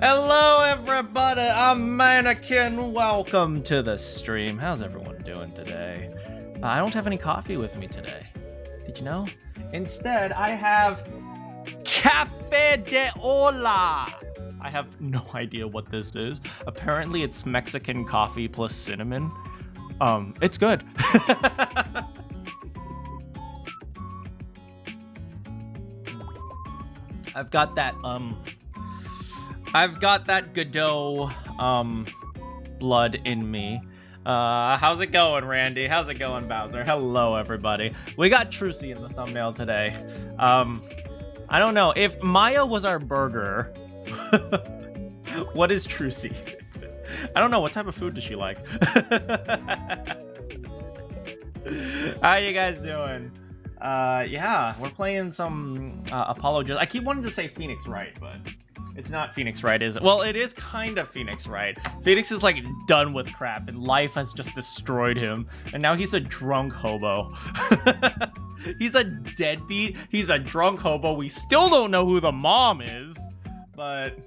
Hello everybody, I'm Manakyn. Welcome to the stream. How's everyone doing today? I don't have any coffee with me today. Did you know? Instead, I have Cafe de Hola. I have no idea what this is. Apparently, it's Mexican coffee plus cinnamon. It's good. I've got that Godot blood in me. How's it going, Randy? How's it going, Bowser? Hello, everybody. We got Trucy in the thumbnail today. I don't know. If Maya was our burger, what is Trucy? I don't know. What type of food does she like? How you guys doing? Yeah, we're playing some Apollo Justice. I keep wanting to say Phoenix Wright, but it's not Phoenix Wright, is it? Well, it is kind of Phoenix Wright. Phoenix is like done with crap, and life has just destroyed him, and now he's a drunk hobo. He's a deadbeat. He's a drunk hobo. We still don't know who the mom is, but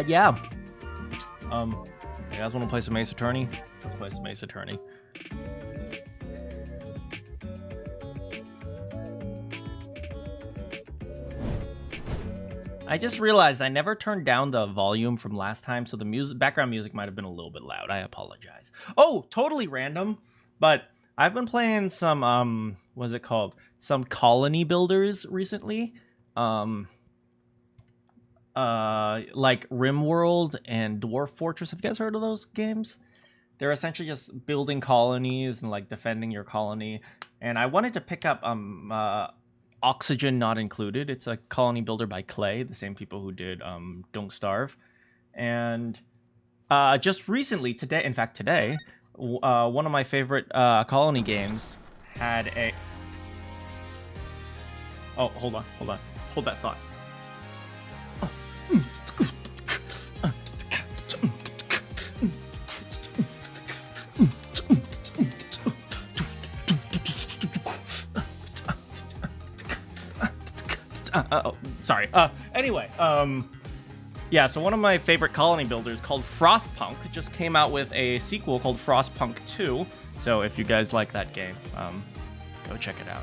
yeah, you guys want to play some Ace Attorney? Let's play some Ace Attorney. I just realized I never turned down the volume from last time, so the background music might have been a little bit loud. I apologize. Oh, totally random, but I've been playing some, what's it called? Some colony builders recently. Like RimWorld and Dwarf Fortress. Have you guys heard of those games? They're essentially just building colonies and like defending your colony. And I wanted to pick up Oxygen Not Included. It's a colony builder by Clay, the same people who did Don't Starve. And just recently, today, one of my favorite colony games had a... Oh, hold on. Hold that thought. Sorry. Anyway, yeah, so one of my favorite colony builders called Frostpunk just came out with a sequel called Frostpunk 2. So if you guys like that game, go check it out.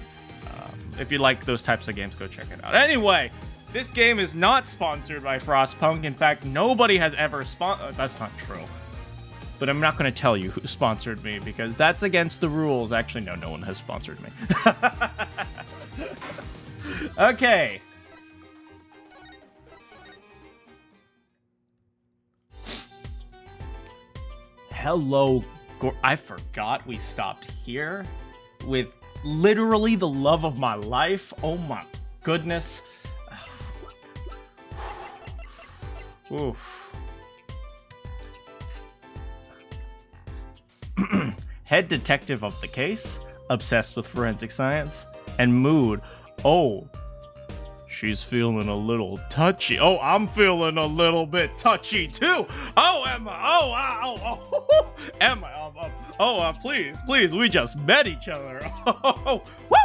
If you like those types of games, go check it out. Anyway, this game is not sponsored by Frostpunk. In fact, nobody has ever that's not true. But I'm not going to tell you who sponsored me because that's against the rules. Actually, no one has sponsored me. Okay. Hello, I forgot we stopped here with literally the love of my life. Oh my goodness. Oof. Head detective of the case, obsessed with forensic science, and mood. Oh, she's feeling a little touchy. Oh, I'm feeling a little bit touchy too. Oh, Emma. Emma. Please, we just met each other. Oh, woo!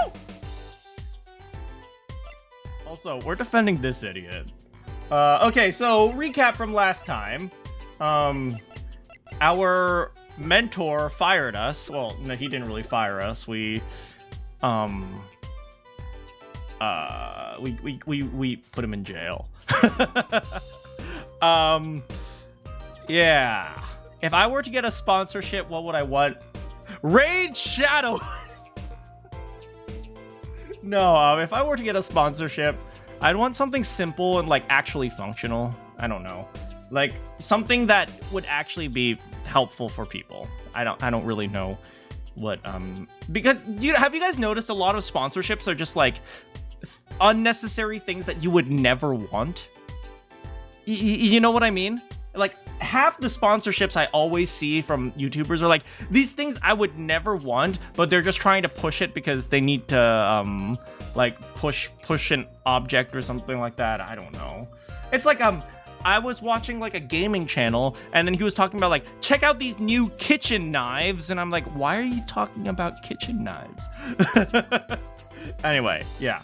Also, we're defending this idiot. Okay, so recap from last time. Our mentor fired us. Well, no, he didn't really fire us. We put him in jail. Yeah. If I were to get a sponsorship, what would I want? Raid Shadow. No, if I were to get a sponsorship, I'd want something simple and like actually functional. I don't know. Like something that would actually be helpful for people. I don't really know what because have you guys noticed a lot of sponsorships are just like unnecessary things that you would never want? You know what I mean? Like half the sponsorships I always see from YouTubers are like these things I would never want, but they're just trying to push it because they need to like push an object or something like that. I don't know. It's like I was watching like a gaming channel, and then he was talking about like, check out these new kitchen knives, and I'm like, why are you talking about kitchen knives? Anyway, yeah.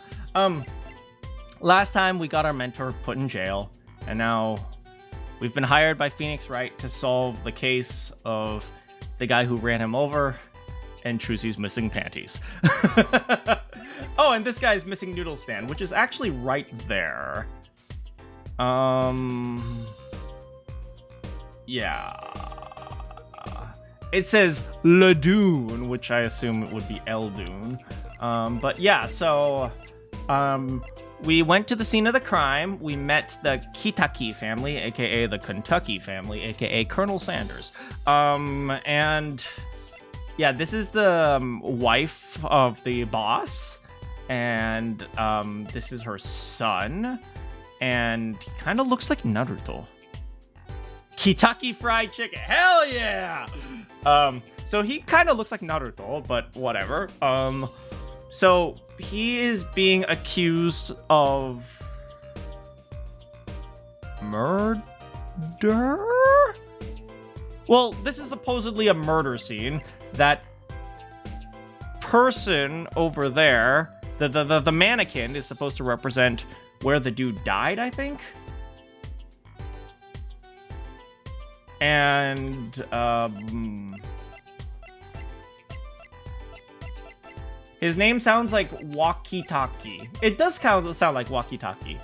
Last time we got our mentor put in jail, and now we've been hired by Phoenix Wright to solve the case of the guy who ran him over and Trucy's missing panties. Oh, and this guy's missing noodle stand, which is actually right there. Yeah. It says Ladoon, which I assume it would be Eldoon. But yeah, so we went to the scene of the crime. We met the Kitaki family, aka the Kentucky family, aka Colonel Sanders. And yeah, this is the wife of the boss, and this is her son, and he kind of looks like Naruto. Kitaki fried chicken, hell yeah! So he kind of looks like Naruto, but whatever. So he is being accused of murder? Well, this is supposedly a murder scene. That person over there, the Manakyn, is supposed to represent where the dude died, I think. And his name sounds like walkie-talkie. It does kind of sound like walkie-talkie.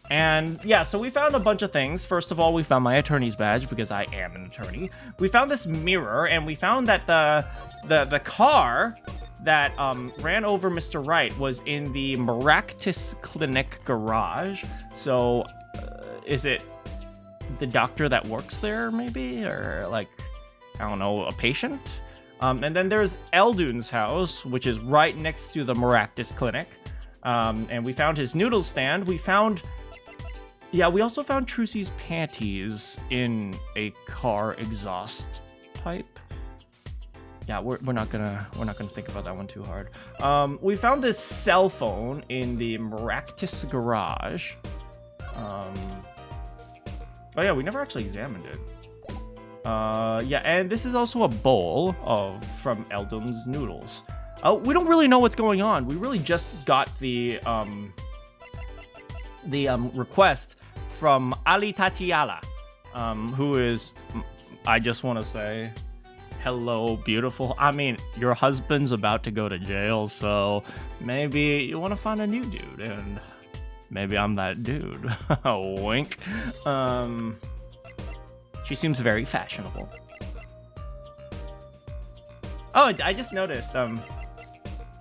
And yeah, so we found a bunch of things. First of all, we found my attorney's badge because I am an attorney. We found this mirror, and we found that the car that ran over Mr. Wright was in the Maractus Clinic garage. So is it the doctor that works there, maybe? Or like, I don't know, a patient? And then there's Eldoon's house, which is right next to the Maractus Clinic. And we found his noodle stand. We also found Trucy's panties in a car exhaust pipe. Yeah, we're not gonna think about that one too hard. We found this cell phone in the Maractus garage. Oh yeah, we never actually examined it. Yeah, and this is also a bowl from Eldoon's noodles. We don't really know what's going on. We really just got the request from Ali Tatiala, who is, I just want to say, hello, beautiful. I mean, your husband's about to go to jail, so maybe you want to find a new dude, and maybe I'm that dude. Wink. She seems very fashionable. Oh, I just noticed,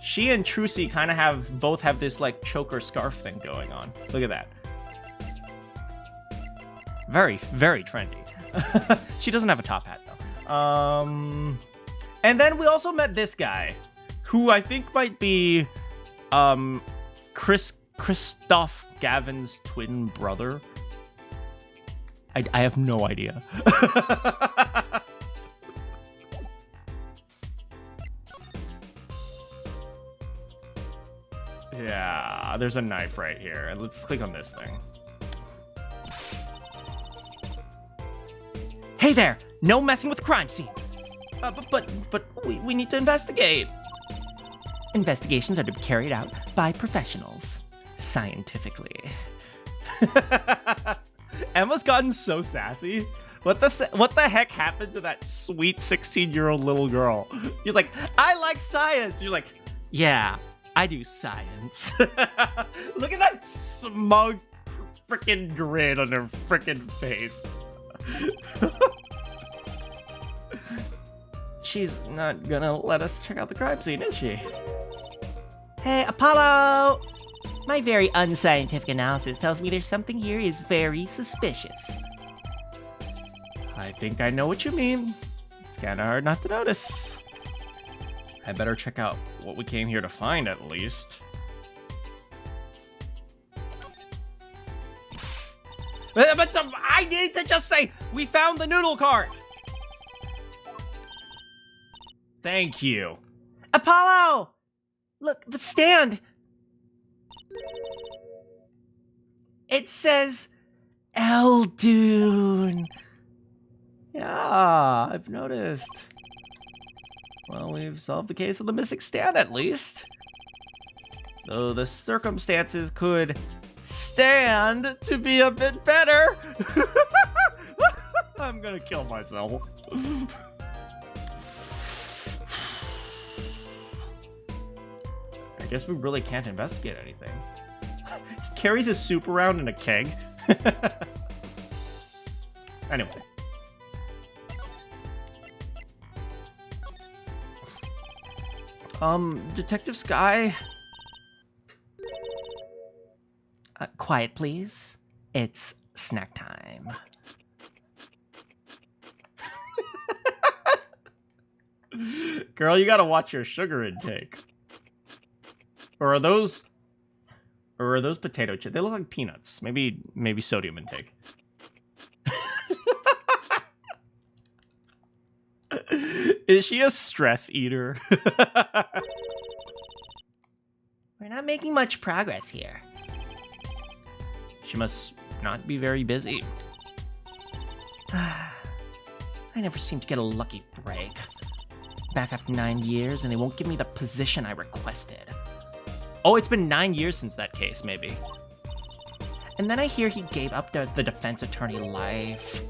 she and Trucy kind of both have this like choker scarf thing going on. Look at that. Very, very trendy. She doesn't have a top hat though. And then we also met this guy, who I think might be Christoph Gavin's twin brother. I have no idea. Yeah, there's a knife right here. Let's click on this thing. Hey there! No messing with the crime scene! But we need to investigate. Investigations are to be carried out by professionals. Scientifically. Emma's gotten so sassy. What the heck happened to that sweet 16-year-old little girl? You're like, I like science. You're like, yeah, I do science. Look at that smug freaking grin on her freaking face. She's not gonna let us check out the crime scene, is she? Hey, Apollo! My very unscientific analysis tells me there's something here is very suspicious. I think I know what you mean. It's kinda hard not to notice. I better check out what we came here to find, at least. But I need to just say, we found the noodle cart! Thank you. Apollo! Look, the stand! It says Eldoon. Yeah, I've noticed. Well, we've solved the case of the missing stand at least. Though the circumstances could stand to be a bit better. I'm gonna kill myself. I guess we really can't investigate anything. He carries his soup around in a keg. Anyway. Detective Sky? Quiet, please. It's snack time. Girl, you gotta watch your sugar intake. Or are those potato chips? They look like peanuts. Maybe sodium intake. Is she a stress eater? We're not making much progress here. She must not be very busy. I never seem to get a lucky break. Back after 9 years, and they won't give me the position I requested. Oh, it's been 9 years since that case, maybe. And then I hear he gave up the defense attorney life.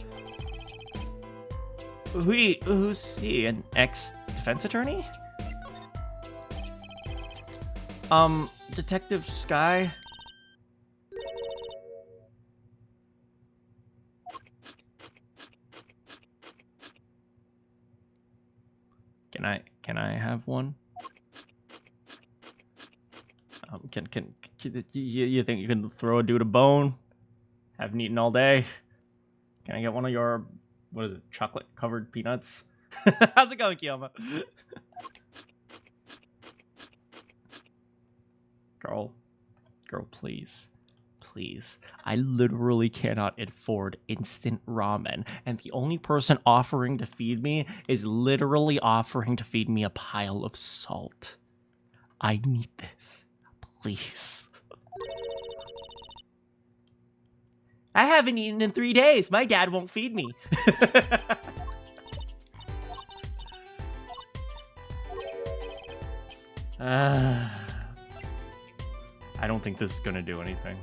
Who's he? An ex-defense attorney? Detective Sky? Can I have one? Can you think you can throw a dude a bone? Haven't eaten all day. Can I get one of your, what is it, chocolate covered peanuts? How's it going, Kiyama? Girl, please. Please. I literally cannot afford instant ramen, and the only person offering to feed me is literally offering to feed me a pile of salt. I need this. Please. I haven't eaten in 3 days. My dad won't feed me. I don't think this is gonna do anything.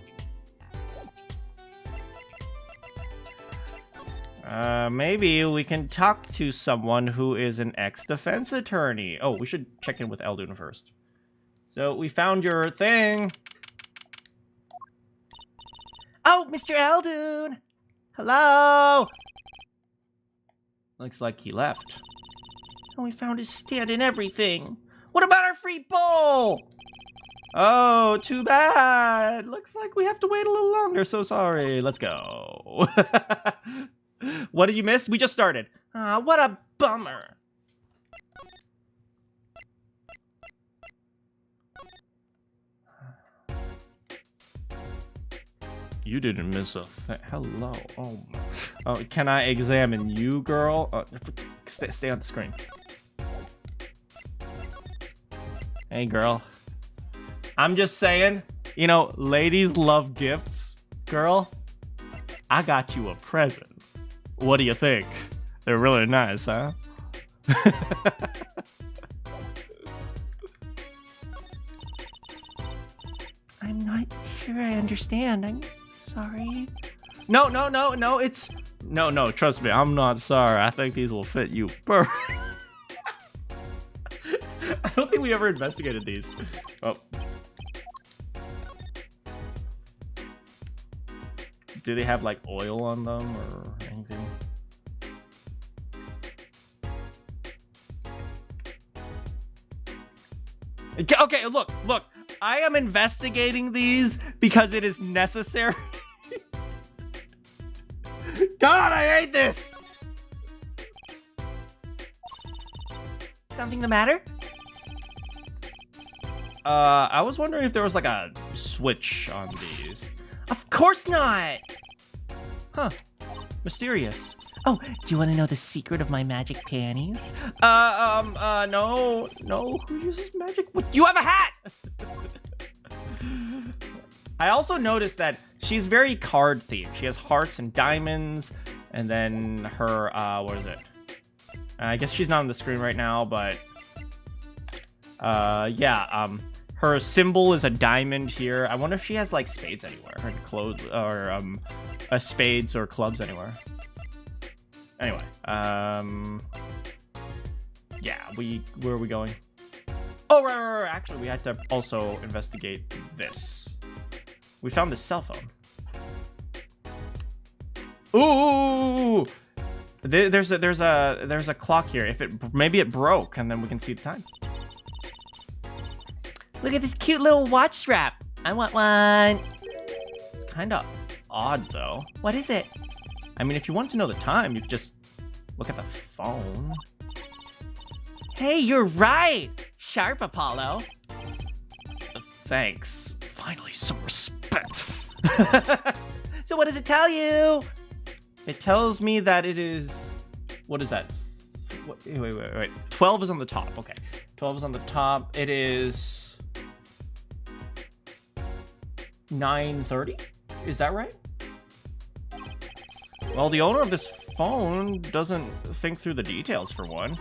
Maybe we can talk to someone who is an ex-defense attorney. Oh, we should check in with Eldoon first. So, we found your thing. Oh, Mr. Eldoon! Hello! Looks like he left. Oh, we found his stand and everything. What about our free bowl? Oh, too bad. Looks like we have to wait a little longer. So sorry. Let's go. What did you miss? We just started. Ah, what a bummer. You didn't miss a thing. Hello. Oh, oh, can I examine you, girl? Stay on the screen. Hey, girl. I'm just saying, you know, ladies love gifts. Girl, I got you a present. What do you think? They're really nice, huh? I'm not sure I understand. I'm sorry. No, it's... No, trust me, I'm not sorry. I think these will fit you perfect. I don't think we ever investigated these. Oh. Do they have, like, oil on them or anything? Okay, look. I am investigating these because it is necessary. God, I hate this! Something the matter? I was wondering if there was, like, a switch on these. Of course not! Huh. Mysterious. Oh, do you want to know the secret of my magic panties? No. Who uses magic? What? You have a hat! I also noticed that she's very card themed. She has hearts and diamonds, and then her, what is it? I guess she's not on the screen right now, but yeah, her symbol is a diamond here. I wonder if she has like spades anywhere, or clothes, or spades or clubs anywhere. Anyway, yeah, where are we going? Oh, right. Actually, we had to also investigate this. We found this cell phone. Ooh! There's a clock here. Maybe it broke, and then we can see the time. Look at this cute little watch strap. I want one. It's kind of odd, though. What is it? I mean, if you want to know the time, you could just look at the phone. Hey, you're right. Sharp, Apollo. Thanks. Finally, some respect. So what does it tell you? It tells me that it is... What is that? Wait. 12 is on the top. Okay. 12 is on the top. It is... 9:30? Is that right? Well, the owner of this phone doesn't think through the details, for one.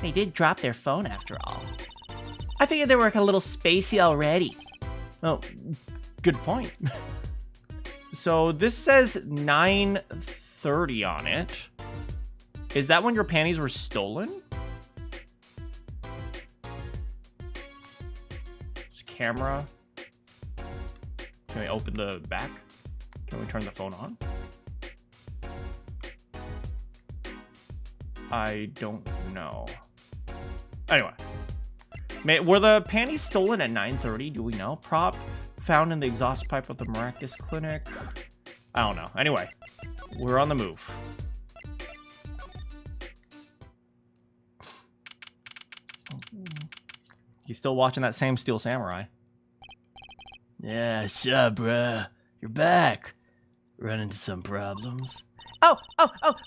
They did drop their phone after all. I figured they were a little spacey already. Oh, good point. So this says 9:30 on it. Is that when your panties were stolen? This camera. Can we open the back? Can we turn the phone on? I don't know. Anyway. Were the panties stolen at 9:30? Do we know? Prop found in the exhaust pipe of the Miraculous Clinic. I don't know. Anyway, we're on the move. He's still watching that same Steel Samurai. Yeah, sure, bruh. You're back. Run into some problems? Oh,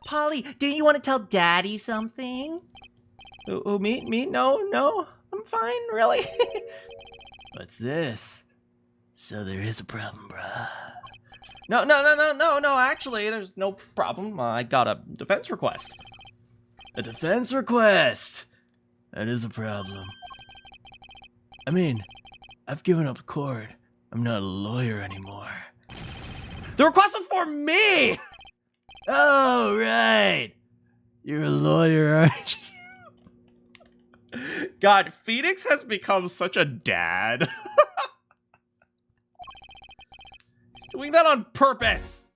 Polly, didn't you want to tell Daddy something? Oh, me? No. I'm fine, really. What's this? So there is a problem, bruh. No, actually, there's no problem. I got a defense request. A defense request? That is a problem. I mean, I've given up court. I'm not a lawyer anymore. The request is for me! Oh, right. You're a lawyer, aren't you? God, Phoenix has become such a dad. He's doing that on purpose.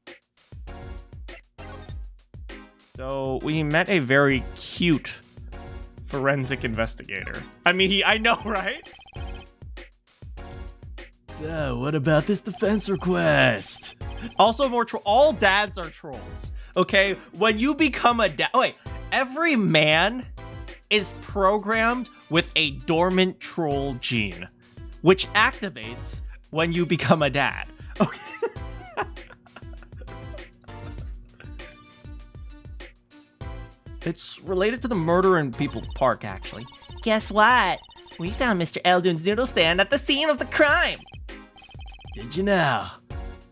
So we met a very cute forensic investigator. I mean, I know, right? So, what about this defense request? Also, all dads are trolls. Okay, when you become a dad, every man is programmed with a dormant troll gene, which activates when you become a dad. Okay. It's related to the murder in People's Park, actually. Guess what? We found Mr. Eldun's noodle stand at the scene of the crime. Did you now?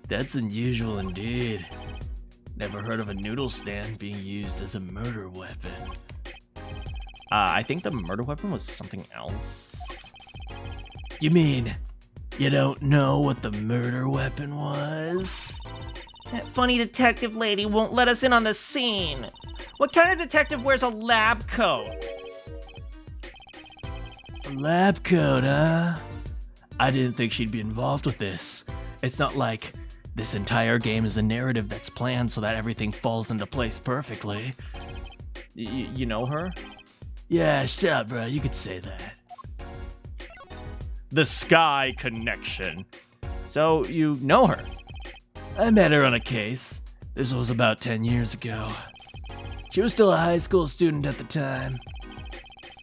That's unusual indeed. Never heard of a noodle stand being used as a murder weapon. I think the murder weapon was something else. You mean you don't know what the murder weapon was? That funny detective lady won't let us in on the scene. What kind of detective wears a lab coat? A lab coat, huh? I didn't think she'd be involved with this. It's not like this entire game is a narrative that's planned so that everything falls into place perfectly. You know her? Yeah, shut up, bro. You could say that. The Sky Connection. So, you know her? I met her on a case. This was about 10 years ago. She was still a high school student at the time.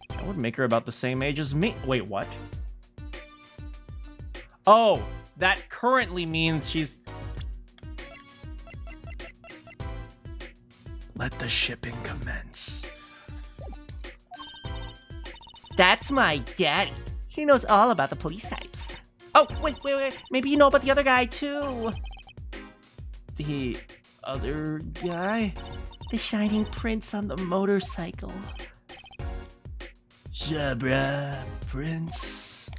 That would make her about the same age as me. Wait, what? Oh, that currently means she's... Let the shipping commence. That's my daddy. He knows all about the police types. Oh, wait. Maybe you know about the other guy, too. The other guy? The shining prince on the motorcycle. Jabra, Prince.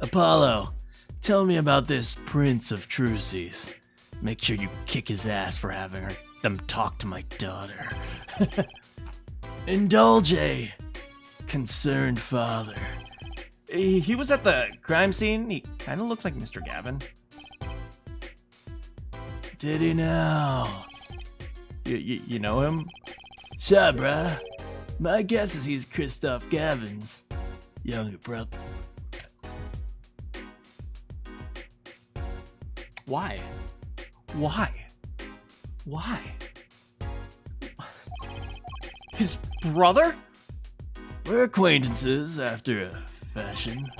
Apollo, tell me about this Prince of Truces. Make sure you kick his ass for having them talk to my daughter. Indulge a concerned father. He was at the crime scene. He kind of looks like Mr. Gavin. Did he now? You know him? Jabra, my guess is he's Christoph Gavin's younger brother. Why? His brother? We're acquaintances after a fashion.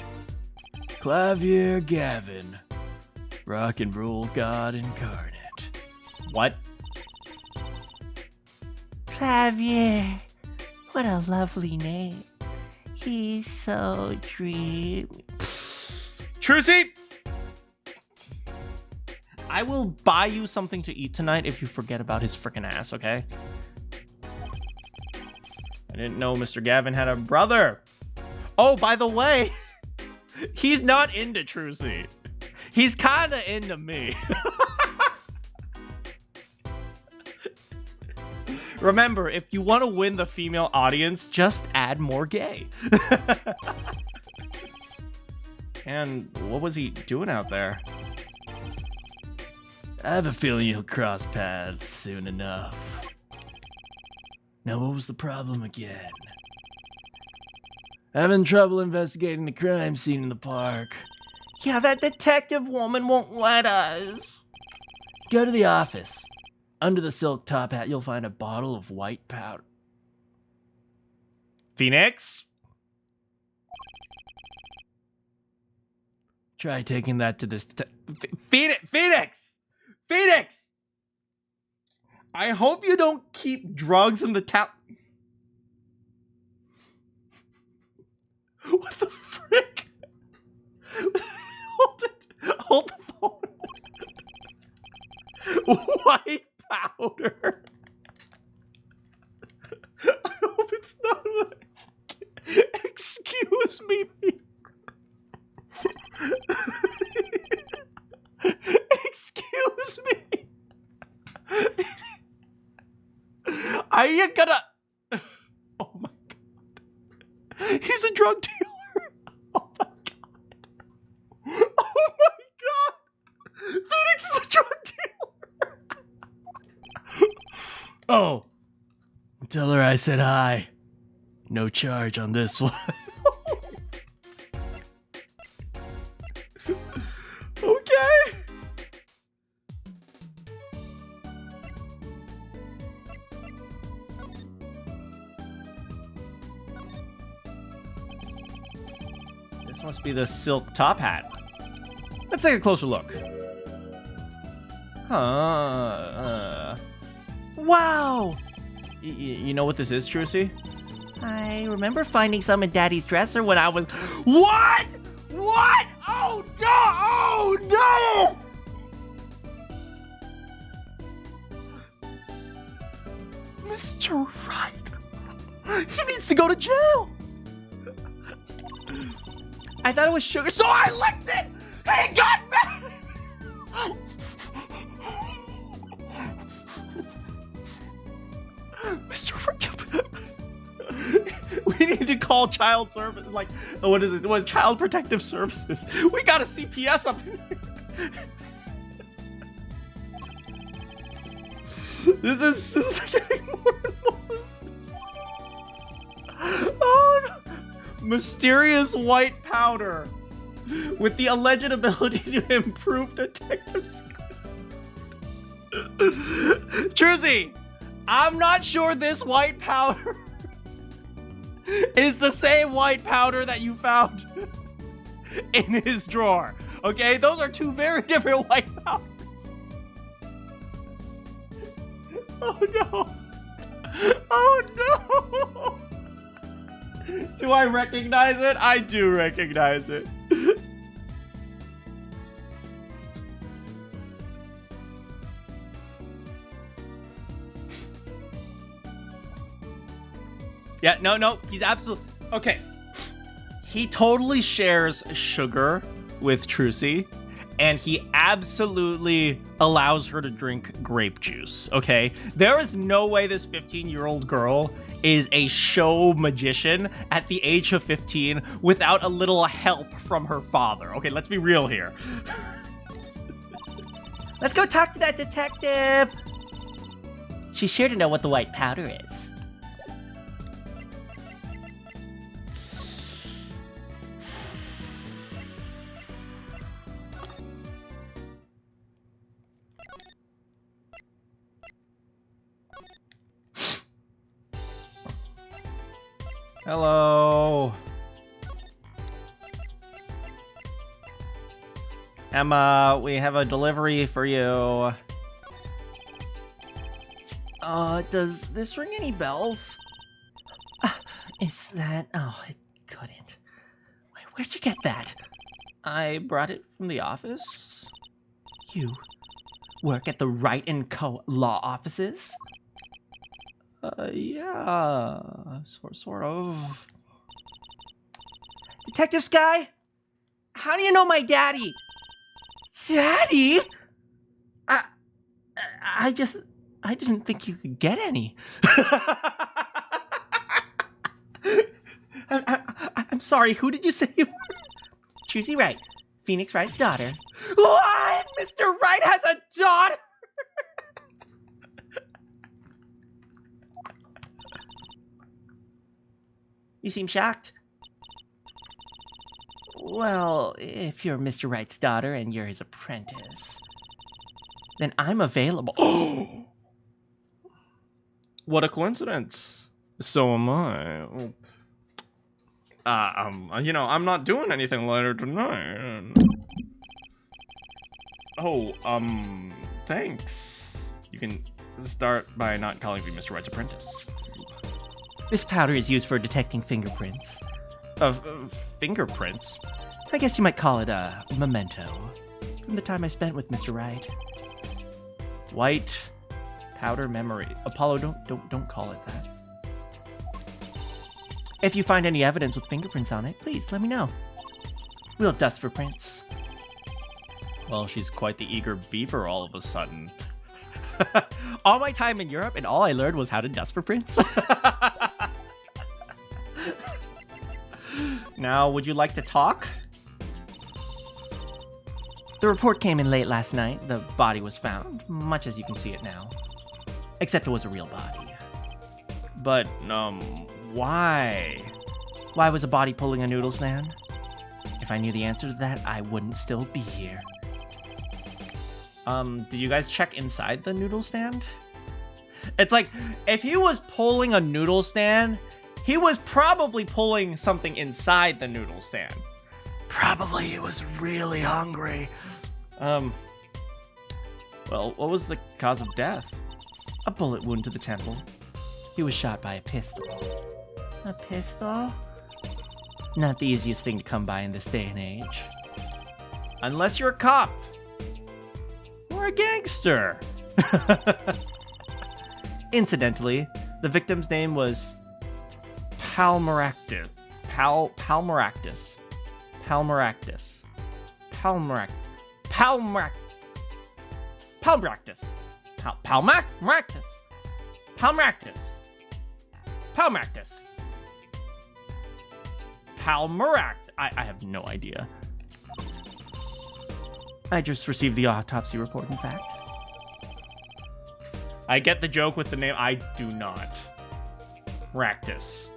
Clavier Gavin, rock and roll god incarnate. What? Clavier. What a lovely name. He's so dreamy. Trucy! I will buy you something to eat tonight if you forget about his frickin' ass, okay? I didn't know Mr. Gavin had a brother. Oh, by the way, he's not into Trucy. He's kinda into me. Remember, if you want to win the female audience, just add more gay. And what was he doing out there? I have a feeling you'll cross paths soon enough. Now, what was the problem again? Having trouble investigating the crime scene in the park. Yeah, that detective woman won't let us. Go to the office. Under the silk top hat, you'll find a bottle of white powder. Phoenix? Try taking that to this... Phoenix! I hope you don't keep drugs in the town. What the frick? Hold the phone. White powder. I hope it's not like... Excuse me. Excuse me. Are you gonna... Oh my god. He's a drug dealer. Oh my god. Oh my god. Phoenix is a drug dealer. Oh! Tell her I said hi. No charge on this one. Okay. This must be the silk top hat. Let's take a closer look. Wow! You know what this is, Trucy? I remember finding some in Daddy's dresser when I was... What? Oh no! Mr. Wright! He needs to go to jail! I thought it was sugar, so I licked it! He got mad! Mr. Wright... We need to call child service, like, what is it? What, child protective services? We got a CPS up in here. This is getting more and more suspicious. Oh no. Mysterious white powder with the alleged ability to improve detective skills. Trucy, I'm not sure this white powder is the same white powder that you found in his drawer. Okay, those are two very different white powders. Oh no! Oh no! Do I recognize it? I do recognize it. Yeah, no, he's absolutely... Okay. He totally shares sugar with Trucy, and he absolutely allows her to drink grape juice, okay? There is no way this 15-year-old girl is a show magician at the age of 15 without a little help from her father. Okay, let's be real here. Let's go talk to that detective. She's sure to know what the white powder is. Hello. Emma, we have a delivery for you. Does this ring any bells? Is that... Oh, it couldn't. Where'd you get that? I brought it from the office. You work at the Wright & Co. law offices? Yeah, sort of. Detective Sky? How do you know my daddy? Daddy? I didn't think you could get any. I'm sorry, who did you say you were? Trucy Wright, Phoenix Wright's daughter. What? Mr. Wright has a daughter? You seem shocked. Well, if you're Mr. Wright's daughter and you're his apprentice, then I'm available. Oh! What a coincidence. So am I. I'm not doing anything later tonight. Oh, thanks. You can start by not calling me Mr. Wright's apprentice. This powder is used for detecting fingerprints. Fingerprints? I guess you might call it a memento from the time I spent with Mr. Wright. White powder memory. Apollo, don't call it that. If you find any evidence with fingerprints on it, please let me know. We'll dust for prints. Well, she's quite the eager beaver all of a sudden. All my time in Europe and all I learned was how to dust for prints. Now, would you like to talk? The report came in late last night. The body was found, much as you can see it now. Except it was a real body. But, why? Why was a body pulling a noodle stand? If I knew the answer to that, I wouldn't still be here. Did you guys check inside the noodle stand? It's like, if he was pulling a noodle stand, he was probably pulling something inside the noodle stand. Probably he was really hungry. Well, what was the cause of death? A bullet wound to the temple. He was shot by a pistol. A pistol? Not the easiest thing to come by in this day and age. Unless you're a cop. Or a gangster. Incidentally, the victim's name was Palmeractus. Palmeractus. Palmeractus. Palmeractus. Palmeractus. Palmeractus. Palmeractus. Palmeractus. Palmeractus. Palmeractus. I have no idea. I just received the autopsy report, in fact. I get the joke with the name. I do not. Ractus.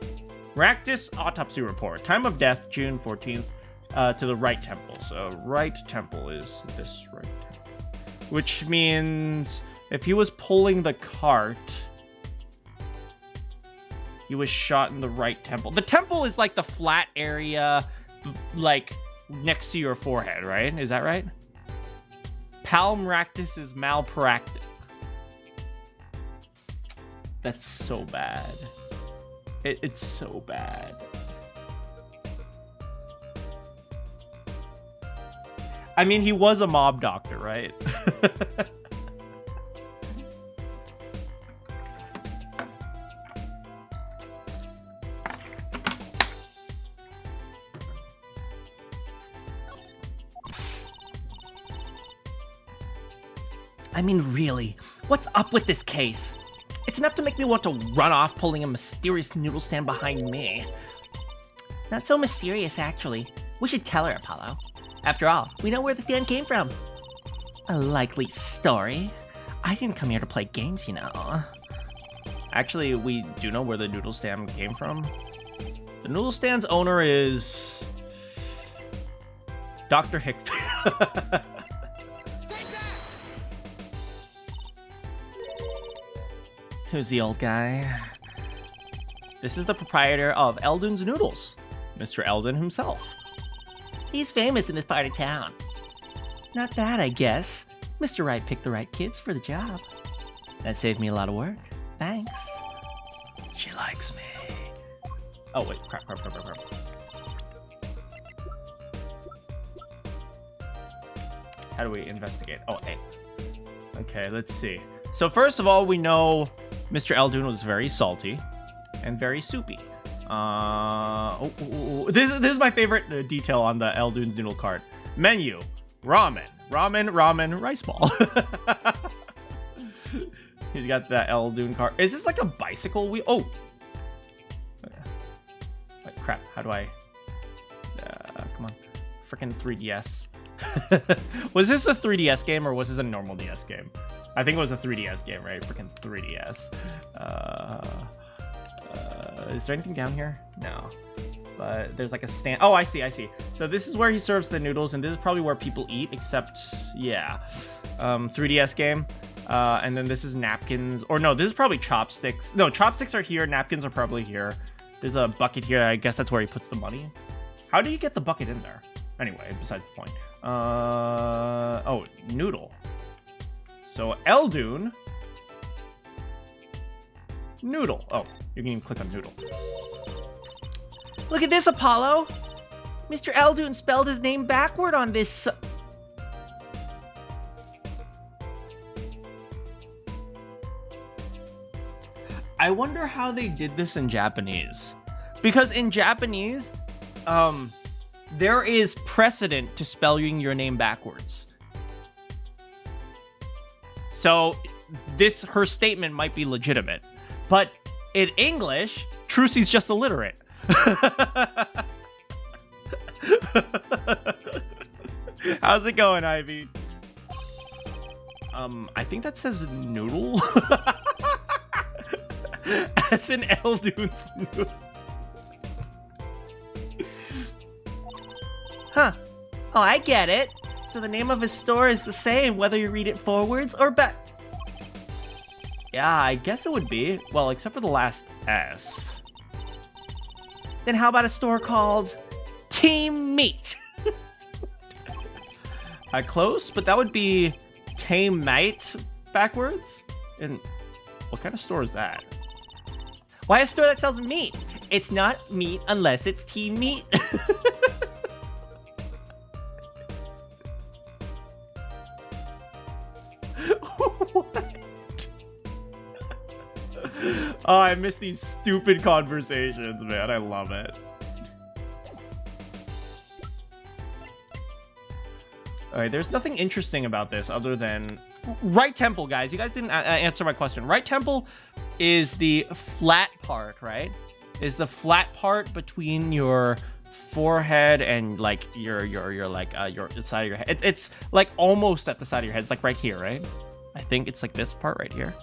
Ractus autopsy report. Time of death, June 14th, to the Wright Temple. So Wright Temple is this Wright Temple. Which means if he was pulling the cart, he was shot in the Wright Temple. The temple is like the flat area, like next to your forehead, right? Is that right? Palmractus is malpractice. That's so bad. It's so bad. I mean, he was a mob doctor, right? I mean, really, what's up with this case? It's enough to make me want to run off pulling a mysterious noodle stand behind me. Not so mysterious, actually. We should tell her, Apollo. After all, we know where the stand came from. A likely story. I didn't come here to play games, you know. Actually, we do know where the noodle stand came from. The noodle stand's owner is Dr. Hickman. Who's the old guy? This is the proprietor of Eldon's Noodles, Mr. Eldon himself. He's famous in this part of town. Not bad, I guess. Mr. Wright picked the right kids for the job. That saved me a lot of work. Thanks. She likes me. Oh, wait, crap. How do we investigate? Oh, hey. Okay, let's see. So first of all, we know Mr. Eldon was very salty and very soupy. This is my favorite detail on the Eldon's noodle card. Menu: ramen, rice ball. He's got the Eldon card. Is this like a bicycle wheel? Oh, wait, crap. How do I? Come on, freaking 3DS. Was this a 3DS game or was this a normal DS game? I think it was a 3DS game, right? Freaking 3DS. Is there anything down here? No. But there's like a stand. Oh, I see. So this is where he serves the noodles, and this is probably where people eat, except, yeah. 3DS game. And then this is napkins. Or no, this is probably chopsticks. No, chopsticks are here. Napkins are probably here. There's a bucket here. I guess that's where he puts the money. How do you get the bucket in there? Anyway, besides the point. Oh, noodle. So Eldon. Noodle. Oh, you can even click on noodle. Look at this, Apollo! Mr. Eldon spelled his name backward on this. I wonder how they did this in Japanese. Because in Japanese, there is precedent to spelling your name backwards. So her statement might be legitimate. But in English, Trucy's just illiterate. How's it going, Ivy? I think that says noodle. As in Eldon's noodle. Huh. Oh, I get it. So the name of his store is the same whether you read it forwards or back. Yeah, I guess it would be. Well, except for the last S. Then how about a store called Team Meat? Close, but that would be Tame Mate backwards? And what kind of store is that? Why a store that sells meat? It's not meat unless it's Team Meat. What? Oh, I miss these stupid conversations, man. I love it. Alright, there's nothing interesting about this other than... Right temple, guys. You guys didn't answer my question. Right temple is the flat part, right? Is the flat part between your forehead and like your side of your head. It's like almost at the side of your head. It's like right here, right? I think it's like this part right here.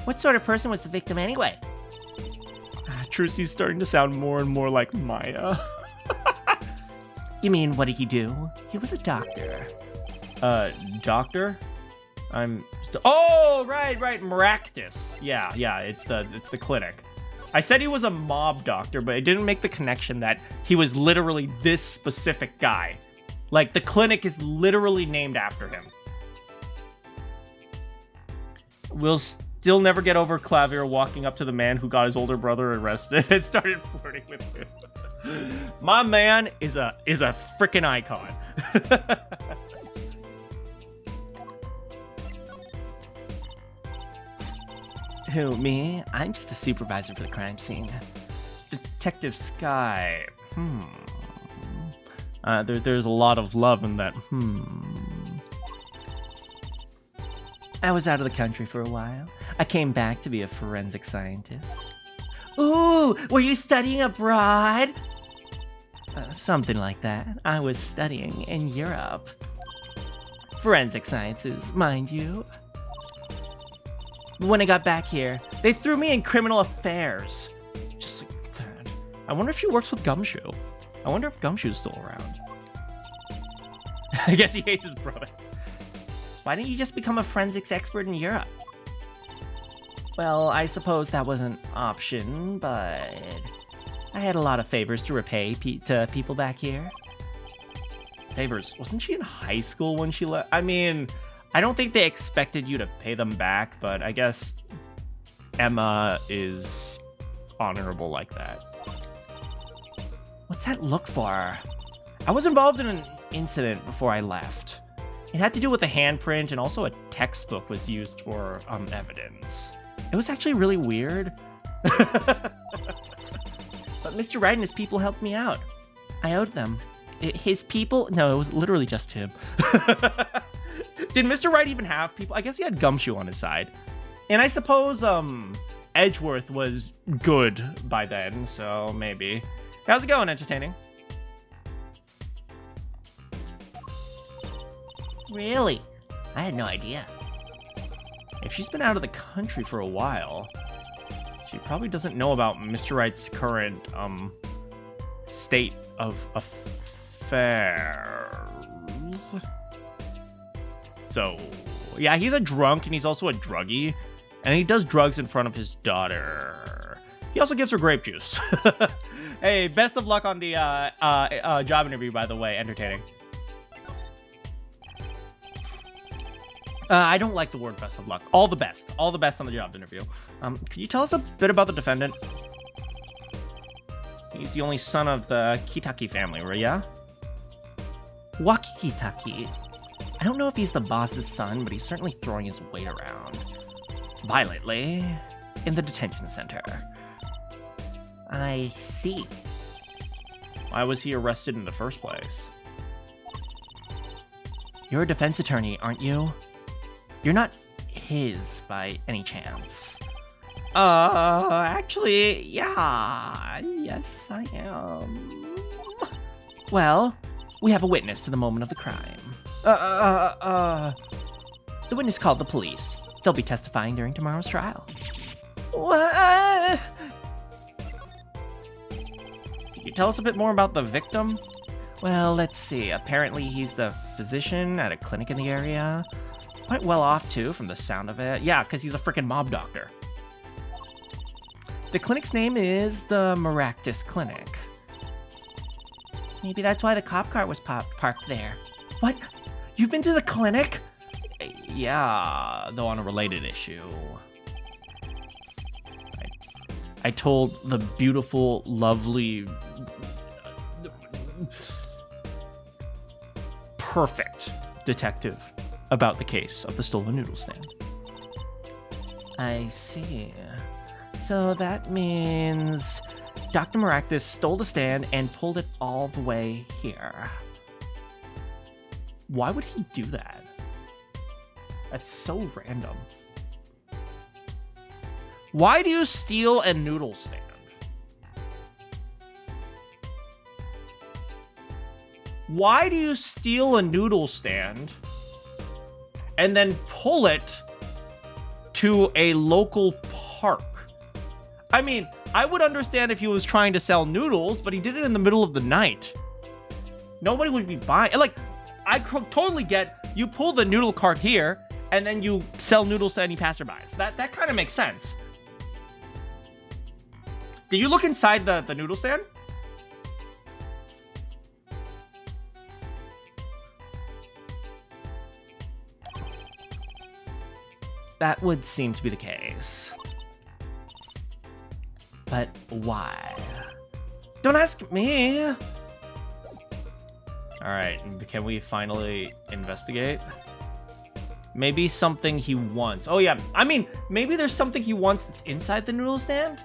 What sort of person was the victim anyway? Trucy's starting to sound more and more like Maya. You mean, what did he do? He was a doctor. Doctor? Oh, right, Maractus. Yeah, it's the clinic. I said he was a mob doctor, but it didn't make the connection that he was literally this specific guy. Like, the clinic is literally named after him. We'll still never get over Clavier walking up to the man who got his older brother arrested and started flirting with him. My man is a freaking icon. Who, me? I'm just a supervisor for the crime scene. Detective Sky. There's a lot of love in that. I was out of the country for a while. I came back to be a forensic scientist. Ooh, were you studying abroad? Something like that. I was studying in Europe. Forensic sciences, mind you. But when I got back here, they threw me in criminal affairs. Just like that. I wonder if she works with Gumshoe. I wonder if Gumshoe's still around. I guess he hates his brother. Why didn't you just become a forensics expert in Europe? Well, I suppose that was an option, but I had a lot of favors to repay to people back here. Favors? Wasn't she in high school when she left? I mean, I don't think they expected you to pay them back, but I guess Emma is honorable like that. What's that look for? I was involved in an incident before I left. It had to do with a handprint, and also a textbook was used for evidence. It was actually really weird. But Mr. Wright and his people helped me out. I owed them. His people? No, it was literally just him. Did Mr. Wright even have people? I guess he had Gumshoe on his side. And I suppose Edgeworth was good by then, so maybe. How's it going, entertaining? Really? I had no idea. If she's been out of the country for a while, she probably doesn't know about Mr. Wright's current state of affairs. So, yeah, he's a drunk and he's also a druggie, and he does drugs in front of his daughter. He also gives her grape juice. Hey, best of luck on the job interview, by the way. Entertaining. I don't like the word best of luck. All the best. All the best on the job interview. Can you tell us a bit about the defendant? He's the only son of the Kitaki family, right? Yeah? Wakikitaki. I don't know if he's the boss's son, but he's certainly throwing his weight around. Violently. In the detention center. I see. Why was he arrested in the first place? You're a defense attorney, aren't you? You're not his by any chance. Actually, yeah. Yes, I am. Well, we have a witness to the moment of the crime. The witness called the police. They'll be testifying during tomorrow's trial. What? Can you tell us a bit more about the victim? Well, let's see. Apparently he's the physician at a clinic in the area. Quite well off, too, from the sound of it. Yeah, because he's a freaking mob doctor. The clinic's name is the Maractus Clinic. Maybe that's why the cop car was parked there. What? You've been to the clinic? Yeah, though on a related issue. I told the beautiful, lovely, perfect detective about the case of the stolen noodle stand. I see. So that means Dr. Maractus stole the stand and pulled it all the way here. Why would he do that? That's so random. Why do you steal a noodle stand? Why do you steal a noodle stand and then pull it to a local park? I mean, I would understand if he was trying to sell noodles, but he did it in the middle of the night. Nobody would be buying. Like, I totally get you pull the noodle cart here and then you sell noodles to any passerbys. That kind of makes sense. Did you look inside the noodle stand? That would seem to be the case. But why? Don't ask me. All right, can we finally investigate? Maybe something he wants. Oh yeah, I mean, maybe there's something he wants that's inside the noodle stand?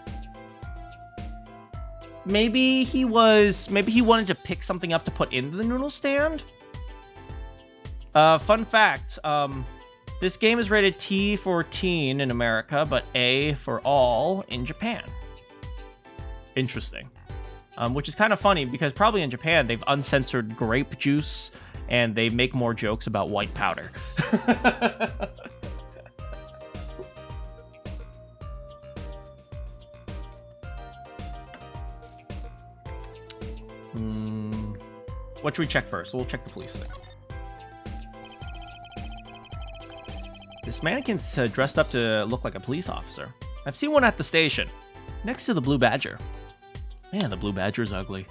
Maybe he wanted to pick something up to put into the noodle stand? Fun fact, this game is rated T for teen in America, but A for all in Japan. Interesting. Which is kind of funny because probably in Japan they've uncensored grape juice and they make more jokes about white powder. What should we check first? We'll check the police thing. This mannequin's dressed up to look like a police officer. I've seen one at the station, next to the Blue Badger. Man, the Blue Badger's ugly.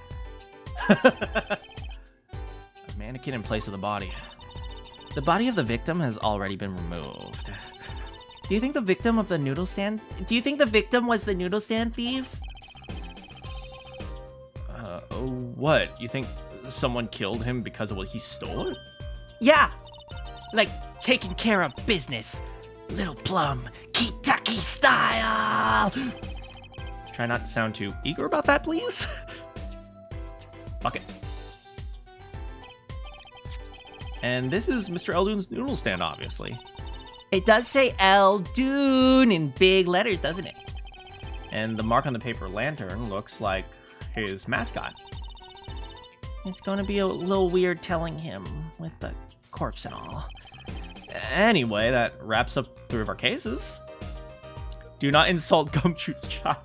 A mannequin in place of the body. The body of the victim has already been removed. Do you think the victim of the noodle stand? Do you think the victim was the noodle stand thief? What? You think someone killed him because of what he stole? Yeah, like taking care of business. Little Plum, Kentucky style. Try not to sound too eager about that, please. Bucket. And this is Mr. Eldoon's noodle stand, obviously. It does say Eldoon in big letters, doesn't it? And the mark on the paper lantern looks like his mascot. It's going to be a little weird telling him with the corpse and all. Anyway, that wraps up 3 of our cases. Do not insult Gumshoe's child.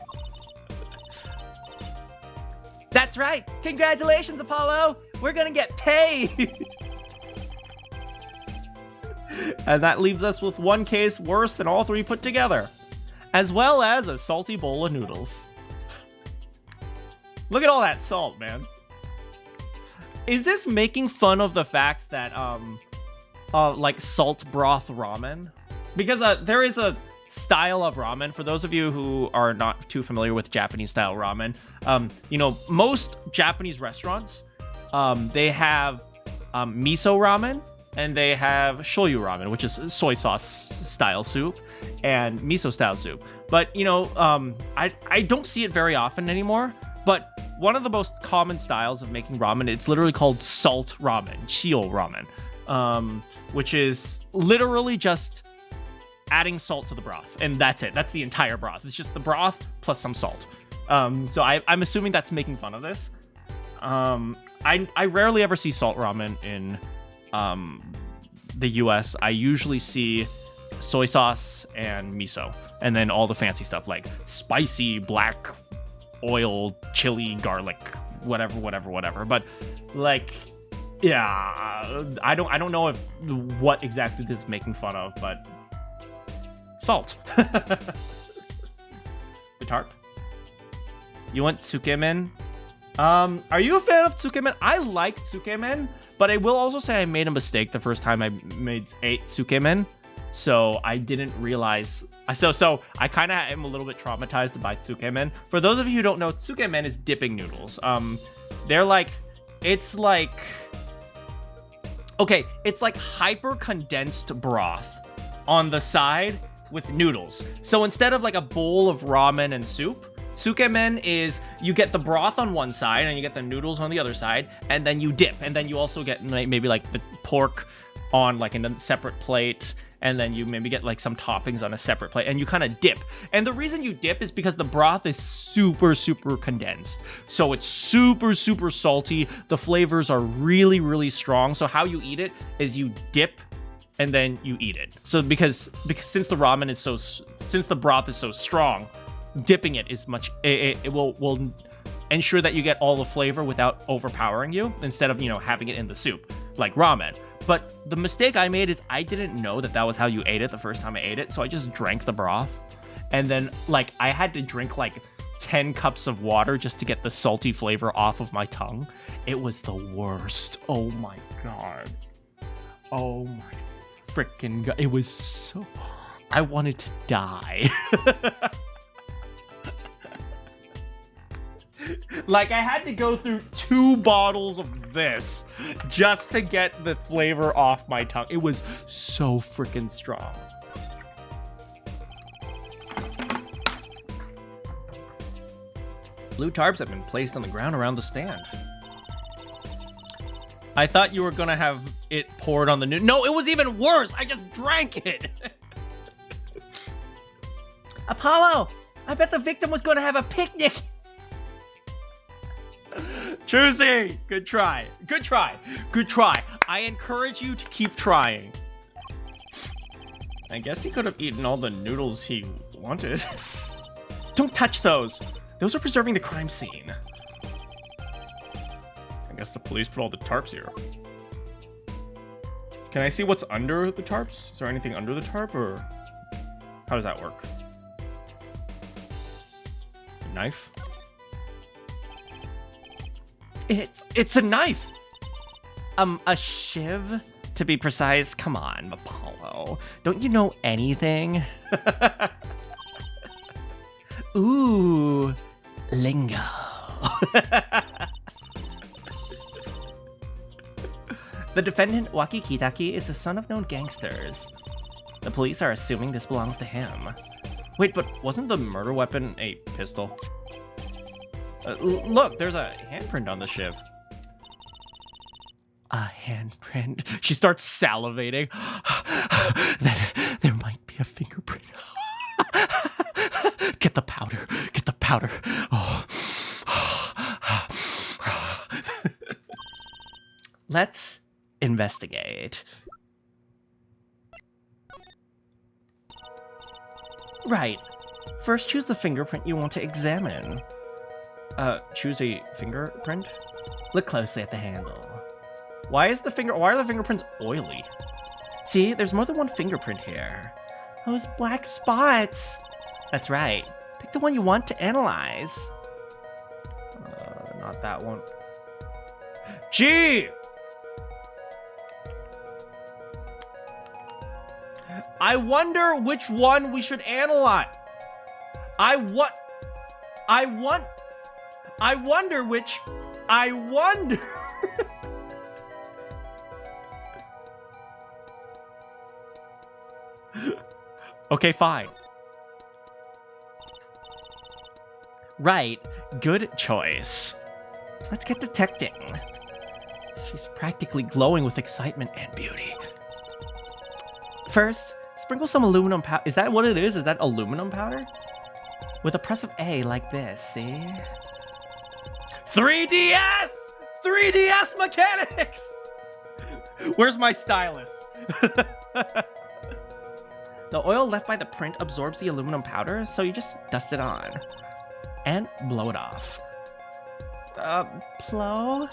That's right. Congratulations, Apollo. We're going to get paid. And that leaves us with 1 case worse than all 3 put together, as well as a salty bowl of noodles. Look at all that salt, man. Is this making fun of the fact that, like salt broth ramen? Because there is a style of ramen, for those of you who are not too familiar with Japanese style ramen, you know, most Japanese restaurants, they have miso ramen and they have shoyu ramen, which is soy sauce style soup, and miso style soup. But, you know, I don't see it very often anymore, but one of the most common styles of making ramen, it's literally called salt ramen, shio ramen, which is literally just adding salt to the broth, and that's it. That's the entire broth. It's just the broth plus some salt. So I'm assuming that's making fun of this. I rarely ever see salt ramen in the US. I usually see soy sauce and miso, and then all the fancy stuff like spicy black oil, chili, garlic, whatever. But like, yeah, I don't know if what exactly this is making fun of, but salt. The tarp. You want tsukemen? Are you a fan of tsukemen? I like tsukemen, but I will also say I made a mistake the first time I ate tsukemen. So I didn't realize. So I kind of am a little bit traumatized by tsukemen. For those of you who don't know, tsukemen is dipping noodles. They're like, it's like hyper condensed broth on the side with noodles. So instead of like a bowl of ramen and soup, tsukemen is you get the broth on one side and you get the noodles on the other side, and then you dip, and then you also get maybe like the pork on like in a separate plate, and then you maybe get like some toppings on a separate plate, and you kind of dip. And the reason you dip is because the broth is super condensed. So it's super salty. The flavors are really strong. So how you eat it is you dip and then you eat it. So because since the ramen is since the broth is so strong, dipping it is much, it will ensure that you get all the flavor without overpowering you, instead of, you know, having it in the soup like ramen. But the mistake I made is I didn't know that was how you ate it the first time I ate it. So I just drank the broth, and then like I had to drink like 10 cups of water just to get the salty flavor off of my tongue. It was the worst. Oh my God. Oh my freaking God. It was so, I wanted to die. Like, I had to go through 2 bottles of this just to get the flavor off my tongue. It was so freaking strong. Blue tarps have been placed on the ground around the stand. I thought you were gonna have it poured on the new. No, it was even worse. I just drank it. Apollo, I bet the victim was going to have a picnic. Choosy, good try. Good try. Good try. I encourage you to keep trying. I guess he could have eaten all the noodles he wanted. Don't touch those. Those are preserving the crime scene. I guess the police put all the tarps here. Can I see what's under the tarps? Is there anything under the tarp, or how does that work? A knife? It's a knife! A shiv? To be precise, come on, Apollo. Don't you know anything? Ooh, lingo. The defendant, Waki Kitaki, is the son of known gangsters. The police are assuming this belongs to him. Wait, but wasn't the murder weapon a pistol? Look, there's a handprint on the shiv. A handprint. She starts salivating. Then there might be a fingerprint. Get the powder. Get the powder. Oh. Let's investigate. Right. First, choose the fingerprint you want to examine. Choose a fingerprint? Look closely at the handle. Why are the fingerprints oily? See, there's more than one fingerprint here. Those black spots. That's right. Pick the one you want to analyze. Not that one. Gee! I wonder which one we should analyze. I wonder. Okay, fine. Right. Good choice. Let's get detecting. She's practically glowing with excitement and beauty. First, sprinkle some aluminum powder. Is that what it is? Is that aluminum powder? With a press of A like this, see? 3DS! 3DS mechanics! Where's my stylus? The oil left by the print absorbs the aluminum powder, so you just dust it on. And blow it off. Blow?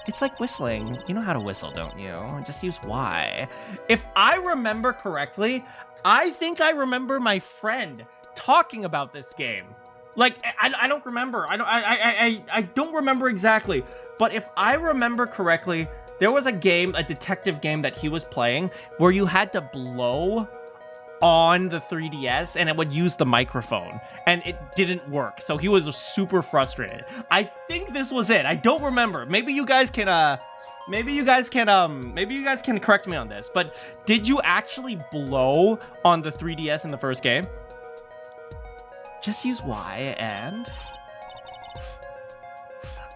It's like whistling. You know how to whistle, don't you? Just use Y. If I remember correctly, I think I remember my friend talking about this game. Like, I don't remember. I don't remember exactly. But if I remember correctly, there was a game, a detective game that he was playing where you had to blow on the 3DS and it would use the microphone and it didn't work. So he was super frustrated. I think this was it. I don't remember. Maybe you guys can correct me on this, but did you actually blow on the 3DS in the first game? Just use Y and...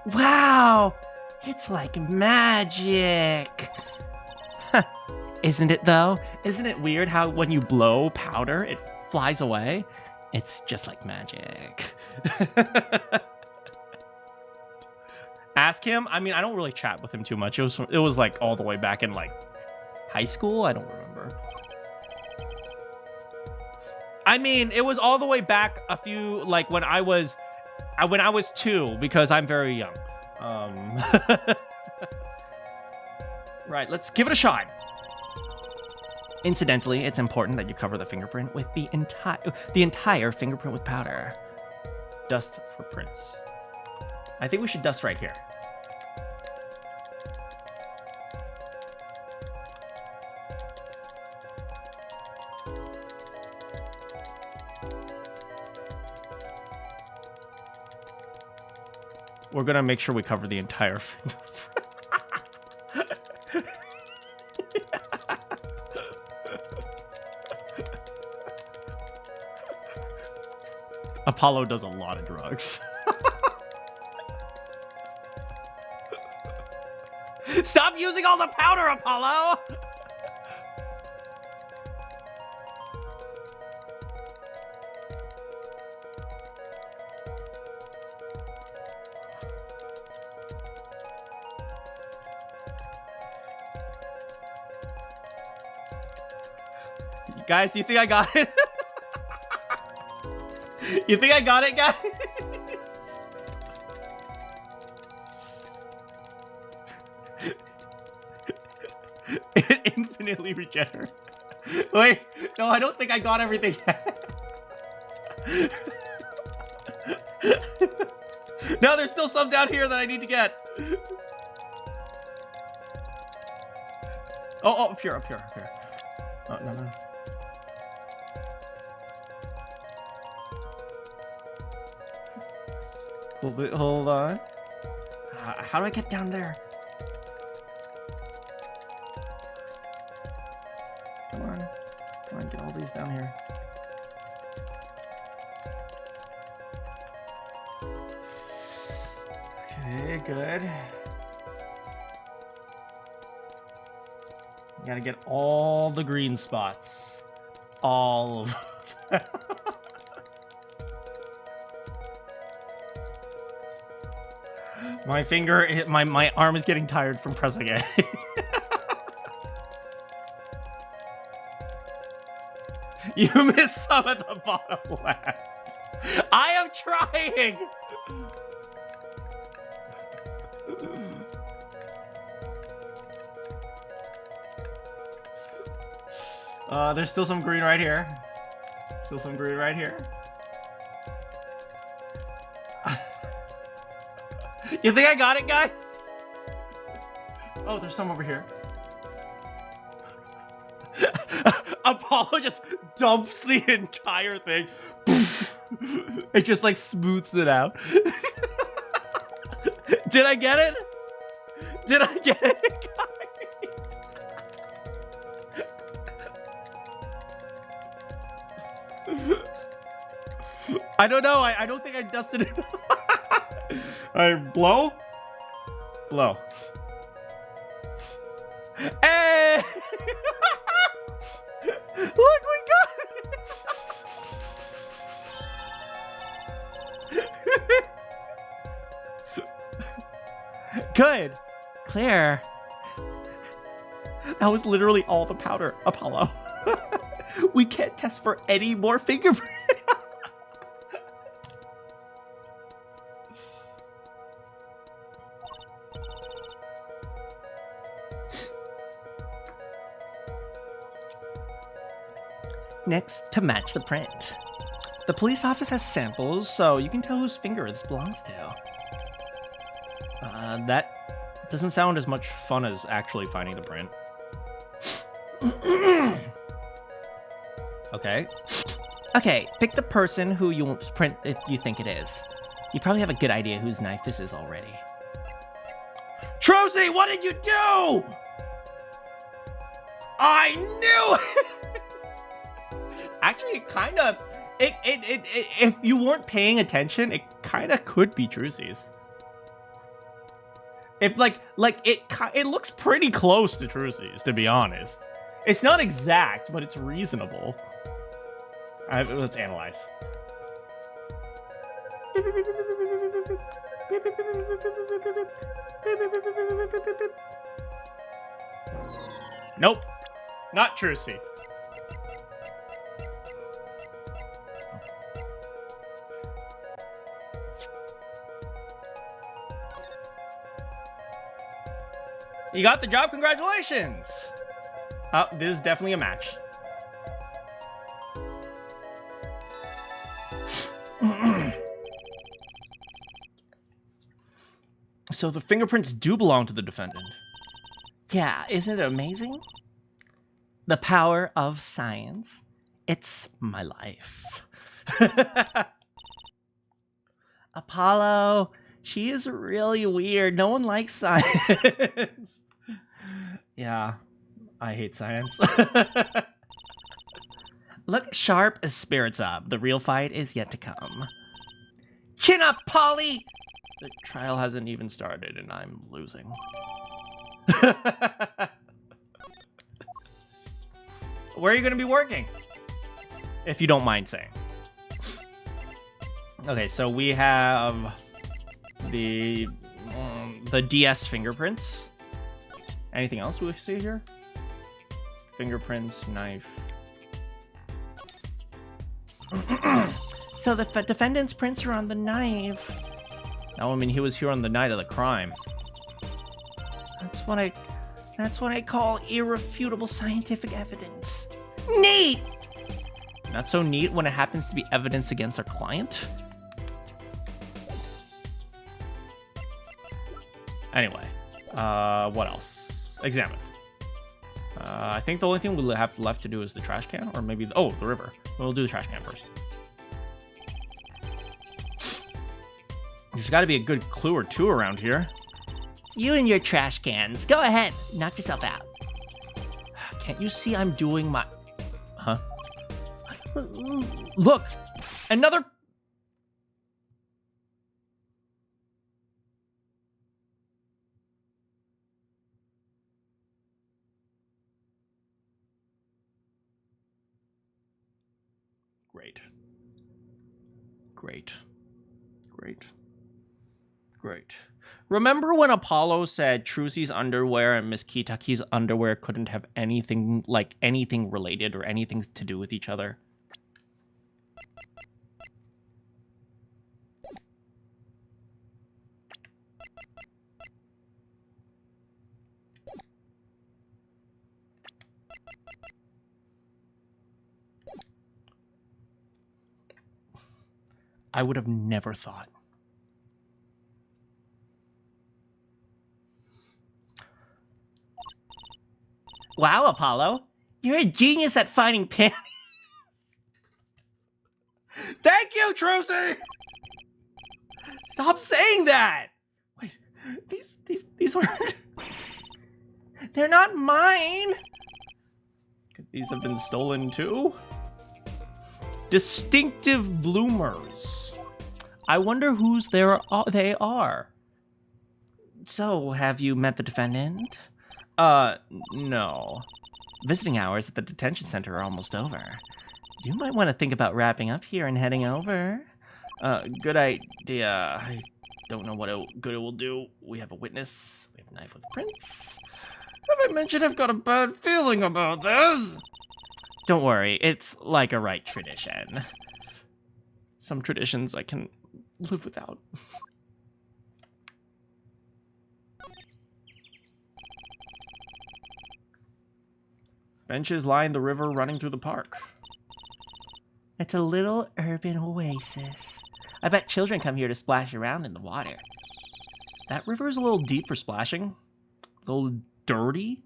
Wow! It's like magic! Isn't it, though? Isn't it weird how when you blow powder, it flies away? It's just like magic. Ask him. I mean, I don't really chat with him too much. It was like all the way back in like high school. I don't remember. I mean, it was all the way back a few, like when I was 2, because I'm very young. Right, let's give it a shot. Incidentally, it's important that you cover the fingerprint with the entire fingerprint with powder. Dust for prints. I think we should dust right here. we're gonna make sure we cover the entire finger. Apollo does a lot of drugs. Stop using all the powder, Apollo! Guys, you think I got it? You think I got it, guys? It infinitely regenerates. Wait, no, I don't think I got everything yet. No, there's still some down here that I need to get. Oh, up here. Oh, no. Hold on. How do I get down there? Come on, get all these down here. Okay, good. Gotta get all the green spots. All of them. My finger, my arm is getting tired from pressing it. You missed some at the bottom left. I am trying. There's still some green right here. You think I got it, guys? Oh, there's some over here. Apollo just dumps the entire thing. It just like smooths it out. Did I get it? Did I get it, guys? I don't know. I don't think I dusted it. I blow. Hey! Look, we got it. Good. Clear. That was literally all the powder, Apollo. We can't test for any more fingerprint. Next, to match the print. The police office has samples, so you can tell whose finger this belongs to. That doesn't sound as much fun as actually finding the print. Okay, pick the person who you want to print if you think it is. You probably have a good idea whose knife this is already. Trucy, what did you do? I knew it! Actually, it kind of, if you weren't paying attention, it kind of could be Trucy's. If it looks pretty close to Trucy's, to be honest. It's not exact, but it's reasonable. Let's analyze. Nope, not Trucy. You got the job, congratulations! Oh, this is definitely a match. So the fingerprints do belong to the defendant. Yeah, isn't it amazing? The power of science. It's my life. Apollo, She is really weird. No one likes science. Yeah, I hate science. Look sharp as spirits up. The real fight is yet to come. Chin up, Polly! The trial hasn't even started and I'm losing. Where are you going to be working? If you don't mind saying. Okay, so we have the DS fingerprints. Anything else we see here? Fingerprints, knife. So the defendant's prints are on the knife. No, I mean, he was here on the night of the crime. That's what I call irrefutable scientific evidence. Neat! Not so neat when it happens to be evidence against our client. Anyway, what else? Examine. I think the only thing we'll have left to do is the trash can, or maybe the river. We'll do the trash can first. There's got to be a good clue or two around here. You and your trash cans. Go ahead. Knock yourself out. Can't you see I'm doing my... Huh? Look! Another... Great. Great. Great. Great. Remember when Apollo said Trucy's underwear and Miss Kitaki's underwear couldn't have anything related or anything to do with each other? I would have never thought. Wow, Apollo. You're a genius at finding panties. Thank you, Trucy! Stop saying that! Wait, these aren't... They're not mine. Could these have been stolen too? Distinctive bloomers. I wonder whose they are. So, have you met the defendant? No. Visiting hours at the detention center are almost over. You might want to think about wrapping up here and heading over. Good idea. I don't know what good it will do. We have a witness. We have a knife with prints. Have I mentioned I've got a bad feeling about this? Don't worry, it's like a right tradition. Some traditions I can live without. Benches line the river running through the park. It's a little urban oasis. I bet children come here to splash around in the water. That river is a little deep for splashing. A little dirty.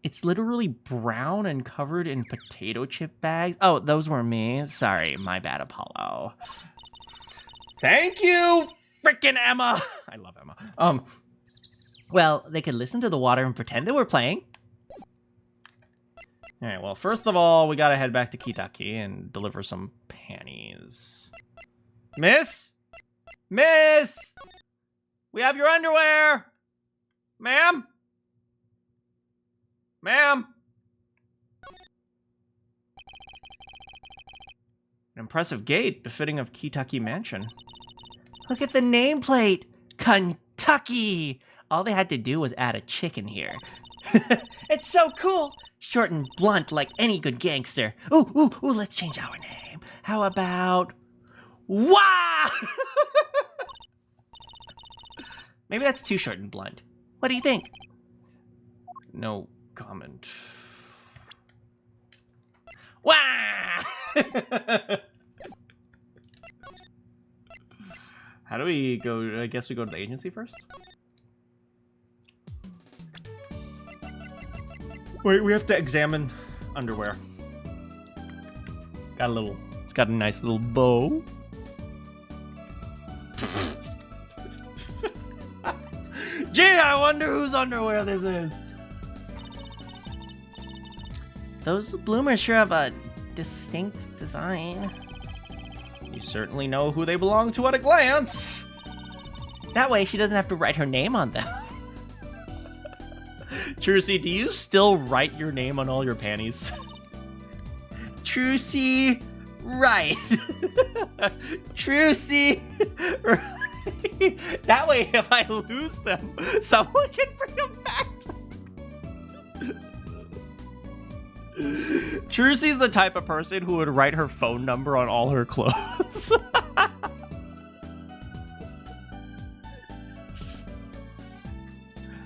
It's literally brown and covered in potato chip bags. Oh, those were me. Sorry, my bad, Apollo. Thank you, frickin' Emma. I love Emma. Well, they could listen to the water and pretend they were playing. All right, well, first of all, we gotta head back to Kitaki and deliver some panties. Miss? Miss! We have your underwear! Ma'am? Ma'am? An impressive gate befitting of Kitaki Mansion. Look at the nameplate! Kentucky! All they had to do was add a chicken here. It's so cool! Short and blunt like any good gangster. Ooh, let's change our name. How about... Wow! Maybe that's too short and blunt. What do you think? No comment. Wow! How do we go? I guess we go to the agency first? Wait, we have to examine underwear. It's got a nice little bow. Gee, I wonder whose underwear this is. Those bloomers sure have a distinct design. You certainly know who they belong to at a glance. That way she doesn't have to write her name on them. Trucy, do you still write your name on all your panties? Trucy Wright. Trucy Wright. That way, if I lose them, someone can bring them back to Trucy's the type of person who would write her phone number on all her clothes.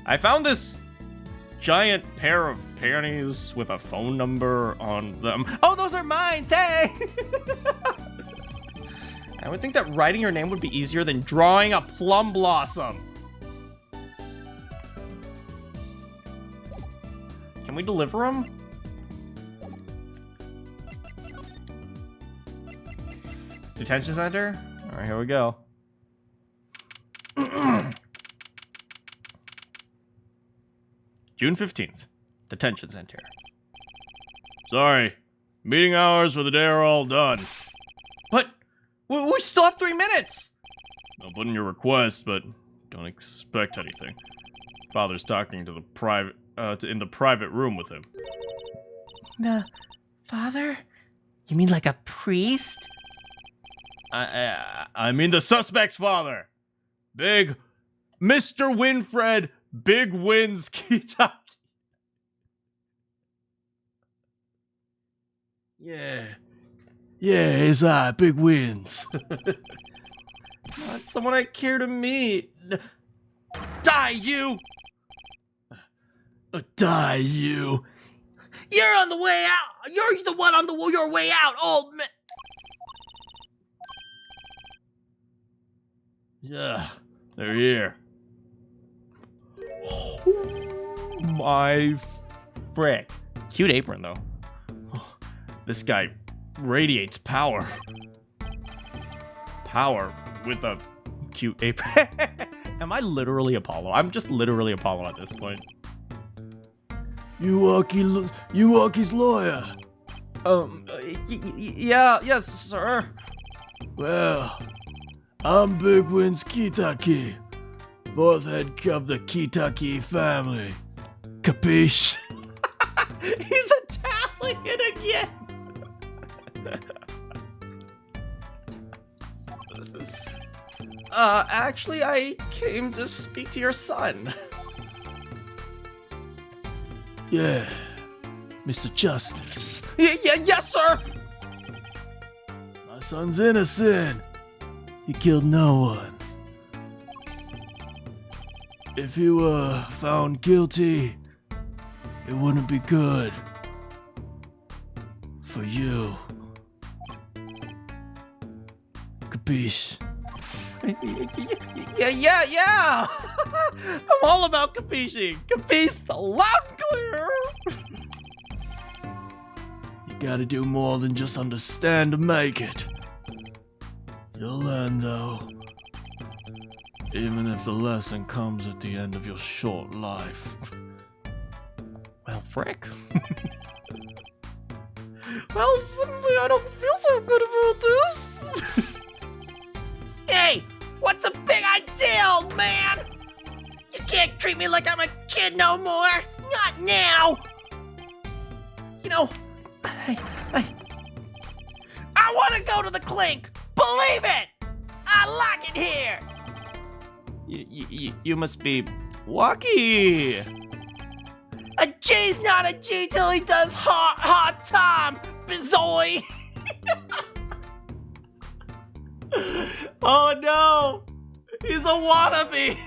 I found this giant pair of panties with a phone number on them. Oh, those are mine! Thanks! I would think that writing your name would be easier than drawing a plum blossom. Can we deliver them? Detention center? All right, here we go. June 15th, detention center. Sorry, meeting hours for the day are all done. But we still have 3 minutes. I'll put in your request, but don't expect anything. Father's talking to the private, in the private room with him. The father? You mean like a priest? I mean the suspect's father. Big Mr. Winfred Big Wins Kitaki. Yeah, it's Big Wins. Not someone I care to meet. Die, you! Die, you! You're on the way out! You're the one on your way out, old man! Yeah, they're here. Oh, my frick. Cute apron, though. Oh, this guy radiates power. Power with a cute apron. Am I literally Apollo? I'm just literally Apollo at this point. Yuaki's lawyer. Yes, sir. Well, I'm Big Wins Kitaki, fourth head of the Kitaki family. Capiche? He's Italian again. Actually, I came to speak to your son. Yeah, Mr. Justice. Yes, sir. My son's innocent. He killed no one. If he were found guilty, it wouldn't be good for you. Capiche? Yeah. I'm all about capisci. Capiche loud and clear. You gotta do more than just understand to make it. You'll learn, though. Even if the lesson comes at the end of your short life. Well, frick. Well, suddenly I don't feel so good about this. Hey! What's the big idea, old man? You can't treat me like I'm a kid no more! Not now! You know, I want to go to the clink! Believe it! I like it here! You must be Wacky. A G's not a G till he does hard time, bizoy! Oh no! He's a wannabe!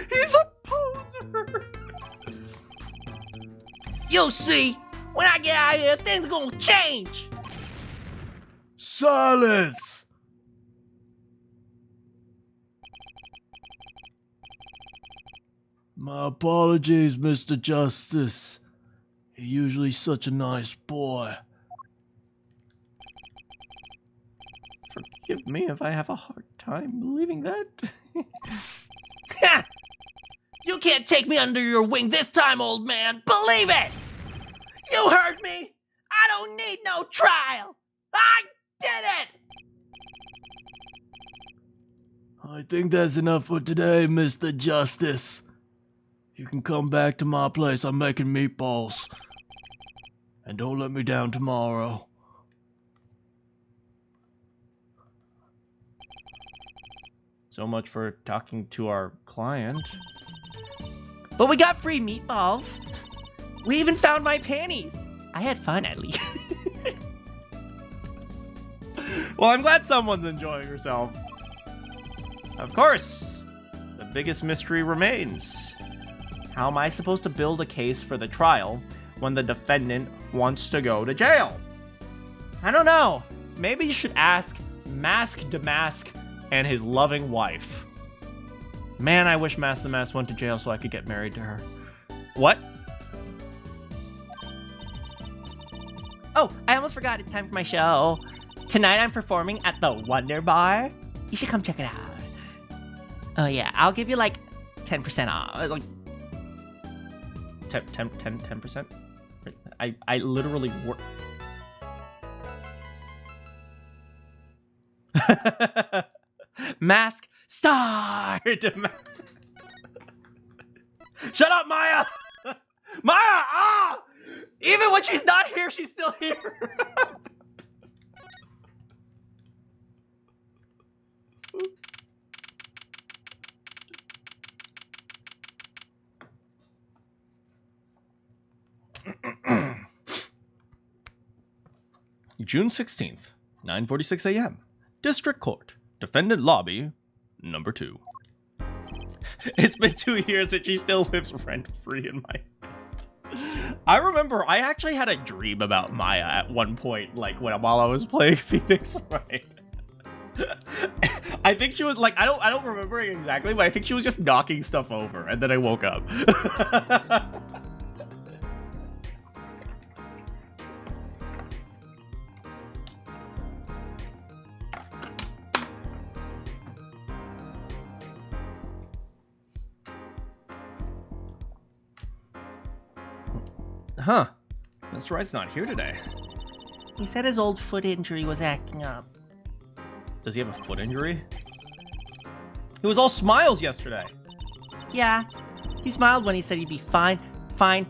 He's a poser! You'll see! When I get out of here, things are gonna change! Silence! My apologies, Mr. Justice. You're usually such a nice boy. Forgive me if I have a hard time believing that. Ha! You can't take me under your wing this time, old man. Believe it! You heard me. I don't need no trial. I did it! I think that's enough for today, Mr. Justice. You can come back to my place. I'm making meatballs. And don't let me down tomorrow. So much for talking to our client. But we got free meatballs. We even found my panties. I had fun, at least. Well, I'm glad someone's enjoying herself. Of course, the biggest mystery remains. How am I supposed to build a case for the trial when the defendant wants to go to jail? I don't know. Maybe you should ask Mask Damask and his loving wife. Man, I wish Mask Damask went to jail so I could get married to her. What? Oh, I almost forgot. It's time for my show. Tonight I'm performing at the Wonder Bar. You should come check it out. Oh yeah, I'll give you like 10% off. Like 10%? I literally work. Mask start. Shut up, Maya. Maya, ah! Even when she's not here, she's still here. June 16th, 9:46 a.m. District Court, Defendant Lobby, number 2. It's been 2 years and she still lives rent-free in my... I remember I actually had a dream about Maya at one point, like while I was playing Phoenix Wright. I think she was like, I don't remember it exactly, but I think she was just knocking stuff over, and then I woke up. Huh. Mr. Wright's not here today. He said his old foot injury was acting up. Does he have a foot injury? He was all smiles yesterday. Yeah, he smiled when he said he'd be fine. Fine.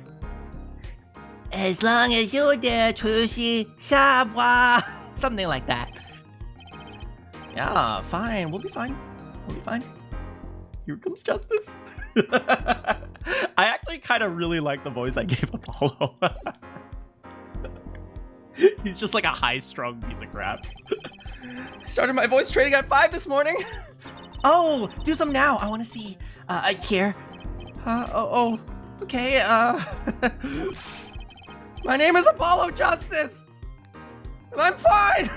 As long as you're there, Trucy, Shabwa. Something like that. Yeah, fine. We'll be fine. We'll be fine. Here comes justice. I actually kind of really like the voice I gave Apollo. He's just like a high-strung piece of crap. Started my voice training at 5 this morning. Oh, do some now. I want to see. Here. Okay. My name is Apollo Justice, and I'm fine.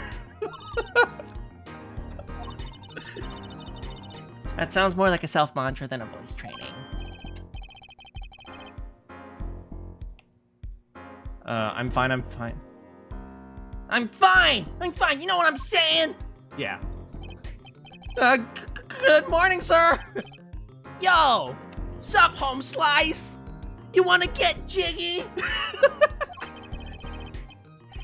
That sounds more like a self-mantra than a voice training. I'm fine. I'm fine. I'm fine! I'm fine, you know what I'm saying? Yeah. Good morning, sir. Yo! Sup, home slice? You wanna get jiggy?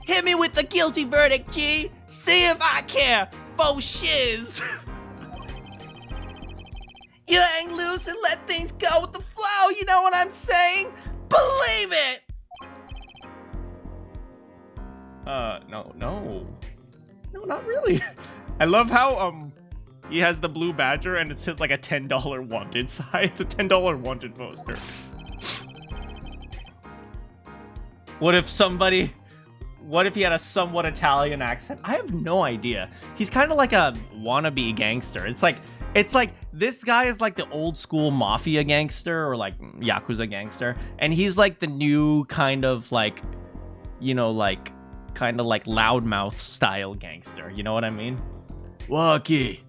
Hit me with the guilty verdict, G. See if I care. Faux shiz. You hang loose and let things go with the flow, you know what I'm saying? Believe it! No, not really. I love how, he has the blue badger and it says like a $10 wanted sign. It's a $10 wanted poster. What if he had a somewhat Italian accent? I have no idea. He's kind of like a wannabe gangster. It's like this guy is like the old school mafia gangster or like Yakuza gangster. And he's like the new kind of like, you know, like kind of like loudmouth style gangster. You know what I mean? Lucky,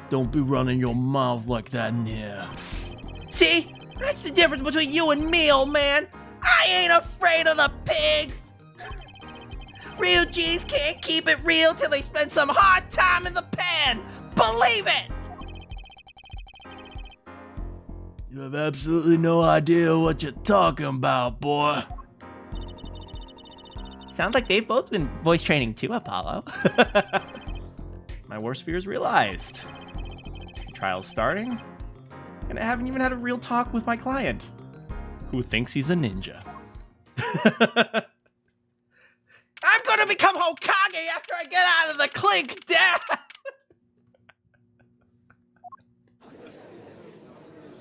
don't be running your mouth like that in here. See? That's the difference between you and me, old man. I ain't afraid of the pigs. Real G's can't keep it real till they spend some hard time in the pan. Believe it! You have absolutely no idea what you're talking about, boy. Sounds like they've both been voice training too, Apollo. My worst fears realized. The trial's starting, and I haven't even had a real talk with my client, who thinks he's a ninja. I'm gonna become Hokage after I get out of the clink, Dad!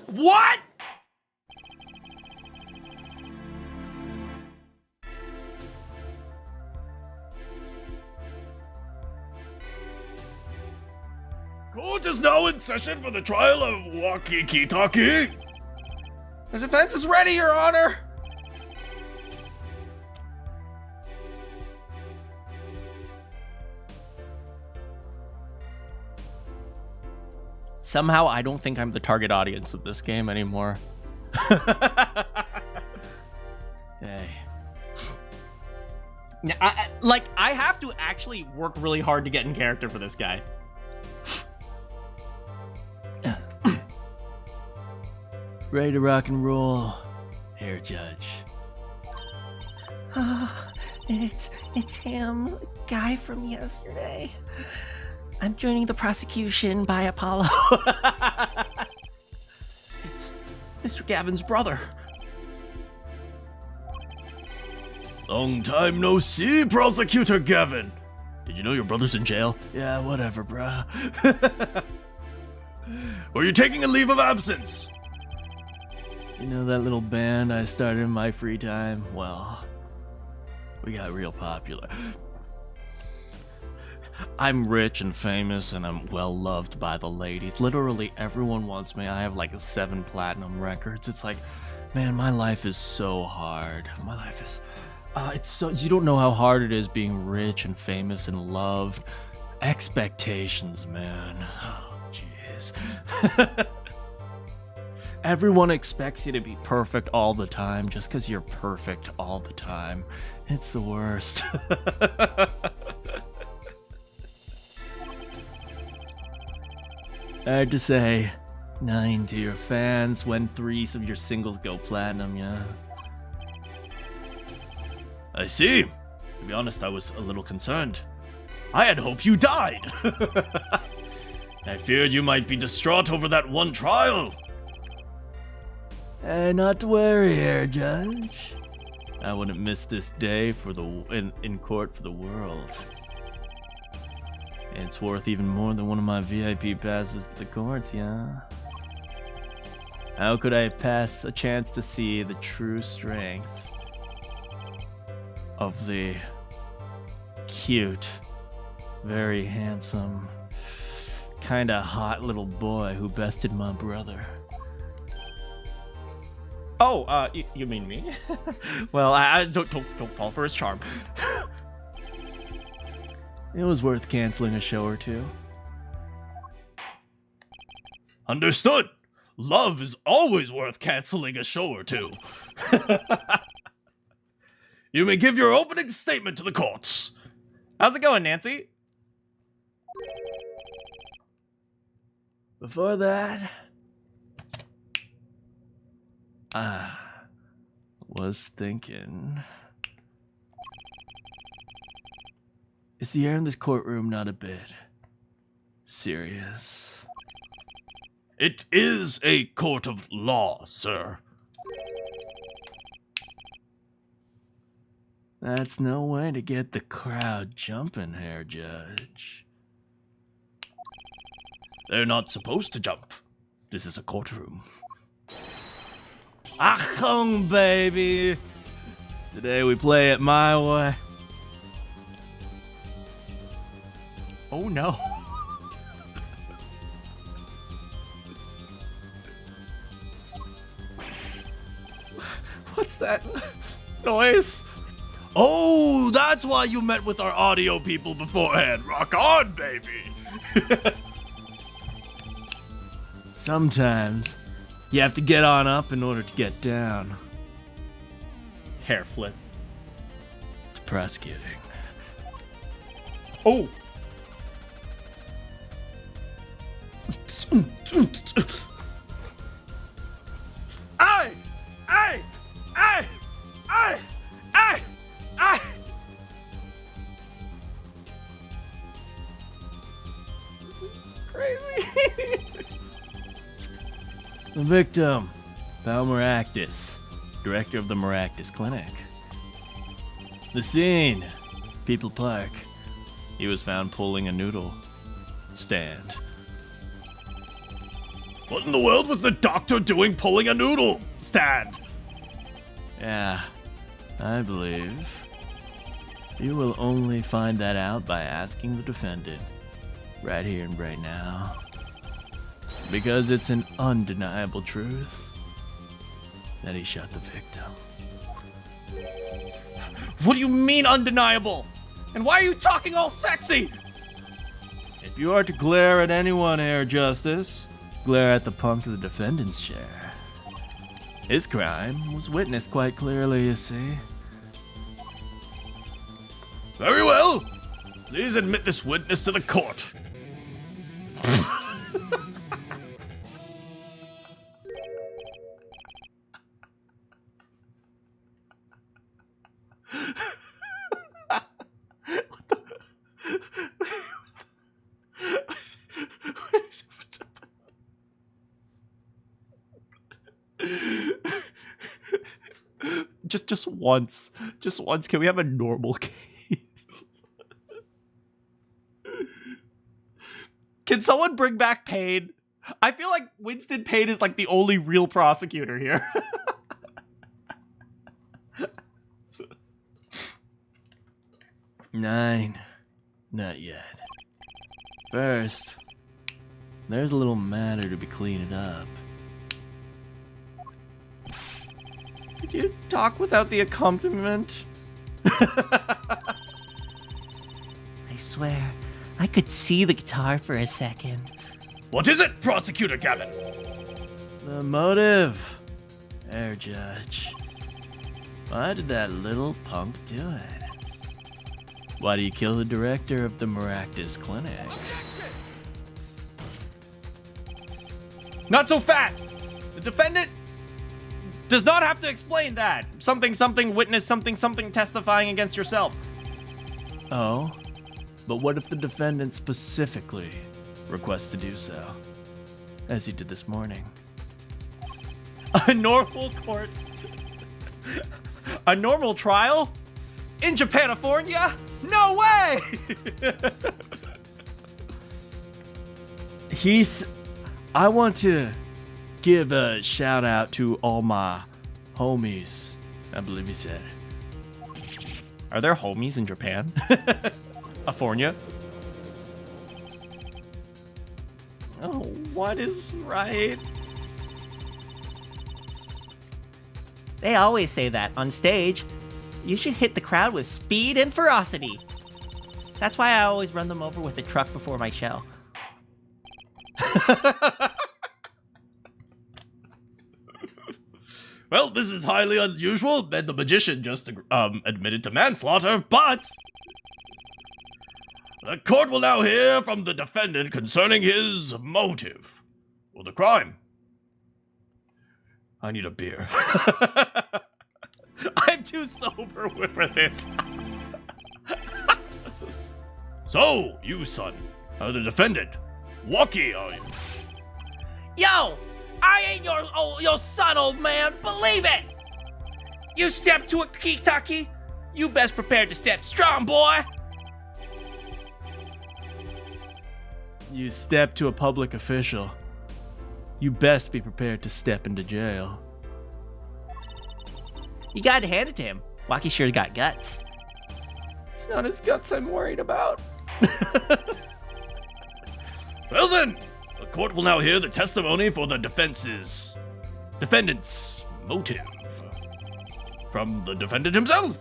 What? Court is now in session for the trial of Wakikitaki. The defense is ready, Your Honor. Somehow, I don't think I'm the target audience of this game anymore. Hey. Now, I have to actually work really hard to get in character for this guy. Ready to rock and roll, Hair Judge. It's him, guy from yesterday. I'm joining the prosecution by Apollo. It's Mr. Gavin's brother. Long time no see, Prosecutor Gavin. Did you know your brother's in jail? Yeah, whatever, bruh. Were you taking a leave of absence? You know that little band I started in my free time? Well, we got real popular. I'm rich and famous, and I'm well loved by the ladies. Literally everyone wants me. I have like 7 platinum records. It's like, man, my life is so hard. My life is... it's so... You don't know how hard it is being rich and famous and loved. Expectations, man. Oh, jeez. Everyone expects you to be perfect all the time just because you're perfect all the time. It's the worst. Hard to say. 9 to your fans when 3 of your singles go platinum, yeah. I see. To be honest, I was a little concerned. I had hoped you died. I feared you might be distraught over that one trial. Not to worry here, Judge. I wouldn't miss this day for in court for the world. It's worth even more than one of my VIP passes to the courts, yeah? How could I pass a chance to see the true strength of the cute, very handsome, kinda hot little boy who bested my brother? Oh, you mean me? Well, I don't fall for his charm. It was worth canceling a show or two. Understood. Love is always worth canceling a show or two. You may give your opening statement to the courts. How's it going, Nancy? Before that, I was thinking, is the air in this courtroom not a bit serious? It is a court of law, sir. That's no way to get the crowd jumping here, Judge. They're not supposed to jump. This is a courtroom. Achtung, baby! Today we play it my way. Oh no. What's that noise? Oh, that's why you met with our audio people beforehand. Rock on, baby! Sometimes you have to get on up in order to get down. Hair flip. It's prosecuting. Oh. Ay! Ay! Ay! Ay! Ay! Ay! This is crazy. The victim, Val Maractus, director of the Maractus Clinic. The scene, People Park. He was found pulling a noodle stand. What in the world was the doctor doing pulling a noodle stand? Yeah, I believe. You will only find that out by asking the defendant, right here and right now. Because it's an undeniable truth that he shot the victim. What do you mean undeniable? And why are you talking all sexy? If you are to glare at anyone, Air Justice, glare at the punk of the defendant's chair. His crime was witnessed quite clearly, you see. Very well. Please admit this witness to the court. Just once, can we have a normal case? Can someone bring back Payne? I feel like Winston Payne is like the only real prosecutor here. Nine. Not yet. First, there's a little matter to be cleaned up. Could you talk without the accompaniment? I swear, I could see the guitar for a second. What is it, Prosecutor Gavin? The motive, Air Judge. Why did that little punk do it? Why do you kill the director of the Maractus Clinic? Not so fast! The defendant does not have to explain that. Something, witness, something, testifying against yourself. Oh? But what if the defendant specifically requests to do so? As he did this morning. A normal court. A normal trial? In Japanifornia? No way! I want to give a shout out to all my homies, I believe he said. Are there homies in Japan? Afornia? Oh, what is right? They always say that on stage. You should hit the crowd with speed and ferocity. That's why I always run them over with a truck before my show. Well, this is highly unusual, and the magician just admitted to manslaughter, but the court will now hear from the defendant concerning his motive for the crime. I need a beer. I'm too sober for this. So, you son, are the defendant. Walkie, are you? Yo! I ain't your son, old man. Believe it! You step to a kitaki, you best prepared to step strong, boy. You step to a public official. You best be prepared to step into jail. You gotta hand it to him. Waki sure got guts. It's not his guts I'm worried about. Well then, the court will now hear the testimony for the defendant's motive from the defendant himself.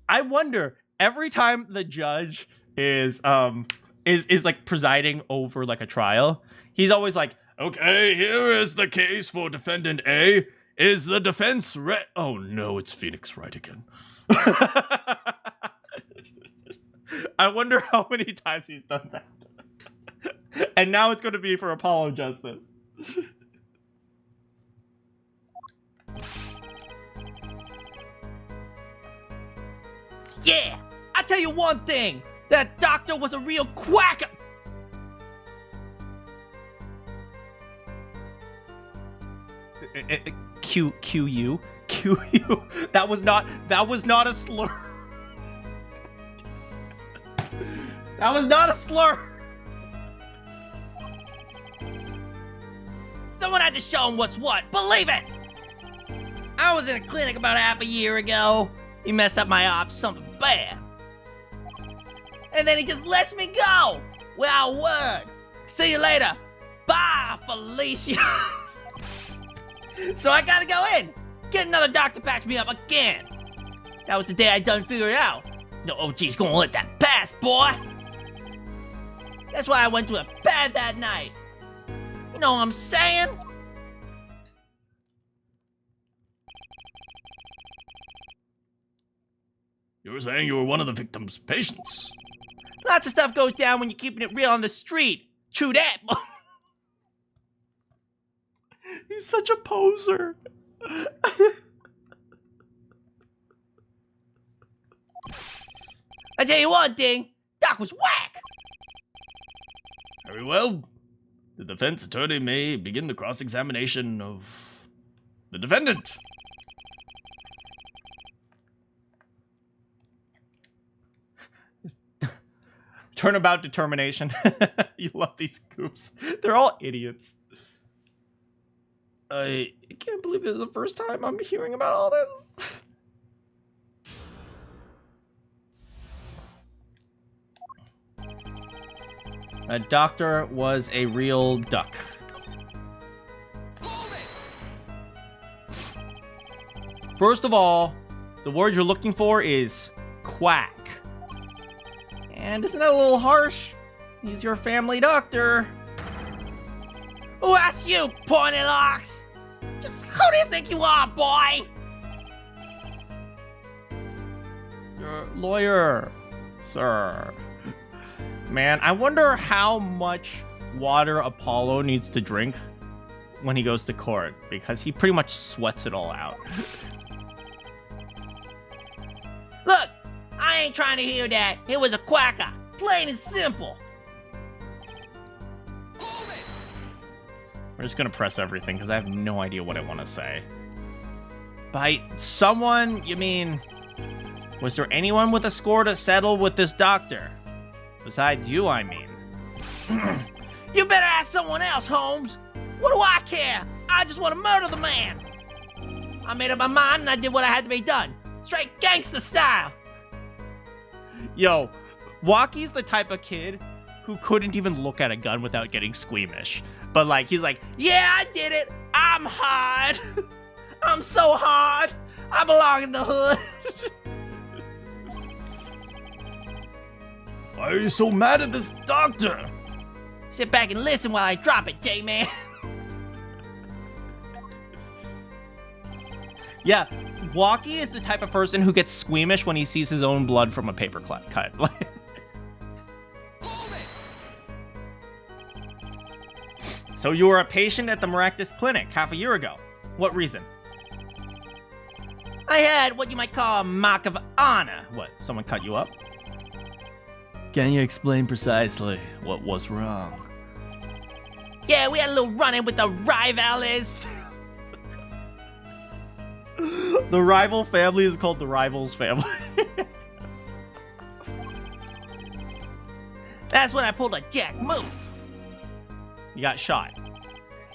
I wonder, every time the judge is like presiding over like a trial, he's always like, Okay, here is the case for defendant A. Is the defense Oh no, it's Phoenix Wright again. I wonder how many times he's done that. And now it's going to be for Apollo Justice. Yeah, I tell you one thing. That doctor was a real quacker. QU. That was not a slur. That was not a slur. Someone had to show him what's what. Believe it. I was in a clinic about half a year ago. He messed up my ops, something bad. And then he just lets me go without a word. See you later. Bye, Felicia. So I gotta go in. Get another doctor to patch me up again. That was the day I done figured it out. No OG's gonna let that pass, boy. That's why I went to a bad that night. You know what I'm saying? You were saying you were one of the victim's patients. Lots of stuff goes down when you're keeping it real on the street. True that. He's such a poser. I tell you one thing, Doc was whack. Very well. The defense attorney may begin the cross-examination of the defendant. Turnabout determination. You love these goofs. They're all idiots. I can't believe it's the first time I'm hearing about all this. A doctor was a real duck. First of all, the word you're looking for is quack. And isn't that a little harsh? He's your family doctor. Who asked you, pointy locks? Just who do you think you are, boy? Your lawyer, sir. Man, I wonder how much water Apollo needs to drink when he goes to court, because he pretty much sweats it all out. Look, I ain't trying to hear that. It was a quacker. Plain and simple. We're just gonna press everything because I have no idea what I want to say. By someone, you mean, was there anyone with a score to settle with this doctor? Besides you, I mean. You better ask someone else, Holmes. What do I care? I just want to murder the man. I made up my mind and I did what I had to be done. Straight gangster style. Yo, Walkie's the type of kid who couldn't even look at a gun without getting squeamish. But like, he's like, yeah, I did it. I'm hard. I'm so hard. I belong in the hood. Why are you so mad at this doctor? Sit back and listen while I drop it, J-Man. Yeah, Walkie is the type of person who gets squeamish when he sees his own blood from a paper cut. So you were a patient at the Maractus Clinic half a year ago. What reason? I had what you might call a mark of honor. What, someone cut you up? Can you explain precisely what was wrong? Yeah, we had a little run-in with the rivals. The rival family is called the Rivals family. That's when I pulled a jack move. You got shot.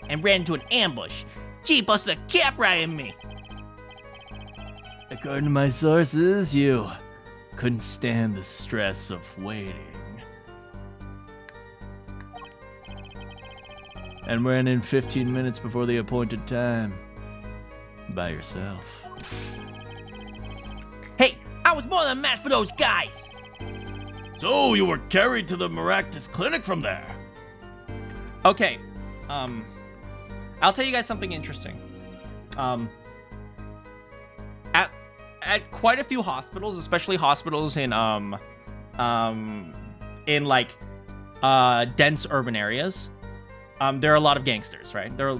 And ran into an ambush. G busted a cap right in me. According to my sources, you couldn't stand the stress of waiting. And ran in 15 minutes before the appointed time. By yourself. Hey, I was more than a match for those guys. So you were carried to the Maractus Clinic from there? Okay, I'll tell you guys something interesting. At quite a few hospitals, especially hospitals in like dense urban areas, there are a lot of gangsters, right? There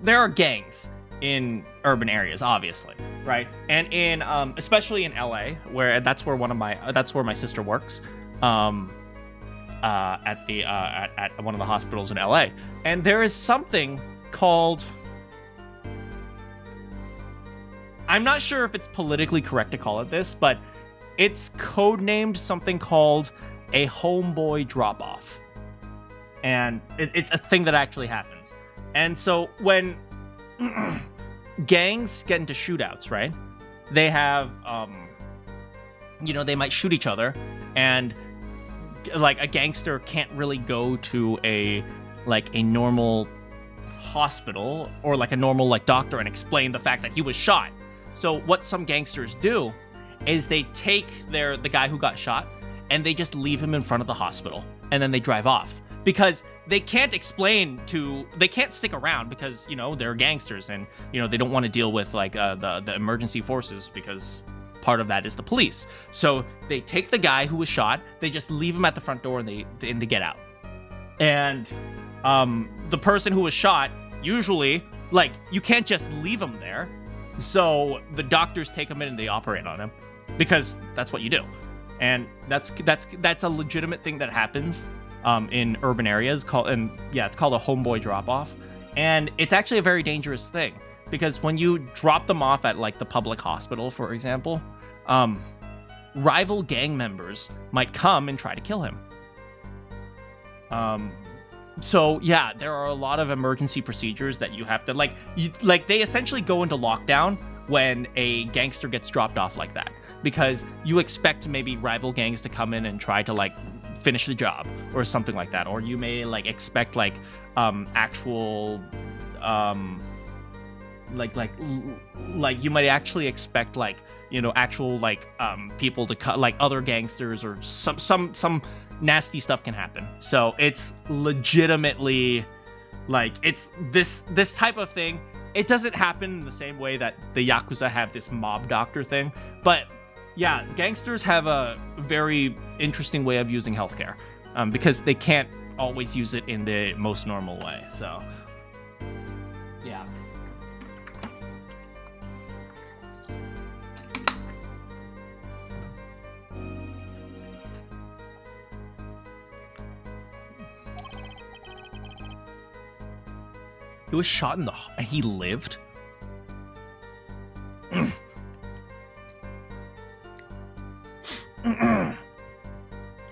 are gangs in urban areas, obviously, right? And in especially in LA, that's where my sister works, at one of the hospitals in LA, and there is something called, I'm not sure if it's politically correct to call it this, but it's codenamed something called a homeboy drop-off. And it's a thing that actually happens. And so when gangs get into shootouts, right? They have, they might shoot each other, and like a gangster can't really go to a normal hospital or like a normal like doctor and explain the fact that he was shot. So what some gangsters do is they take the guy who got shot and they just leave him in front of the hospital, and then they drive off because they can't stick around because, they're gangsters, and, they don't want to deal with like the emergency forces because part of that is the police. So they take the guy who was shot, they just leave him at the front door, and they get out. And the person who was shot, usually, like, you can't just leave him there. So the doctors take him in and they operate on him because that's what you do. And that's a legitimate thing that happens in urban areas. It's called a homeboy drop-off. And it's actually a very dangerous thing because when you drop them off at like the public hospital, for example, rival gang members might come and try to kill him. So yeah, there are a lot of emergency procedures that you have to they essentially go into lockdown when a gangster gets dropped off like that, because you expect maybe rival gangs to come in and try to like finish the job or something like that, or you may like expect like actual you might actually expect like actual like people to cut like other gangsters, or some nasty stuff can happen. So it's legitimately like it's this type of thing. It doesn't happen in the same way that the Yakuza have this mob doctor thing, but yeah, gangsters have a very interesting way of using healthcare because they can't always use it in the most normal way. So yeah. He was shot and he lived?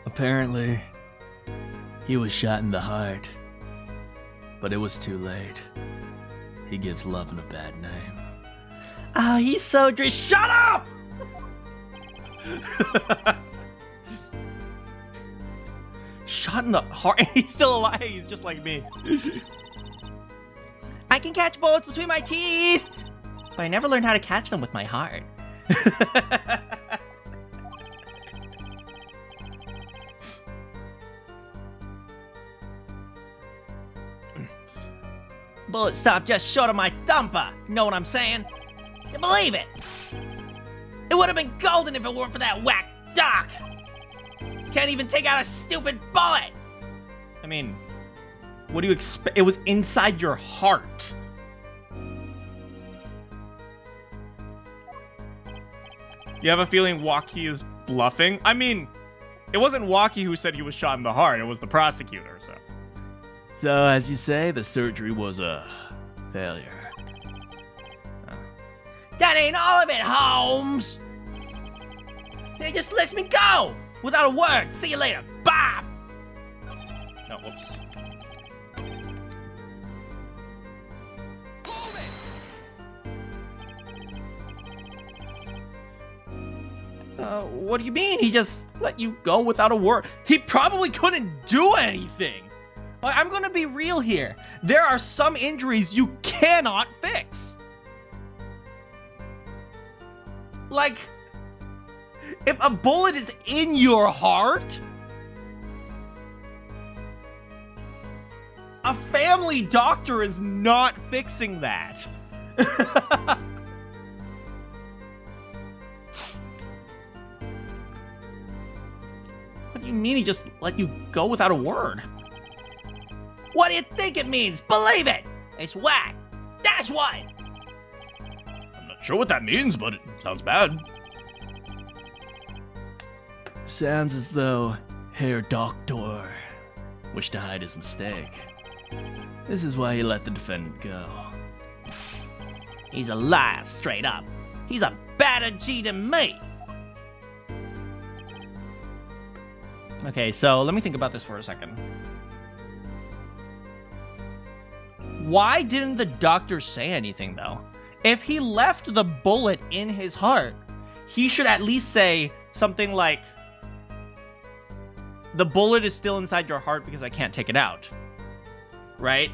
Apparently, he was shot in the heart. But it was too late. He gives loving a bad name. Oh, he's so shut up! Shot in the heart. He's still alive. He's just like me. I can catch bullets between my teeth, but I never learned how to catch them with my heart. Bullet stopped just short of my thumper. You know what I'm saying? You believe it? It would have been golden if it weren't for that whack doc. Can't even take out a stupid bullet. I mean, what do you expect? It was inside your heart. You have a feeling Waki is bluffing? I mean, it wasn't Waki who said he was shot in the heart. It was the prosecutor, so. So, as you say, the surgery was a failure. That ain't all of it, Holmes. They just lets me go without a word. See you later. Bye. No, whoops. What do you mean? He just let you go without a word? He probably couldn't do anything. I'm gonna be real here. There are some injuries you cannot fix. Like, if a bullet is in your heart, a family doctor is not fixing that. What do you mean he just let you go without a word? What do you think it means? Believe it! It's whack! That's what! I'm not sure what that means, but it sounds bad. Sounds as though Herr Doctor wished to hide his mistake. This is why he let the defendant go. He's a liar, straight up. He's a badder G than me! Okay, so let me think about this for a second. Why didn't the doctor say anything, though? If he left the bullet in his heart, he should at least say something like, the bullet is still inside your heart because I can't take it out. Right?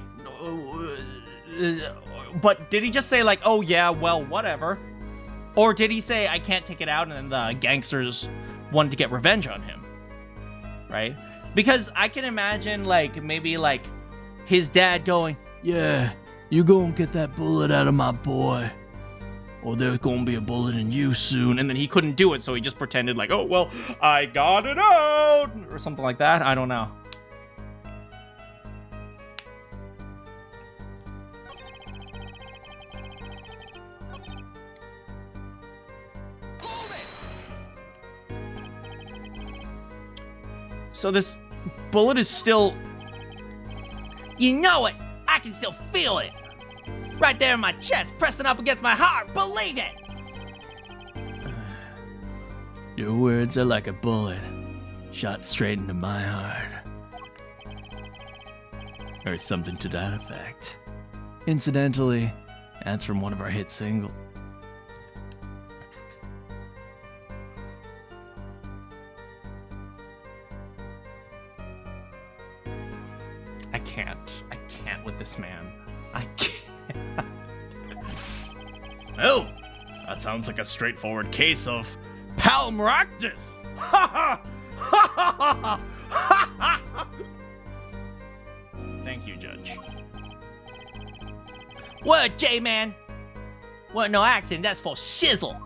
But did he just say like, oh yeah, well, whatever? Or did he say, I can't take it out, and then the gangsters wanted to get revenge on him? Right? Because I can imagine, like, maybe, like, his dad going, Yeah, you go and get that bullet out of my boy, or there's gonna be a bullet in you soon. and then he couldn't do it, so he just pretended like, oh, well, I got it out, or something like that. I don't know. So this bullet is still... You know it! I can still feel it! Right there in my chest, pressing up against my heart! Believe it! Your words are like a bullet, shot straight into my heart. Or something to that effect. Incidentally, that's from one of our hit singles. I can't with this man. I can't. Well, that sounds like a straightforward case of palmractus. Ha ha! Ha ha ha! Thank you, Judge. Word, J-Man! Wasn't no accident, that's for shizzle!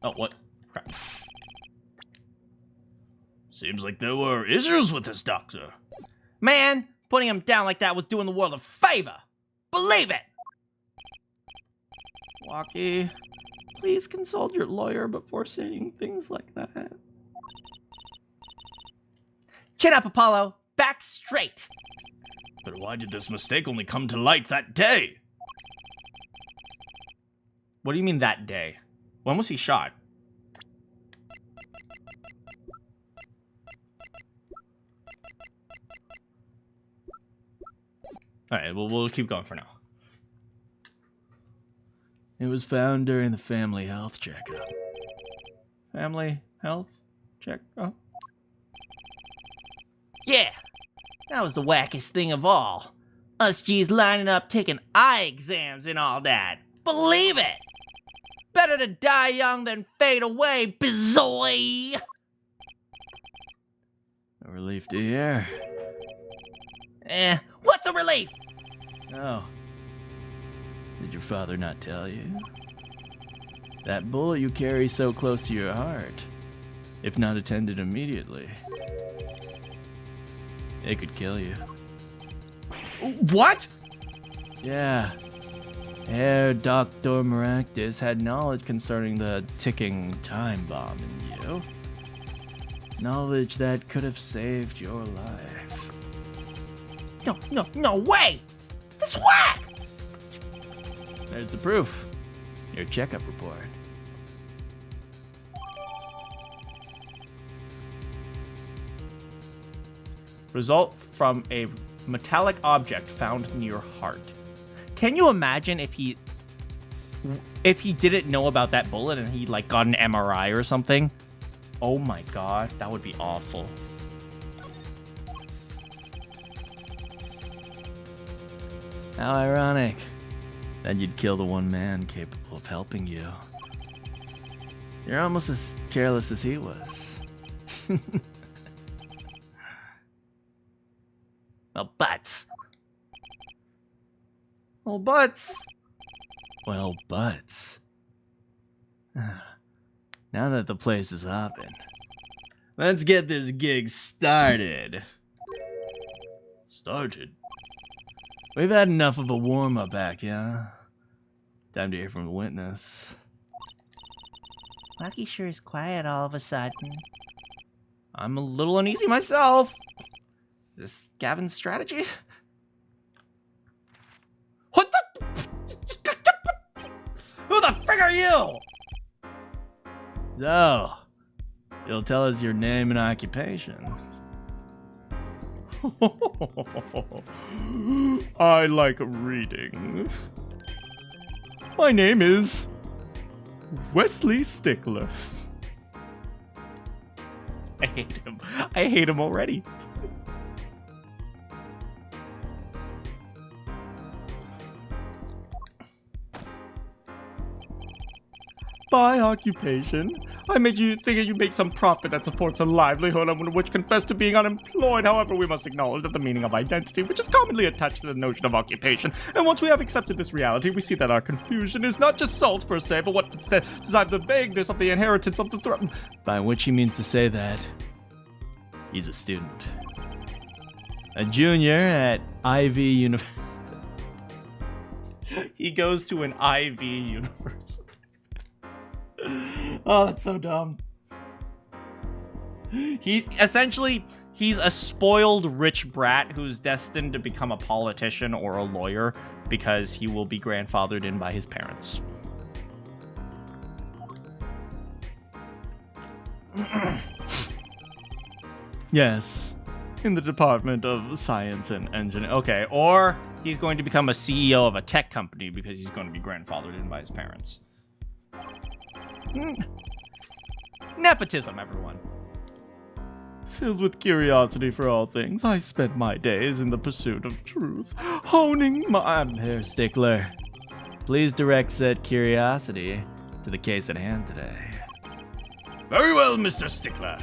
Oh, what? Crap. Seems like there were issues with this doctor. Man, putting him down like that was doing the world a favor! Believe it! Walkie, please consult your lawyer before saying things like that. Chin up, Apollo! Back straight! But why did this mistake only come to light that day? What do you mean that day? When was he shot? Alright, well, we'll keep going for now. It was found during the family health checkup. Family health check. Oh. Yeah, that was the wackest thing of all. Us G's lining up taking eye exams and all that. Believe it! Better to die young than fade away, bizoy! A relief to hear. What's a relief? Oh. Did your father not tell you? That bullet you carry so close to your heart, if not attended immediately, it could kill you. What? Yeah. Herr Dr. Maractus had knowledge concerning the ticking time bomb in you. Knowledge that could have saved your life. No way! This whack! There's the proof. Your checkup report. Result from a metallic object found near your heart. Can you imagine if he didn't know about that bullet and he like got an MRI or something? Oh my god, that would be awful. How ironic that you'd kill the one man capable of helping you. You're almost as careless as he was. Well, butts. Well, butts. Well, butts. Now that the place is hopping, let's get this gig started. Started? We've had enough of a warm-up act, yeah? Time to hear from the witness. Lucky sure is quiet all of a sudden. I'm a little uneasy myself. This Gavin's strategy? What the? Who the frig are you? So, you'll tell us your name and occupation. I like reading. My name is Wesley Stickler. I hate him. I hate him already. By occupation, I make you think you make some profit that supports a livelihood on which confess to being unemployed. However, we must acknowledge that the meaning of identity, which is commonly attached to the notion of occupation, and once we have accepted this reality, we see that our confusion is not just salts per se, but what instead decides the vagueness of the inheritance of the threat. By which he means to say that he's a student. A junior at Ivy University. He goes to an IV university. Oh, that's so dumb. He's a spoiled rich brat who's destined to become a politician or a lawyer because he will be grandfathered in by his parents. Yes. In the Department of Science and Engineering. Okay, or he's going to become a CEO of a tech company because he's going to be grandfathered in by his parents. Nepotism, everyone. Filled with curiosity for all things, I spent my days in the pursuit of truth, honing my... I'm here, Stickler. Please direct said curiosity to the case at hand today. Very well, Mr. Stickler.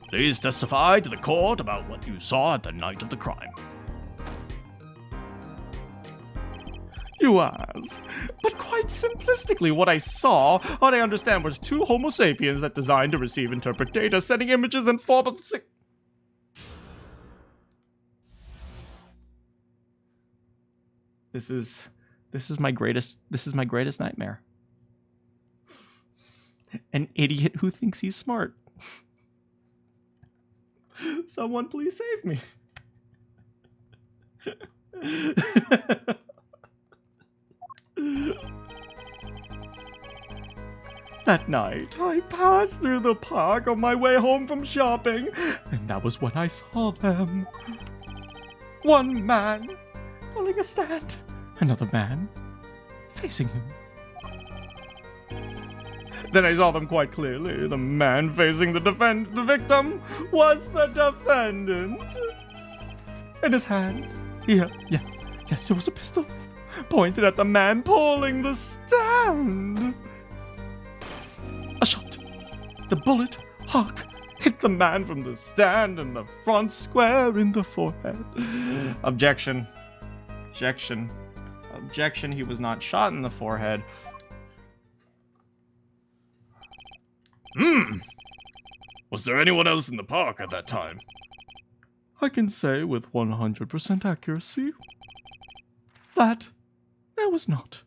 Please testify to the court about what you saw at the night of the crime. You ask. But quite simplistically, what I saw, what I understand, was two Homo sapiens that designed to receive, interpret data, sending images in form of This is my greatest nightmare. An idiot who thinks he's smart. Someone please save me. That night, I passed through the park on my way home from shopping, and that was when I saw them. One man holding a stand, another man facing him. Then I saw them quite clearly. The man facing the victim was the defendant. In his hand, yes, it was a pistol, pointed at the man pulling the stand. A shot. The bullet, hark, hit the man from the stand in the front square in the forehead. Objection. Objection. Objection, he was not shot in the forehead. Was there anyone else in the park at that time? I can say with 100% accuracy that there was not.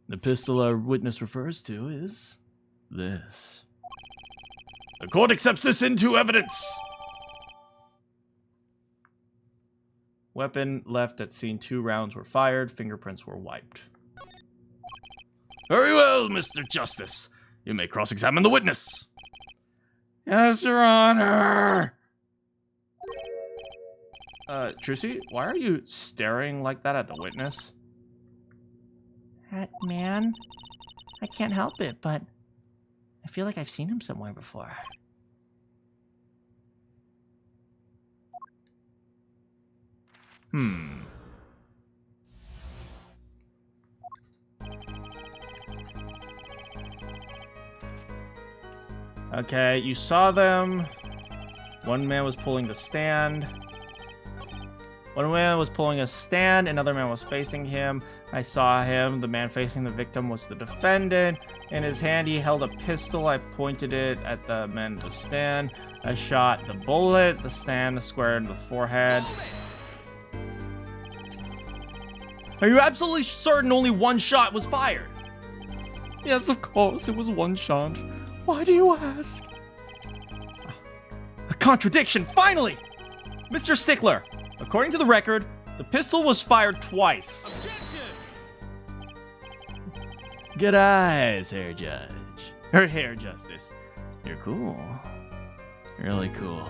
The pistol our witness refers to is this. The court accepts this into evidence. Weapon left at scene. 2 rounds were fired. Fingerprints were wiped. Very well, Mr. Justice. You may cross-examine the witness. Yes, Your Honor. Trucy, why are you staring like that at the witness? That man? I can't help it, but I feel like I've seen him somewhere before. Okay, you saw them One man was pulling the stand. One man was pulling a stand, another man was facing him. I saw him. The man facing the victim was the defendant. In his hand, he held a pistol. I pointed it at the man in the stand. I shot the bullet, the stand square in the forehead. Are you absolutely certain only one shot was fired? Yes, of course, it was one shot. Why do you ask? A contradiction, finally! Mr. Stickler, according to the record, the pistol was fired twice. Good eyes, Hair Judge. Her hair justice. You're cool. Really cool.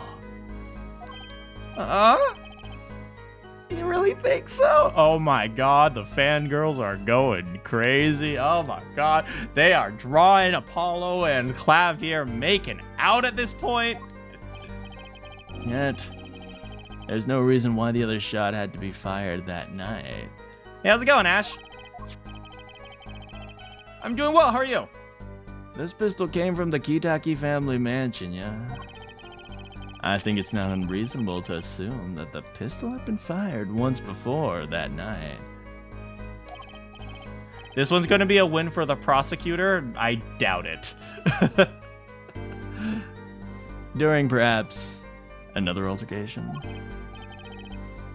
You really think so? Oh my god, the fangirls are going crazy. Oh my god, they are drawing Apollo and Clavier making out at this point. Yet, there's no reason why the other shot had to be fired that night. Hey, how's it going, Ash? I'm doing well, how are you? This pistol came from the Kitaki family mansion, yeah? I think it's not unreasonable to assume that the pistol had been fired once before that night. This one's gonna be a win for the prosecutor? I doubt it. During perhaps another altercation.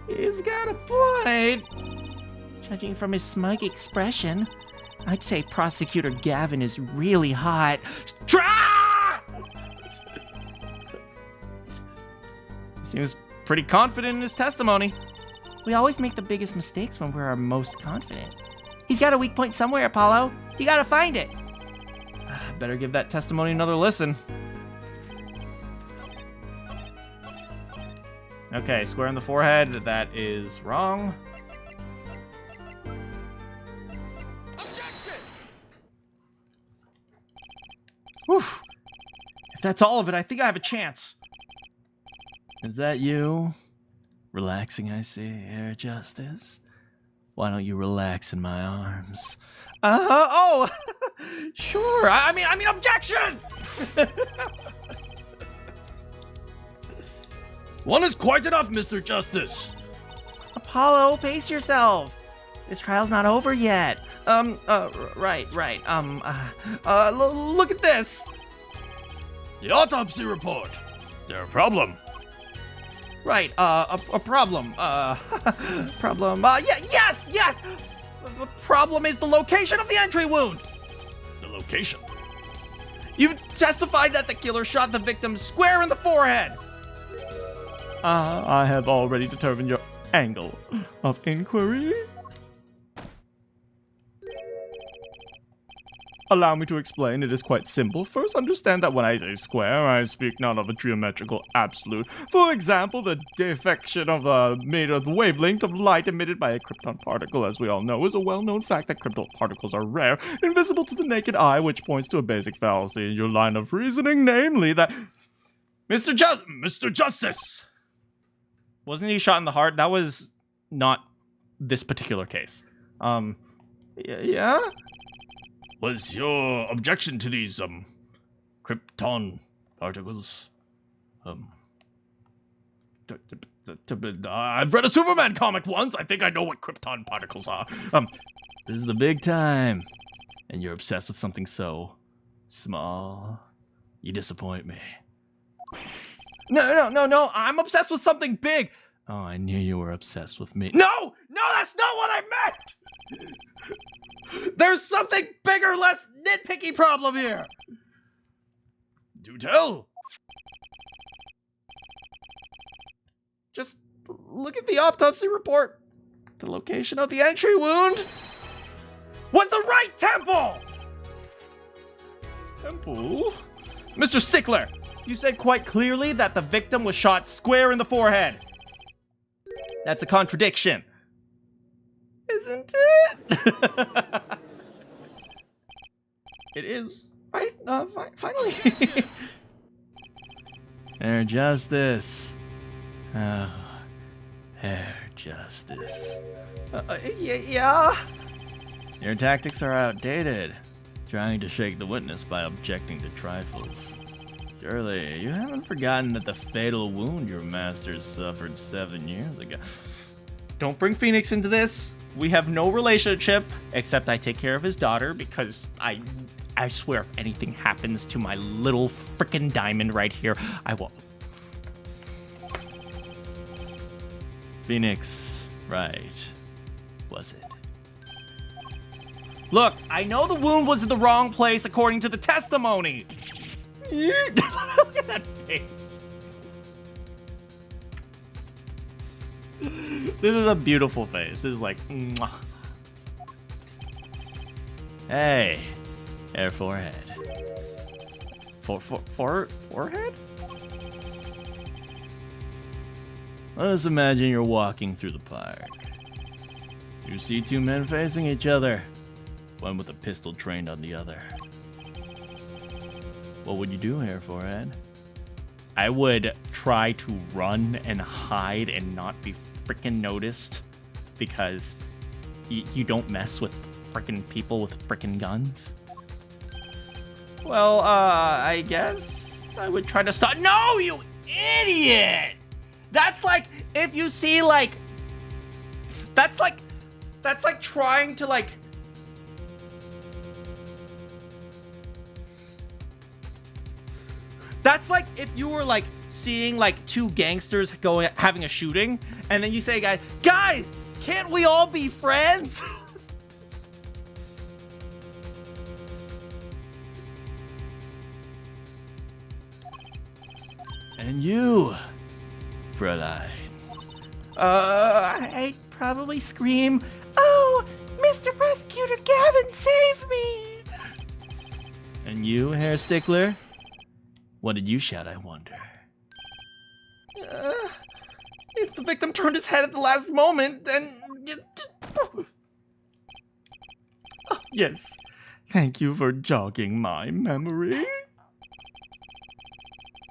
He's got a point. Judging from his smug expression, I'd say Prosecutor Gavin is really hot. Seems pretty confident in his testimony. We always make the biggest mistakes when we're our most confident. He's got a weak point somewhere, Apollo. You gotta find it. Better give that testimony another listen. Okay, square in the forehead. That is wrong. Whew. If that's all of it, I think I have a chance. Is that you? Relaxing, I see, Hair Justice. Why don't you relax in my arms? Oh, sure. I mean, objection! One is quite enough, Mr. Justice. Apollo, pace yourself. This trial's not over yet. Right. Look at this. The autopsy report. Is there a problem? Right, a problem. Problem. Yes! The problem is the location of the entry wound. The location? You testified that the killer shot the victim square in the forehead. I have already determined your angle of inquiry. Allow me to explain. It is quite simple. First, understand that when I say square, I speak not of a geometrical absolute. For example, the defection of the wavelength of light emitted by a krypton particle, as we all know, is a well-known fact that krypton particles are rare, invisible to the naked eye, which points to a basic fallacy in your line of reasoning, namely that... Mr. Justice! Wasn't he shot in the heart? That was not this particular case. Yeah? Was your objection to these, krypton particles? I've read a Superman comic once. I think I know what krypton particles are. This is the big time, and you're obsessed with something so small. You disappoint me. No, I'm obsessed with something big. Oh, I knew you were obsessed with me. No, that's not what I meant. There's something bigger, less nitpicky problem here. Do tell. Just look at the autopsy report. The location of the entry wound was the right temple. Temple? Mr. Stickler, you said quite clearly that the victim was shot square in the forehead. That's a contradiction. Isn't it? It is. Right? Finally. Hair Justice. Oh, Hair Justice. Yeah. Your tactics are outdated. Trying to shake the witness by objecting to trifles. Surely, you haven't forgotten that the fatal wound your master suffered 7 years ago. Don't bring Phoenix into this. We have no relationship, except I take care of his daughter because I swear if anything happens to my little frickin' diamond right here, I will. Phoenix Wright, was it? Look, I know the wound was in the wrong place according to the testimony. Look at that face. This is a beautiful face. This is like, mwah. Hey, hair forehead. Forehead? Let us imagine you're walking through the park. You see 2 men facing each other, one with a pistol trained on the other. What would you do, hair forehead? I would try to run and hide and not be freaking noticed because you don't mess with freaking people with freaking guns. Well, I guess I would try to stop. No, you idiot! That's like if you see like that's like trying to like that's like if you were like seeing like 2 gangsters having a shooting and then you say guys, can't we all be friends? And you, Fräulein. I'd probably scream, "Oh, Mr. Prosecutor Gavin, save me!" And you, hair stickler? What did you shout, I wonder? If the victim turned his head at the last moment, then... Oh, yes. Thank you for jogging my memory.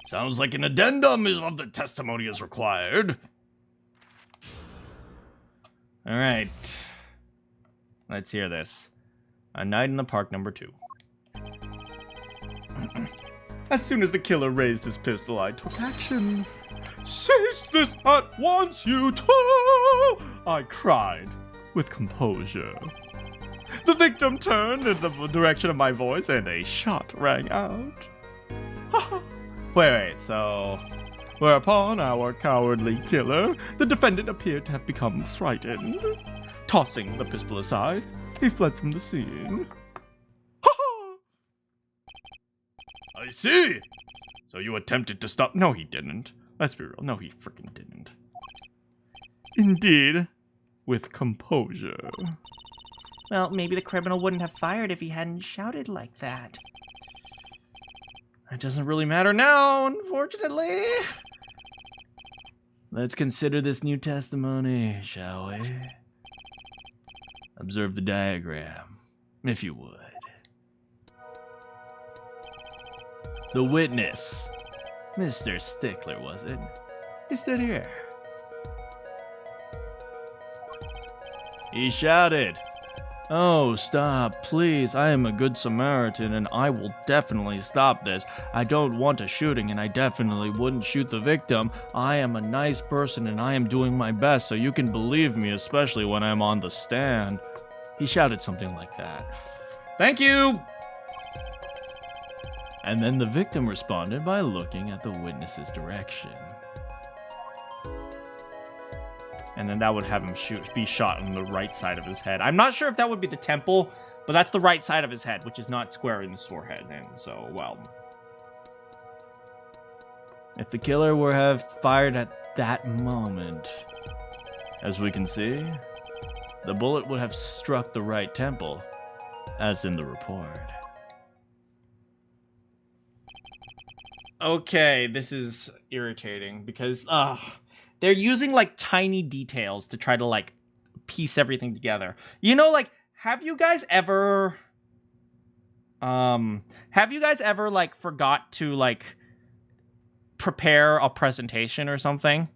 Sounds like an addendum of the testimony is required. All right. Let's hear this. A Night in the Park number 2. As soon as the killer raised his pistol, I took action. Cease this at once, you two! I cried with composure. The victim turned in the direction of my voice and a shot rang out. Wait, so... Whereupon our cowardly killer, the defendant appeared to have become frightened. Tossing the pistol aside, he fled from the scene. I see! So you attempted to stop... No, he didn't. Let's be real. No, he freaking didn't. Indeed, with composure. Well, maybe the criminal wouldn't have fired if he hadn't shouted like that. It doesn't really matter now, unfortunately. Let's consider this new testimony, shall we? Observe the diagram, if you would. The witness, Mr. Stickler, was it? He stood here. He shouted, "Oh, stop, please. I am a good Samaritan and I will definitely stop this. I don't want a shooting and I definitely wouldn't shoot the victim. I am a nice person and I am doing my best, so you can believe me, especially when I'm on the stand." He shouted something like that. Thank you! And then the victim responded by looking at the witness's direction. And then that would have him be shot on the right side of his head. I'm not sure if that would be the temple, but that's the right side of his head, which is not square in his forehead. And so, well... If the killer were to have fired at that moment, as we can see, the bullet would have struck the right temple, as in the report. Okay, this is irritating because, they're using, like, tiny details to try to, like, piece everything together. You know, like, have you guys ever, like, forgot to, like, prepare a presentation or something?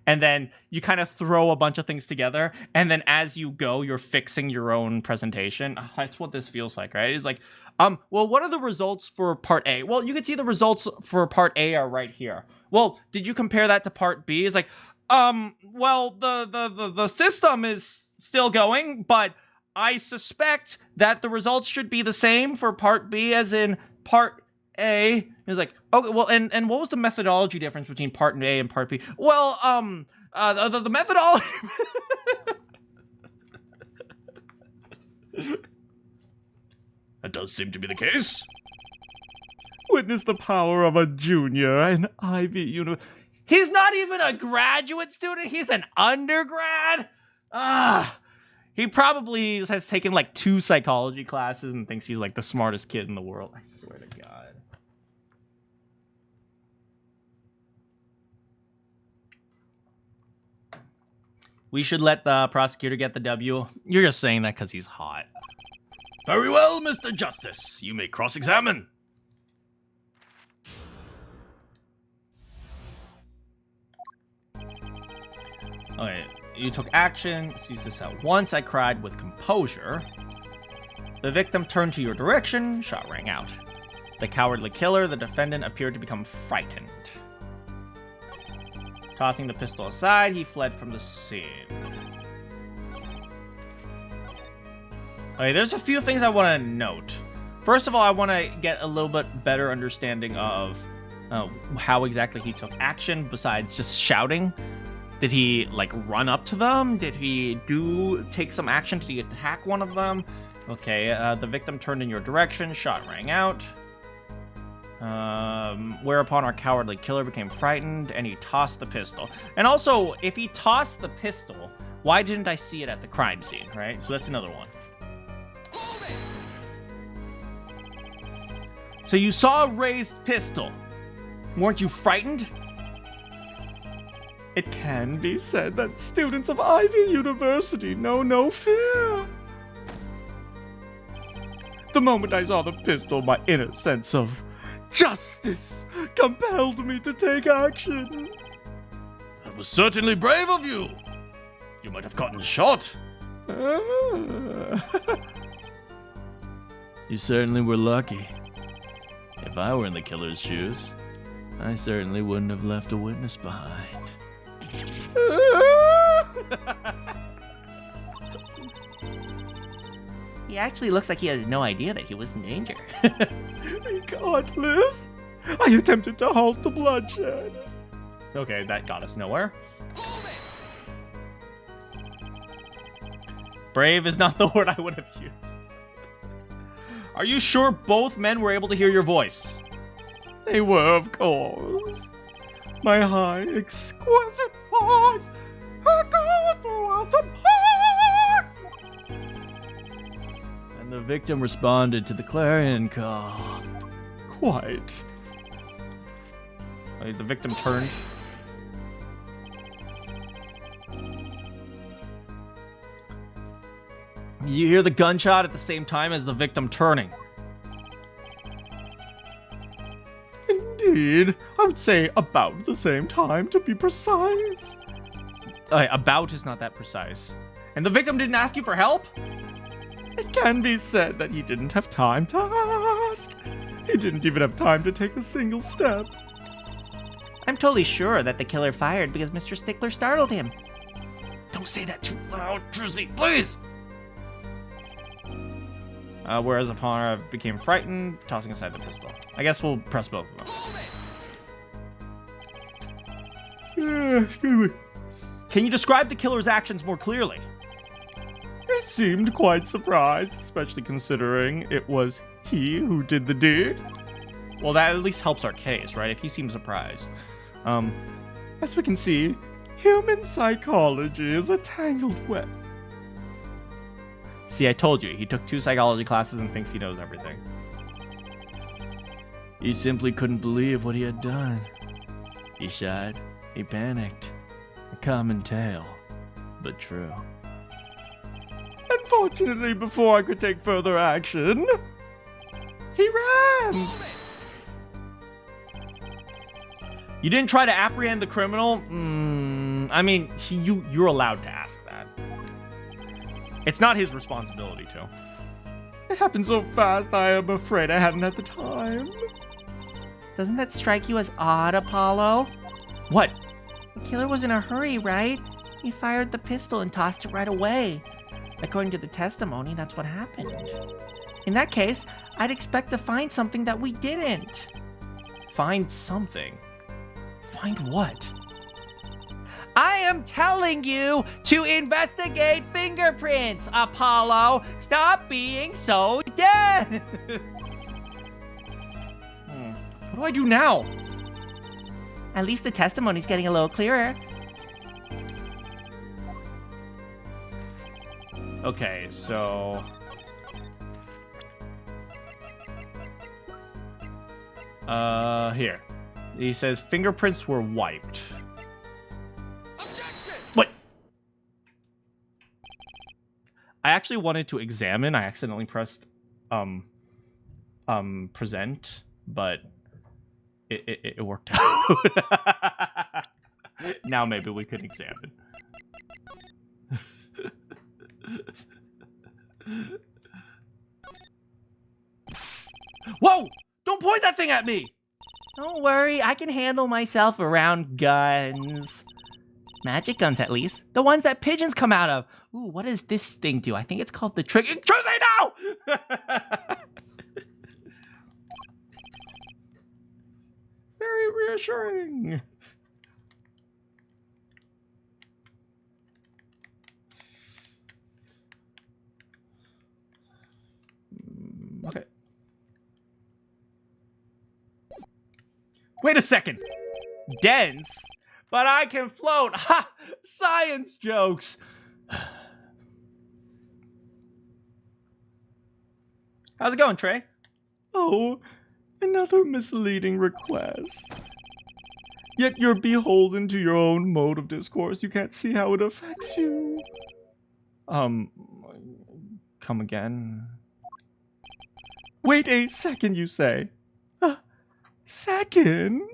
and then you kind of throw a bunch of things together, and then as you go, you're fixing your own presentation. That's what this feels like, right? It's like, well, what are the results for part A? Well, you can see the results for part A are right here. Well, did you compare that to part B? It's like, well, the system is still going, but I suspect that the results should be the same for part B as in part A. It's like, okay, well, and what was the methodology difference between part A and part B? Well, the methodology. That does seem to be the case. Witness the power of a junior in Ivy University. He's not even a graduate student. He's an undergrad. He probably has taken like 2 psychology classes and thinks he's like the smartest kid in the world. I swear to God. We should let the prosecutor get the W. You're just saying that because he's hot. Very well, Mr. Justice. You may cross-examine. Okay, you took action. Sees this out. Once I cried with composure. The victim turned to your direction. Shot rang out. The cowardly killer, the defendant, appeared to become frightened. Tossing the pistol aside, he fled from the scene. Okay, there's a few things I want to note. First of all, I want to get a little bit better understanding of how exactly he took action besides just shouting. Did he, like, run up to them? Did he take some action? Did he attack one of them? Okay, the victim turned in your direction. Shot rang out. Whereupon our cowardly killer became frightened, and he tossed the pistol. And also, if he tossed the pistol, why didn't I see it at the crime scene, right? So that's another one. So you saw a raised pistol. Weren't you frightened? It can be said that students of Ivy University know no fear. The moment I saw the pistol, my inner sense of justice compelled me to take action. That was certainly brave of you. You might have gotten shot. You certainly were lucky. If I were in the killer's shoes, I certainly wouldn't have left a witness behind. He actually looks like he has no idea that he was in danger. Regardless, I attempted to halt the bloodshed. Okay, that got us nowhere. Brave is not the word I would have used. Are you sure both men were able to hear your voice? They were, of course. My high, exquisite voice echoed throughout the park. And the victim responded to the clarion call. Quite. The victim turned. You hear the gunshot at the same time as the victim turning. Indeed, I would say about the same time to be precise. About is not that precise. And the victim didn't ask you for help? It can be said that he didn't have time to ask. He didn't even have time to take a single step. I'm totally sure that the killer fired because Mr. Stickler startled him. Don't say that too loud, Drizzy, please! Whereas Apana became frightened, tossing aside the pistol. I guess we'll press both of them. Excuse me. Can you describe the killer's actions more clearly? He seemed quite surprised, especially considering it was he who did the deed. Well, that at least helps our case, right? If he seems surprised. As we can see, human psychology is a tangled web. See, I told you, he took 2 psychology classes and thinks he knows everything. He simply couldn't believe what he had done. He shied, he panicked. A common tale, but true. Unfortunately, before I could take further action, he ran. You didn't try to apprehend the criminal? I mean, you're allowed to ask that. It's not his responsibility to. It happened so fast, I am afraid I hadn't had the time. Doesn't that strike you as odd, Apollo? What? The killer was in a hurry, right? He fired the pistol and tossed it right away. According to the testimony, that's what happened. In that case, I'd expect to find something that we didn't. Find something? Find what? I am telling you to investigate fingerprints, Apollo. Stop being so dead. What do I do now? At least the testimony's getting a little clearer. Okay, so... here. He says fingerprints were wiped. Objection! What? I actually wanted to examine. I accidentally pressed present, but it worked out. Now maybe we can examine. Whoa! Don't point that thing at me! Don't worry, I can handle myself around guns. Magic guns, at least. The ones that pigeons come out of. Ooh, what does this thing do? I think it's called the trigger. Truly now! Very reassuring. Okay. Wait a second. Dense? But I can float. Ha! Science jokes. How's it going, Trey? Oh, another misleading request. Yet you're beholden to your own mode of discourse. You can't see how it affects you. Come again? Wait a second, you say. Second?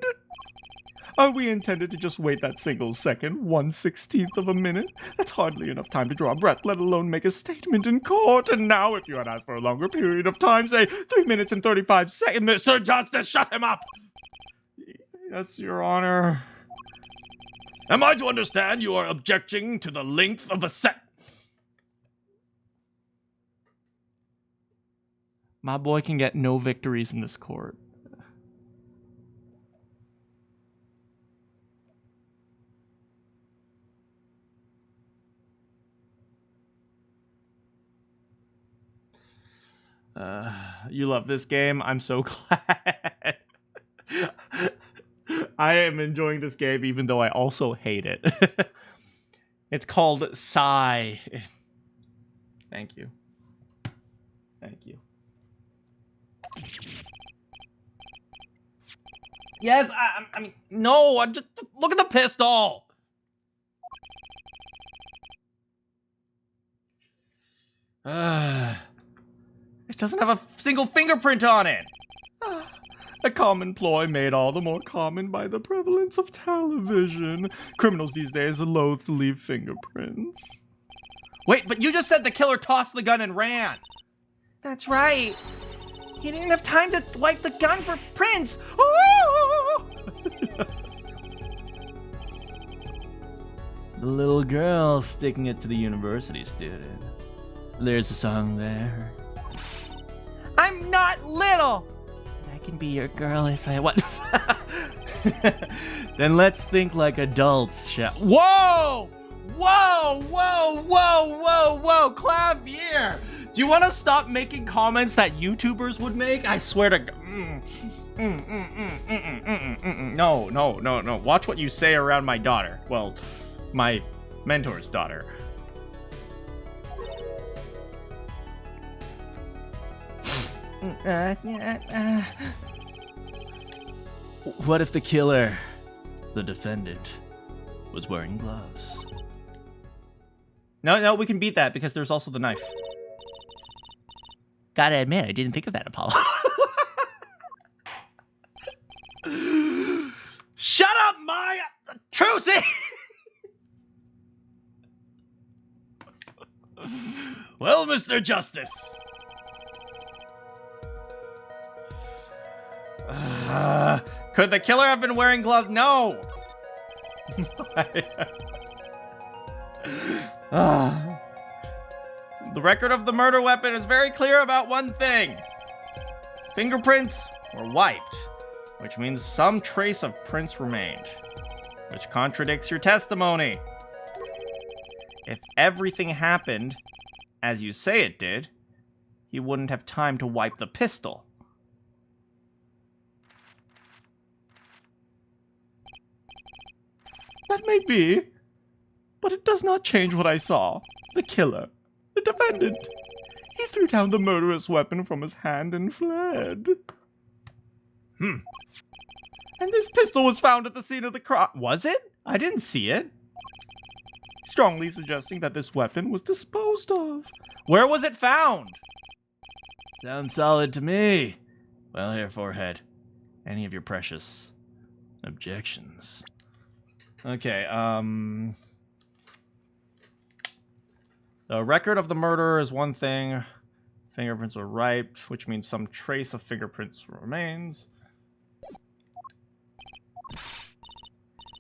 Are we intended to just wait that single second, 1/16th of a minute? That's hardly enough time to draw a breath, let alone make a statement in court. And now, if you had asked for a longer period of time, say 3 minutes and 35 seconds, Mr. Justice, shut him up! Yes, Your Honor. Am I to understand you are objecting to the length of a set? My boy can get no victories in this court. You love this game. I'm so glad. I am enjoying this game even though I also hate it. It's called Sigh. Thank you. Thank you. Yes, I mean, no, I'm just, look at the pistol. It doesn't have a single fingerprint on it. A common ploy made all the more common by the prevalence of television. Criminals these days are loath to leave fingerprints. Wait, but you just said the killer tossed the gun and ran. That's right. He didn't have time to wipe the gun for prints. The little girl sticking it to the university student. There's a song there. I'm not little. I can be your girl if I want. Then let's think like adults, shall we? Whoa! Whoa! Whoa! Whoa! Whoa! Whoa! Clavier! Do you want to stop making comments that YouTubers would make? I swear to God. No, no, no, no. Watch what you say around my daughter. Well, my mentor's daughter. What if the killer, the defendant, was wearing gloves? No, we can beat that because there's also the knife. Gotta admit, I didn't think of that, Apollo. Shut up, Maya! Trucy! Mr. Justice. Could the killer have been wearing gloves? No. The record of the murder weapon is very clear about one thing. Fingerprints were wiped, which means some trace of prints remained, which contradicts your testimony. If everything happened as you say it did, he wouldn't have time to wipe the pistol. That may be, but it does not change what I saw. The killer, the defendant. He threw down the murderous weapon from his hand and fled. And this pistol was found at the scene of the crime. was it? I didn't see it. Strongly suggesting that this weapon was disposed of. Where was it found? Sounds solid to me. Well, here, forehead. Any of your precious objections? Okay, the record of the murder is one thing. Fingerprints were wiped, which means some trace of fingerprints remains.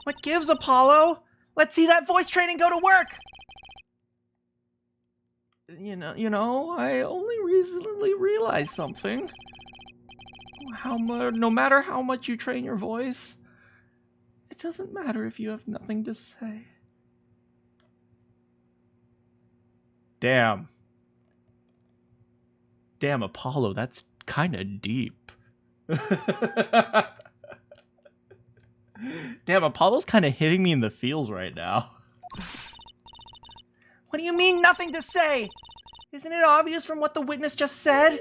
What gives, Apollo? Let's see that voice training go to work! You know, I only recently realized something. No matter how much you train your voice, it doesn't matter if you have nothing to say. Damn. Damn, Apollo, that's kind of deep. Damn, Apollo's kind of hitting me in the feels right now. What do you mean, nothing to say? Isn't it obvious from what the witness just said?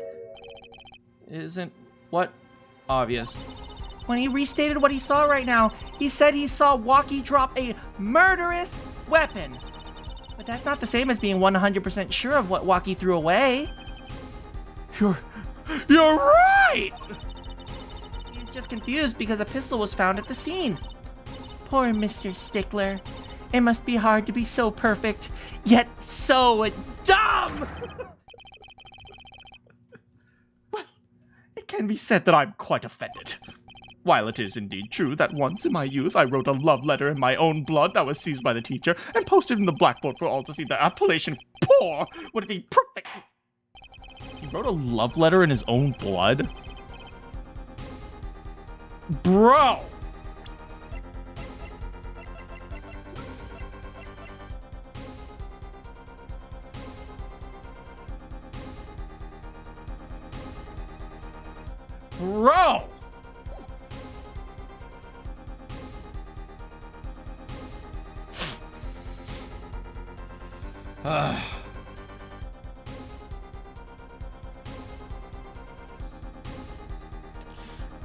Isn't what obvious? When he restated what he saw right now, he said he saw Walkie drop a murderous weapon. But that's not the same as being 100% sure of what Walkie threw away. You're right! He's just confused because a pistol was found at the scene. Poor Mr. Stickler. It must be hard to be so perfect, yet so dumb! Well, it can be said that I'm quite offended. While it is indeed true that once in my youth I wrote a love letter in my own blood that was seized by the teacher and posted in the blackboard for all to see, the appellation poor would be perfect. He wrote a love letter in his own blood? Bro! Bro!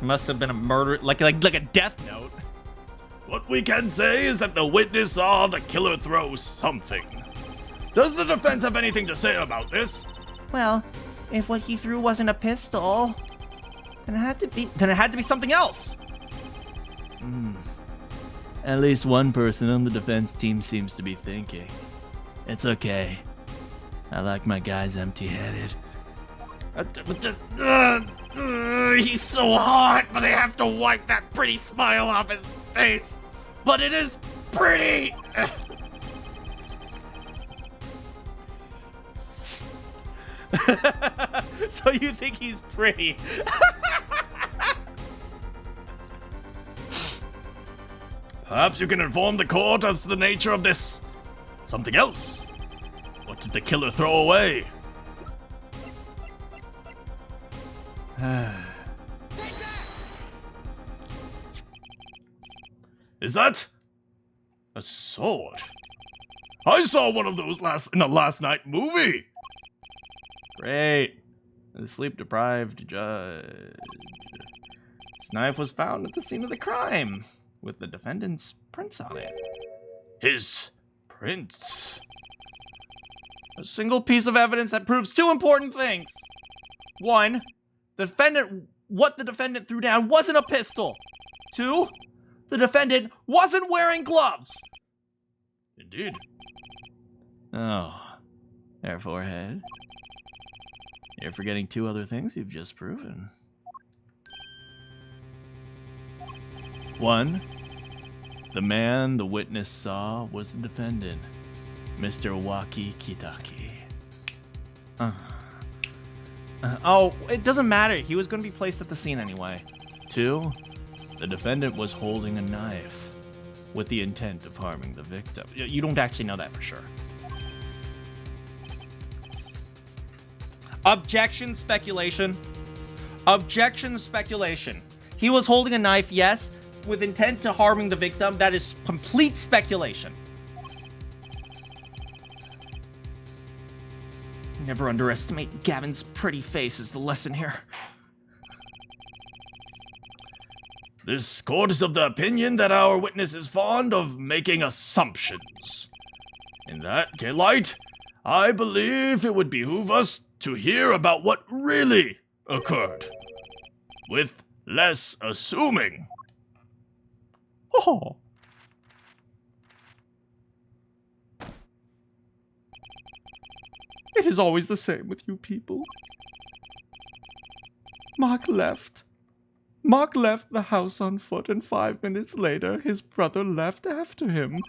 Must have been a murder, like a death note. What we can say is that the witness saw the killer throw something. Does the defense have anything to say about this? Well, if what he threw wasn't a pistol, then it had to be something else. At least one person on the defense team seems to be thinking. It's okay. I like my guys empty-headed. He's so hot, but I have to wipe that pretty smile off his face. But it is pretty. So you think he's pretty? Perhaps you can inform the court as to the nature of this something else. What did the killer throw away? Is that a sword? I saw one of those in a last night movie. Great. The sleep-deprived judge. This knife was found at the scene of the crime, with the defendant's prints on it. His prints. A single piece of evidence that proves two important things. One, what the defendant threw down wasn't a pistol. Two, the defendant wasn't wearing gloves. Indeed. Oh, their forehead. You're forgetting two other things you've just proven. One, the man the witness saw was the defendant, Mr. Waki Kitaki. Oh, it doesn't matter. He was going to be placed at the scene anyway. Two, the defendant was holding a knife with the intent of harming the victim. You don't actually know that for sure. Objection, speculation. Objection, speculation. He was holding a knife, yes, with intent to harming the victim. That is complete speculation. Never underestimate Gavin's pretty face is the lesson here. This court is of the opinion that our witness is fond of making assumptions. In that light, I believe it would behoove us to hear about what really occurred, with less assuming. Oh. It is always the same with you people. Mark left. Mark left the house on foot, and 5 minutes later, his brother left after him.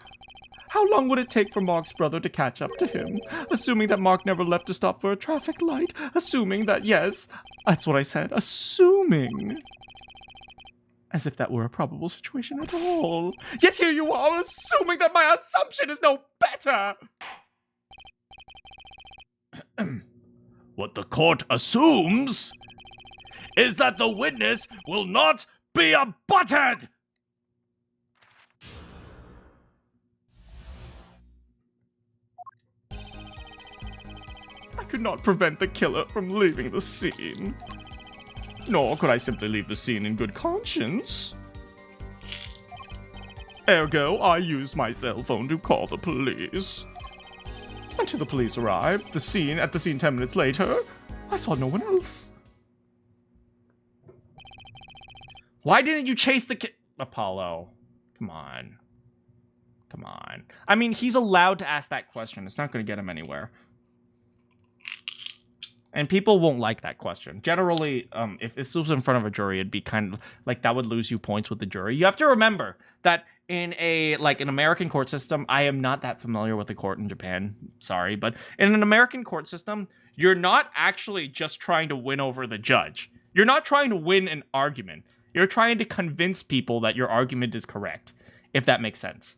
How long would it take for Mark's brother to catch up to him? Assuming that Mark never left to stop for a traffic light. Assuming that, yes, that's what I said. Assuming. As if that were a probable situation at all. Yet here you are, assuming that my assumption is no better. What the court assumes is that the witness will not be a butthead! I could not prevent the killer from leaving the scene. Nor could I simply leave the scene in good conscience. Ergo, I used my cell phone to call the police. Until the police arrived, at the scene 10 minutes later, I saw no one else. Why didn't you chase the Apollo? Come on. Come on. I mean, he's allowed to ask that question. It's not going to get him anywhere. And people won't like that question. Generally, if this was in front of a jury, it'd be kind of like that would lose you points with the jury. You have to remember that in an American court system, I am not that familiar with the court in Japan. Sorry, but in an American court system, you're not actually just trying to win over the judge. You're not trying to win an argument. You're trying to convince people that your argument is correct, if that makes sense.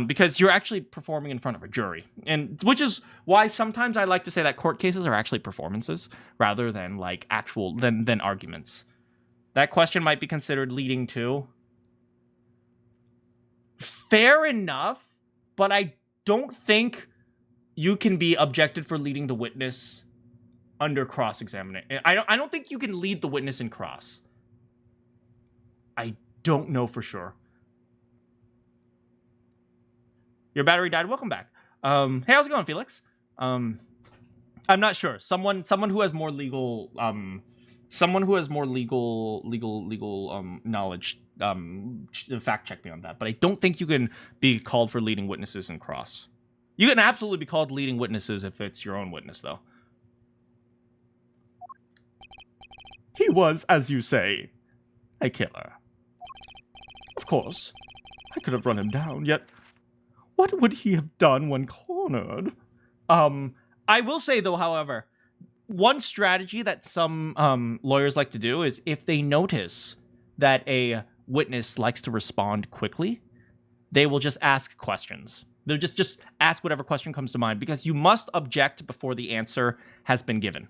Because you're actually performing in front of a jury. And which is why sometimes I like to say that court cases are actually performances rather than like actual than arguments. That question might be considered leading to. Fair enough, but I don't think you can be objected for leading the witness under cross-examination. I don't think you can lead the witness in cross. I don't know for sure. Your battery died. Welcome back. Hey, how's it going, Felix? I'm not sure. Someone who has more legal knowledge. Fact check me on that. But I don't think you can be called for leading witnesses in cross. You can absolutely be called leading witnesses if it's your own witness, though. He was, as you say, a killer. Of course, I could have run him down, yet what would he have done when cornered? I will say, though, however, one strategy that some lawyers like to do is if they notice that a witness likes to respond quickly, they will just ask questions. They'll just ask whatever question comes to mind, because you must object before the answer has been given.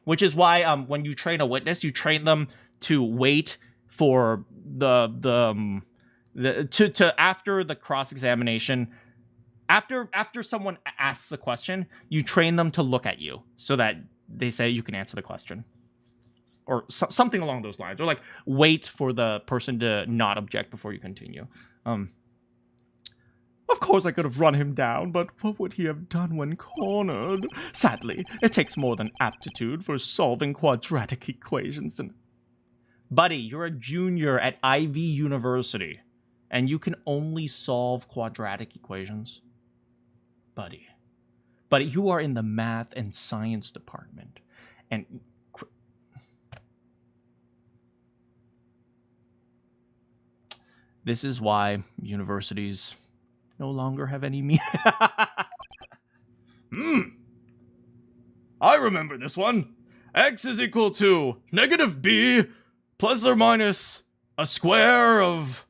Which is why when you train a witness, you train them to wait for the after the cross-examination, after someone asks the question, you train them to look at you so that they say you can answer the question. Or something along those lines. Or like wait for the person to not object before you continue. Of course I could have run him down, but what would he have done when cornered? Sadly, it takes more than aptitude for solving quadratic equations. And buddy, you're a junior at Ivy University, and you can only solve quadratic equations? Buddy, you are in the math and science department, And this is why universities no longer have any meaning. I remember this one. X is equal to negative b plus or minus a square of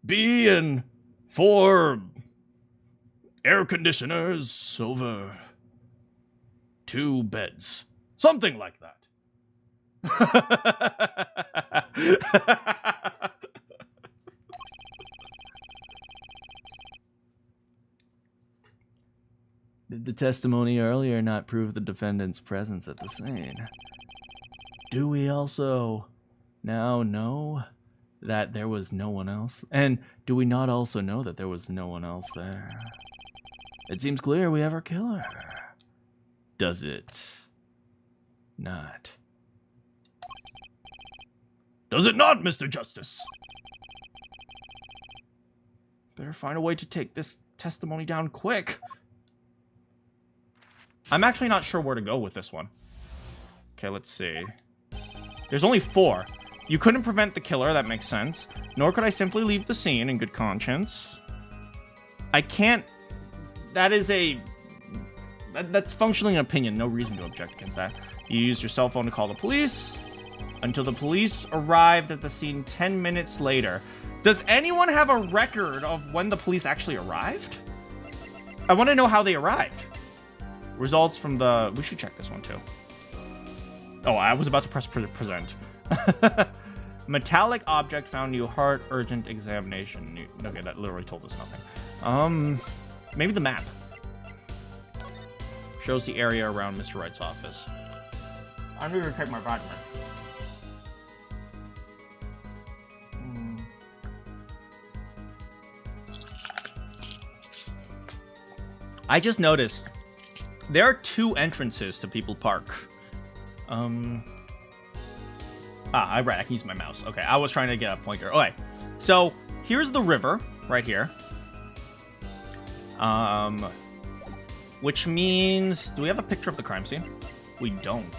b and 4 air conditioners over 2 beds. Something like that. Did the testimony earlier not prove the defendant's presence at the scene? Do we also now know that there was no one else? And do we not also know that there was no one else there? It seems clear we have our killer. Does it not? Does it not, Mr. Justice? Better find a way to take this testimony down quick. I'm actually not sure where to go with this one. Okay, let's see. There's only 4. You couldn't prevent the killer, that makes sense. Nor could I simply leave the scene in good conscience. I can't... That is a... That's functionally an opinion. No reason to object against that. You used your cell phone to call the police until the police arrived at the scene 10 minutes later. Does anyone have a record of when the police actually arrived? I want to know how they arrived. Results from the... We should check this one, too. Oh, I was about to press present. Metallic object found new heart urgent examination. Okay, that literally told us nothing. Maybe the map. Shows the area around Mr. Wright's office. I'm going to take my vitamin. I just noticed there are 2 entrances to People Park. Right, I can use my mouse. Okay, I was trying to get a pointer. Okay, so here's the river right here. Which means, do we have a picture of the crime scene? We don't.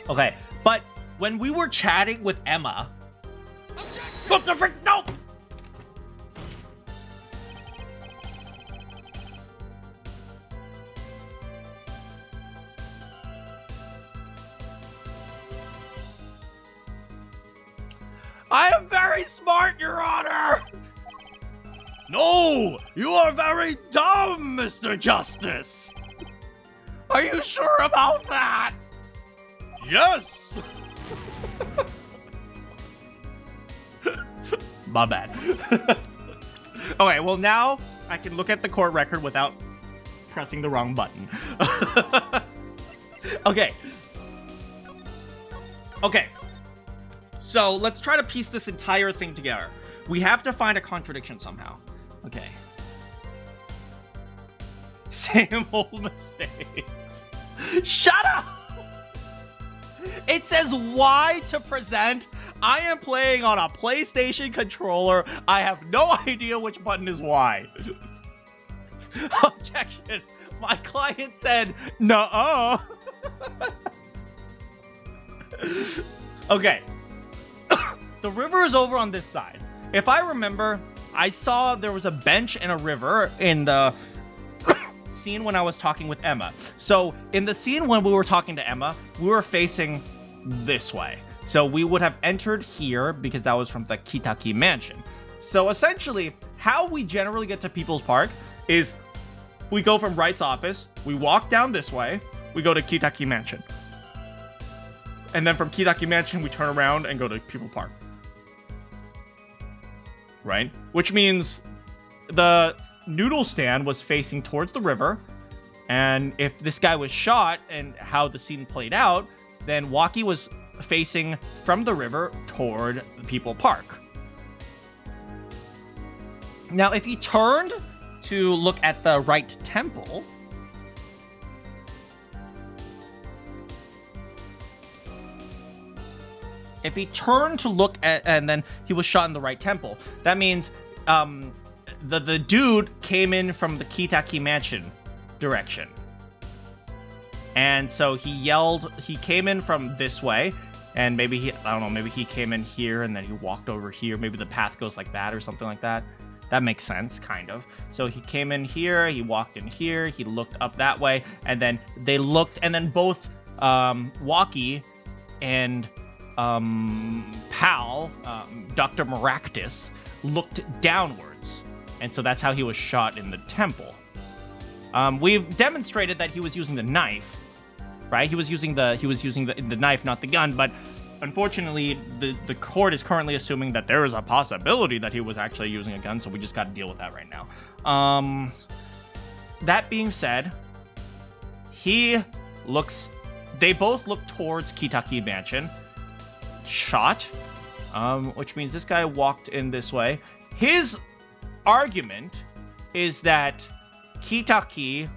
Okay, but when we were chatting with Emma, what the frick? No! I am very smart, Your Honor! No! You are very dumb, Mr. Justice! Are you sure about that? Yes! My bad. Okay, well now I can look at the court record without pressing the wrong button. Okay. Okay. So let's try to piece this entire thing together. We have to find a contradiction somehow. Okay. Same old mistakes. Shut up! It says Y to present. I am playing on a PlayStation controller. I have no idea which button is Y. Objection. My client said, nuh-uh. Okay. The river is over on this side. If I remember, I saw there was a bench and a river in the scene when I was talking with Emma. So in the scene when we were talking to Emma, we were facing this way. So we would have entered here because that was from the Kitaki mansion. So essentially, how we generally get to People's Park is we go from Wright's office, we walk down this way, we go to Kitaki mansion. And then from Kitaki mansion, we turn around and go to People Park. Right? Which means the noodle stand was facing towards the river. And if this guy was shot and how the scene played out, then Waki was facing from the river toward the People Park. Now, if he turned to look at the Wright Temple, if he turned to look at, and then he was shot in the Wright Temple, that means the dude came in from the Kitaki mansion direction. And so he came in from this way, and maybe he came in here and then he walked over here. Maybe the path goes like that or something like that. That makes sense, kind of. So he came in here, he walked in here, he looked up that way, and then they looked, and then both Walkie and Pal, Dr. Maractus, looked downwards. And so that's how he was shot in the temple. We've demonstrated that he was using the knife, right? He was using the knife, not the gun, but unfortunately, the court is currently assuming that there is a possibility that he was actually using a gun, so we just got to deal with that right now. That being said, they both look towards Kitaki Mansion, shot, which means this guy walked in this way. His argument is that the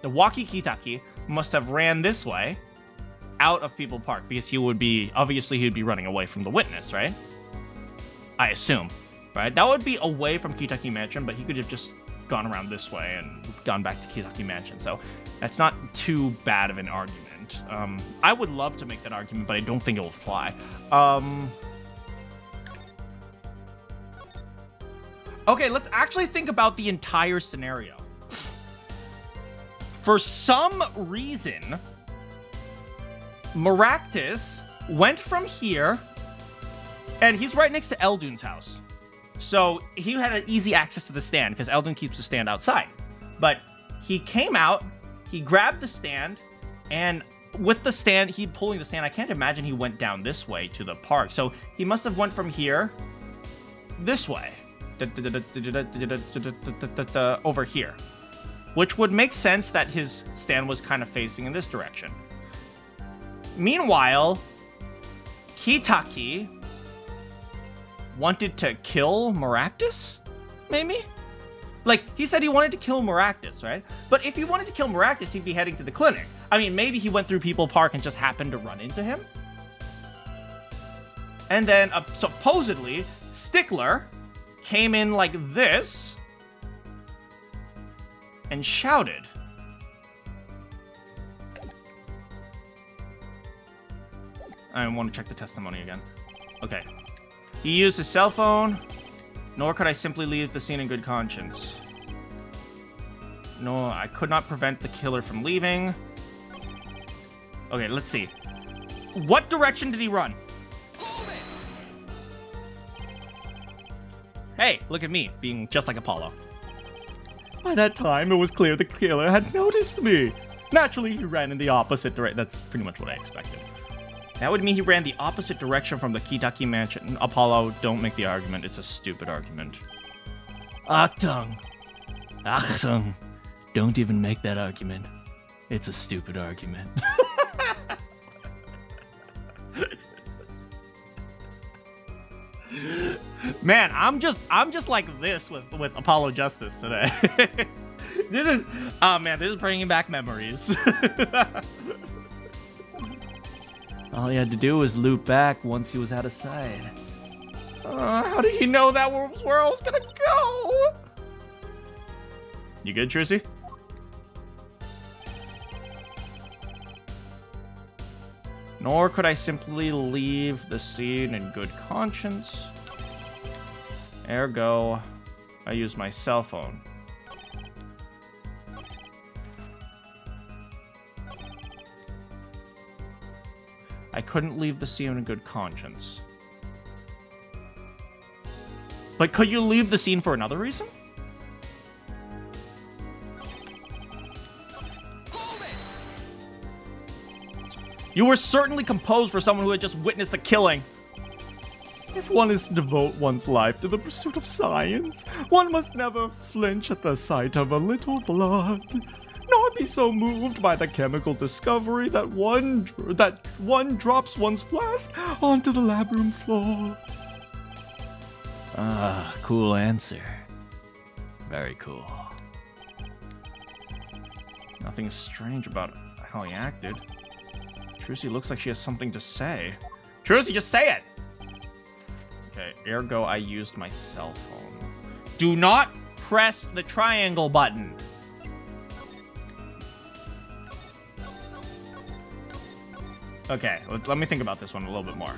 Walkie Kitaki must have ran this way out of People Park because he'd be running away from the witness, right? I assume, right? That would be away from Kitaki Mansion, but he could have just gone around this way and gone back to Kitaki Mansion. So that's not too bad of an argument. I would love to make that argument, but I don't think it will fly. Okay, let's actually think about the entire scenario. For some reason, Maractus went from here, and he's right next to Eldun's house. So he had an easy access to the stand, because Eldun keeps the stand outside. But he came out, he grabbed the stand, and with the stand, he pulling the stand, I can't imagine he went down this way to the park. So he must have went from here, this way, over here. Which would make sense that his stand was kind of facing in this direction. Meanwhile, Kitaki wanted to kill Maractus, maybe? Like, he said he wanted to kill Maractus, right? But if he wanted to kill Maractus, he'd be heading to the clinic. I mean, maybe he went through People Park and just happened to run into him. And then, supposedly, Stickler came in like this and shouted. I want to check the testimony again. Okay. He used his cell phone, nor could I simply leave the scene in good conscience. No, I could not prevent the killer from leaving. Okay, let's see. What direction did he run? Hey, look at me, being just like Apollo. By that time, it was clear the killer had noticed me. Naturally, he ran in the opposite direction. That's pretty much what I expected. That would mean he ran the opposite direction from the Kitaki Mansion. Apollo, don't make the argument. It's a stupid argument. Achtung. Achtung. Don't even make that argument. It's a stupid argument. Man, I'm just like this with Apollo Justice today. This is bringing back memories. All he had to do was loop back once he was out of sight. How did he know that was where I was gonna go? You good, Trucy? Nor could I simply leave the scene in good conscience. Ergo, I used my cell phone. I couldn't leave the scene in good conscience. But could you leave the scene for another reason? You were certainly composed for someone who had just witnessed a killing. If one is to devote one's life to the pursuit of science, one must never flinch at the sight of a little blood, nor be so moved by the chemical discovery that one drops one's flask onto the lab room floor. Ah, cool answer. Very cool. Nothing strange about how he acted. Trucy looks like she has something to say. Trucy, just say it! Okay, ergo I used my cell phone. Do not press the triangle button. Okay, let me think about this one a little bit more.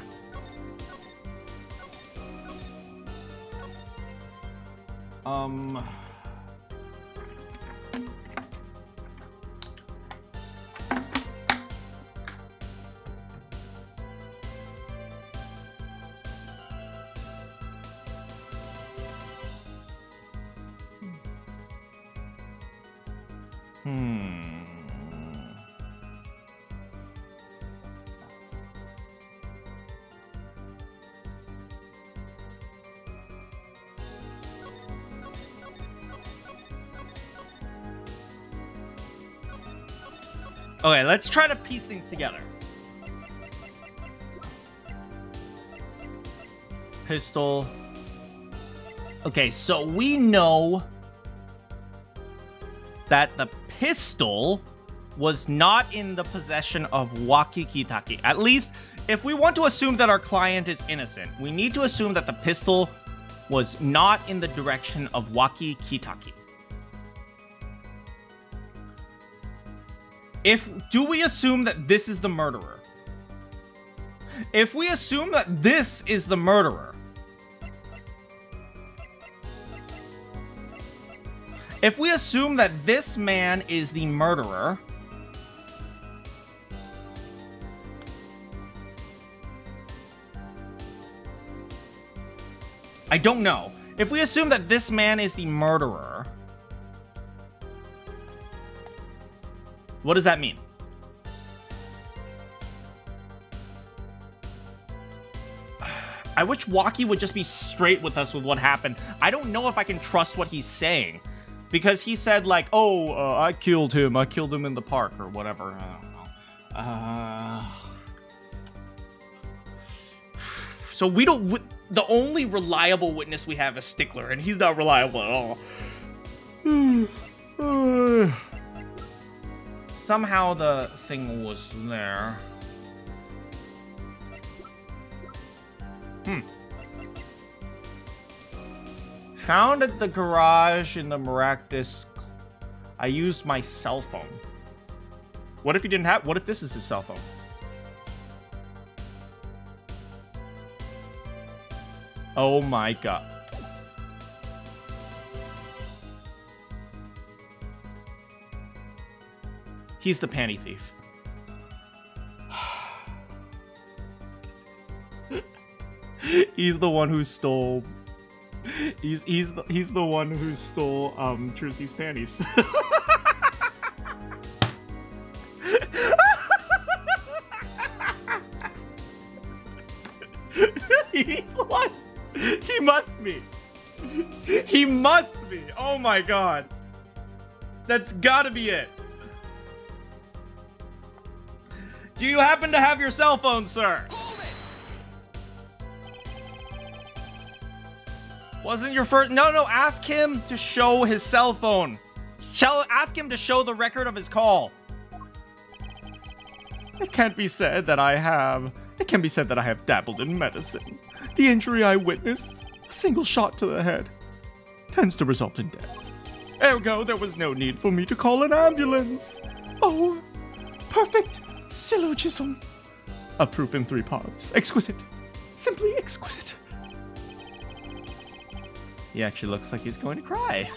Okay, let's try to piece things together. Pistol. Okay, so we know that the pistol was not in the possession of Waki Kitaki. At least, if we want to assume that our client is innocent, we need to assume that the pistol was not in the direction of Waki Kitaki. Do we assume that this is the murderer? If we assume that this is the murderer, if we assume that this man is the murderer, I don't know. If we assume that this man is the murderer, what does that mean? I wish Waki would just be straight with us with what happened. I don't know if I can trust what he's saying. Because he said, like, I killed him. I killed him in the park or whatever. I don't know. So we don't... The only reliable witness we have is Stickler, and he's not reliable at all. Somehow the thing was there. Found at the garage in the Maractus. I used my cell phone. What if he didn't have... What if this is his cell phone? Oh my god. He's the panty thief. He's the one who stole... He's the one who stole Trucy's panties. He's the one. He must be. He must be. Oh my god. That's gotta be it. Do you happen to have your cell phone, sir? Wasn't your first... No, ask him to show his cell phone. Ask him to show the record of his call. It can't be said that I have... It can be said that I have dabbled in medicine. The injury I witnessed, a single shot to the head, tends to result in death. Ergo, there was no need for me to call an ambulance. Oh, perfect syllogism. A proof in 3 parts. Exquisite. Simply exquisite. He actually looks like he's going to cry.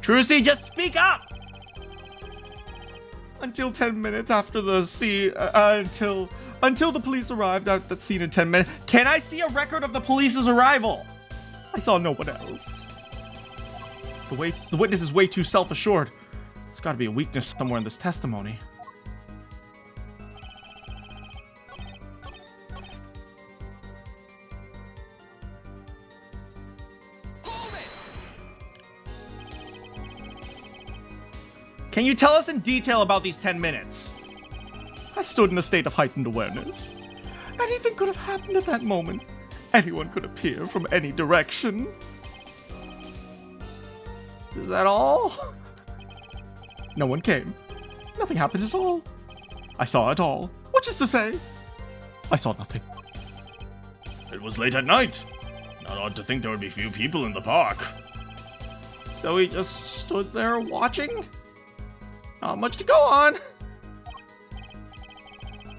Trucy, just speak up! Until 10 minutes after the scene, until the police arrived at the scene in 10 minutes. Can I see a record of the police's arrival? I saw no one else. The witness is way too self-assured. There's got to be a weakness somewhere in this testimony. Can you tell us in detail about these 10 minutes? I stood in a state of heightened awareness. Anything could have happened at that moment. Anyone could appear from any direction. Is that all? No one came. Nothing happened at all. I saw it all. Which is to say, I saw nothing. It was late at night. Not odd to think there would be few people in the park. So he just stood there watching? Not much to go on.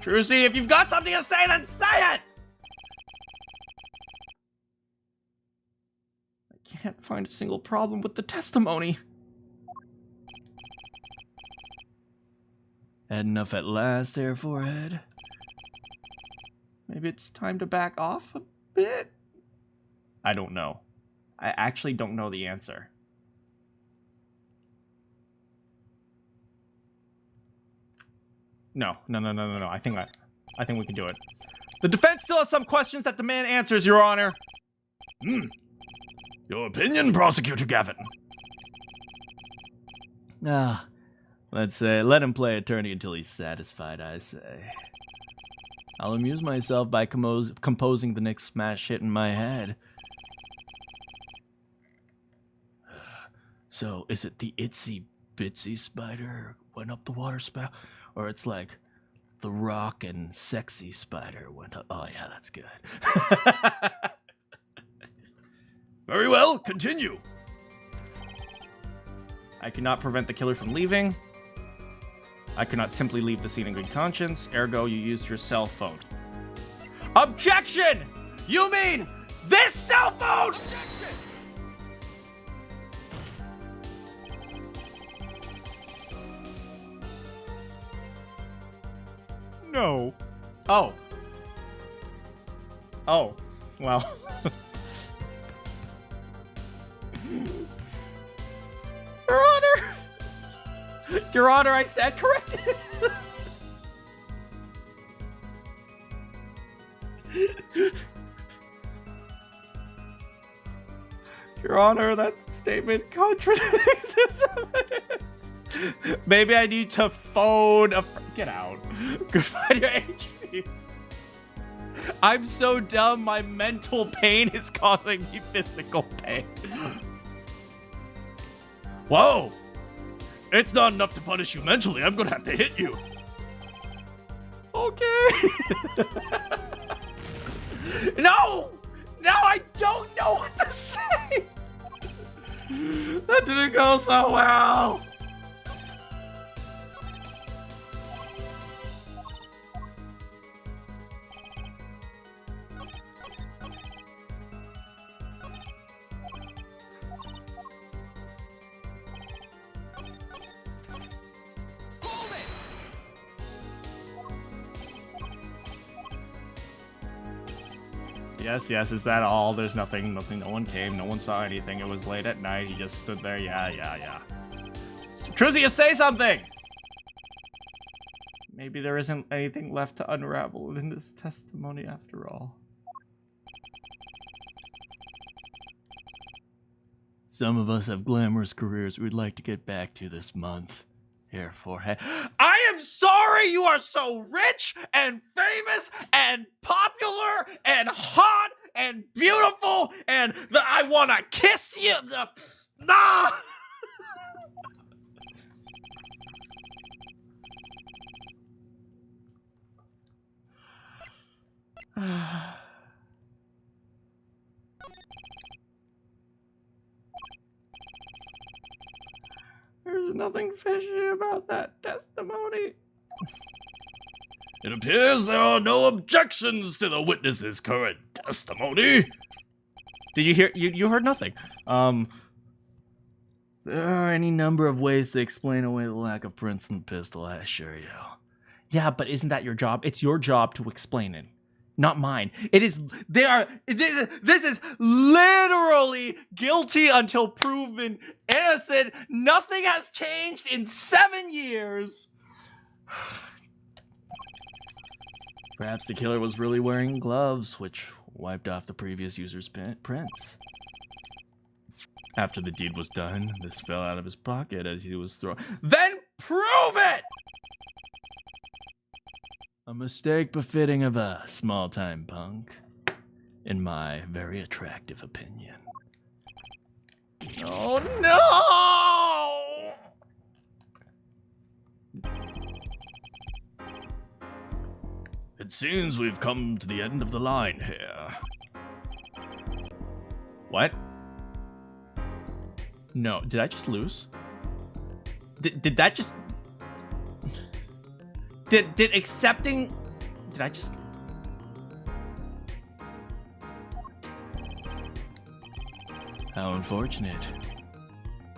Trucy, if you've got something to say, then say it! I can't find a single problem with the testimony. Had enough at last there, forehead? Maybe it's time to back off a bit? I don't know. I actually don't know the answer. No. I think we can do it. The defense still has some questions that demand answers, Your Honor. Your opinion, Prosecutor Gavin? Let's say, let him play attorney until he's satisfied, I say. I'll amuse myself by composing the next smash hit in my head. So, is it the itsy bitsy spider went up the water spout? Or it's like the rock and sexy spider went up? Oh yeah, that's good. Very well, continue. I cannot prevent the killer from leaving. I cannot simply leave the scene in good conscience. Ergo, you used your cell phone. Objection! You mean this cell phone? No. Oh. Oh. Well. Your Honor! Your Honor, I stand corrected! Your Honor, that statement contradicts this evidence. Maybe I need to phone a get out. Goodbye to your HP. I'm so dumb, my mental pain is causing me physical pain. Whoa! It's not enough to punish you mentally. I'm gonna have to hit you. Okay. No! No, I don't know what to say. That didn't go so well. Yes, is that all? There's nothing, no one came, no one saw anything. It was late at night, he just stood there, yeah. Trucia, say something! Maybe there isn't anything left to unravel in this testimony after all. Some of us have glamorous careers we'd like to get back to this month. Here, forehead. I am sorry you are so rich and famous and popular and hot and beautiful and I want to kiss you. Nah. There's nothing fishy about that testimony. It appears there are no objections to the witness's current testimony. Did you hear? You heard nothing. There are any number of ways to explain away the lack of prints in the pistol, I assure you. Yeah, but isn't that your job? It's your job to explain it, not mine. It is. This is literally guilty until proven innocent. Nothing has changed in 7 years. Perhaps the killer was really wearing gloves, which wiped off the previous user's prints. After the deed was done, this fell out of his pocket as he was thrown. Then prove it! A mistake befitting of a small-time punk, in my very attractive opinion. Oh no! It seems we've come to the end of the line here. What? No, did I just lose? Did that just... Did accepting Did I just... How unfortunate.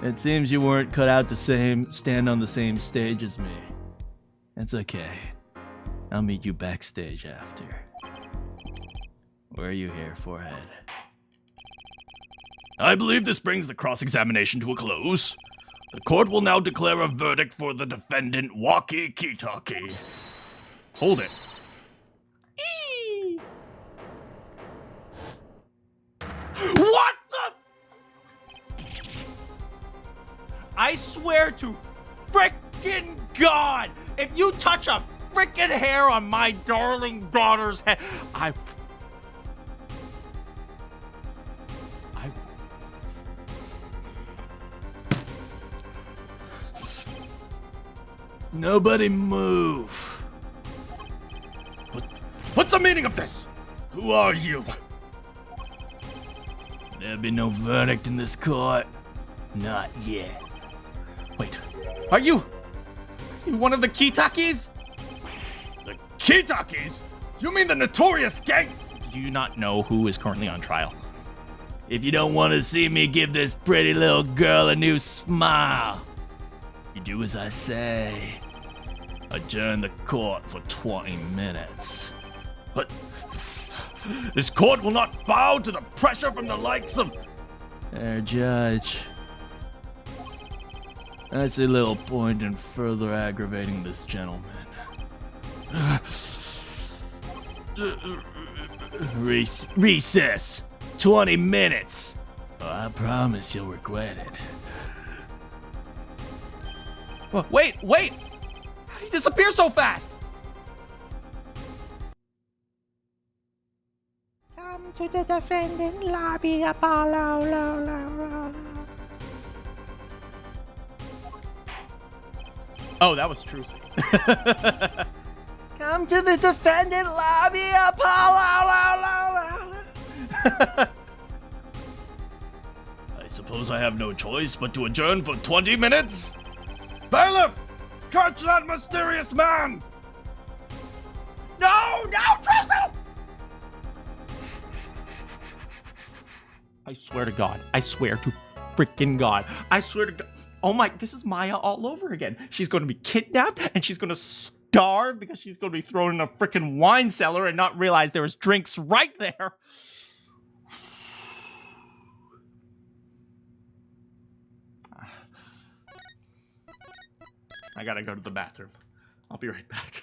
It seems you weren't cut out to stand on the same stage as me. It's okay. I'll meet you backstage after. Where are you here, Forehead? I believe this brings the cross-examination to a close. The court will now declare a verdict for the defendant, Waki Kitaki. Hold it. What the? I swear to frickin' God, if you touch a frickin' hair on my darling daughter's head, I... Nobody move. What's the meaning of this? Who are you? There'll be no verdict in this court. Not yet. Wait, are you one of the Kitakis? The Kitakis? You mean the notorious gang? Do you not know who is currently on trial? If you don't want to see me give this pretty little girl a new smile, you do as I say. Adjourn the court for 20 minutes. But this court will not bow to the pressure from the likes of... There, Judge. I see little point in further aggravating this gentleman. Recess. 20 minutes. Oh, I promise you'll regret it. Wait! How did he disappear so fast? Come to the defendant lobby, Apollo. Oh, that was Trucy. Come to the defendant lobby, Apollo. I suppose I have no choice but to adjourn for 20 minutes? Bailiff! Catch that mysterious man! No, Trucy! I swear to God. I swear to freaking God. I swear to God. Oh my, this is Maya all over again. She's going to be kidnapped and she's going to starve because she's going to be thrown in a freaking wine cellar and not realize there was drinks right there. I gotta go to the bathroom. I'll be right back.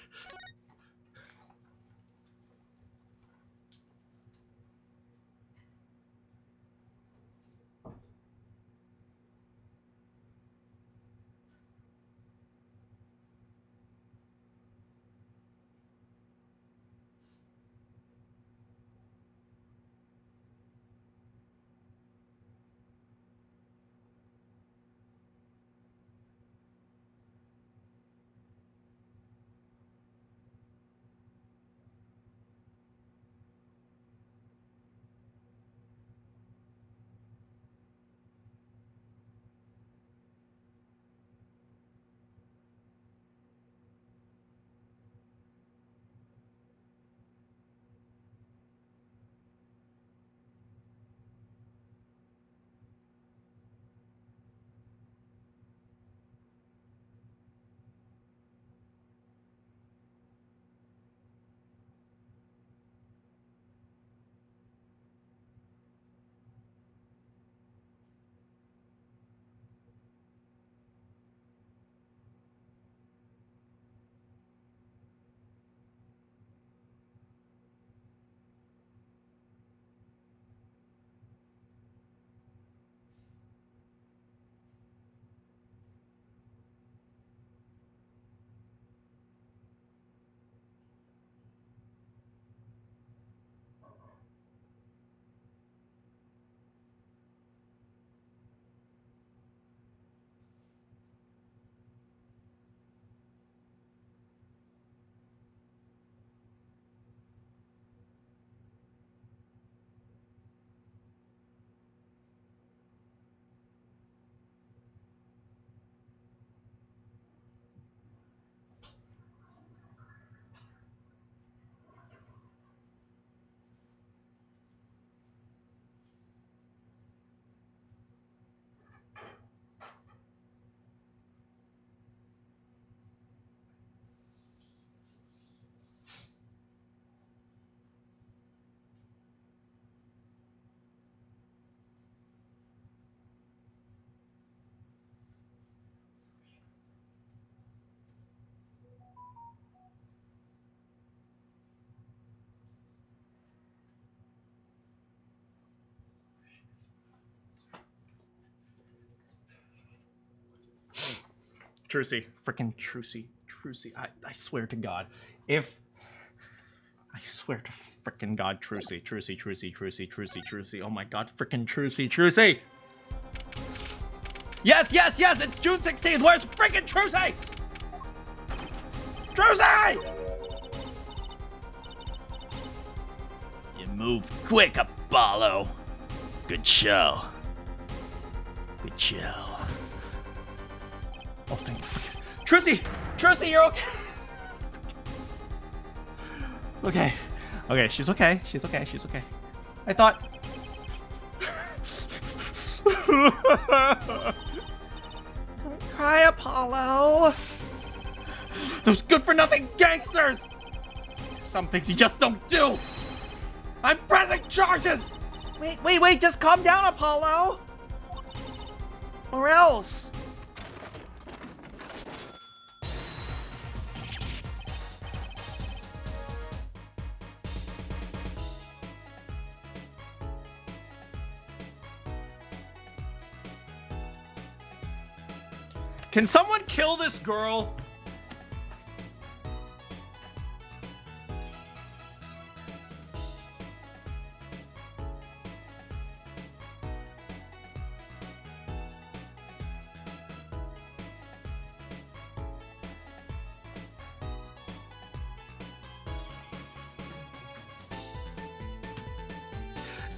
Trucy. Freaking Trucy. Trucy. I swear to God. I swear to freaking God, Trucy. Trucy, Trucy, Trucy, Trucy, Trucy. Oh my God, freaking Trucy, Trucy. Yes, yes, yes, it's June 16th. Where's freaking Trucy? Trucy! You move quick, Apollo. Good show. Good show. Oh, thank you. Trucy! Trucy, you're okay. Okay. Okay, she's okay. She's okay. She's okay. I thought... Don't cry, Apollo. Those good-for-nothing gangsters! Some things you just don't do! I'm pressing charges! Wait, just calm down, Apollo! Or else... Can someone kill this girl?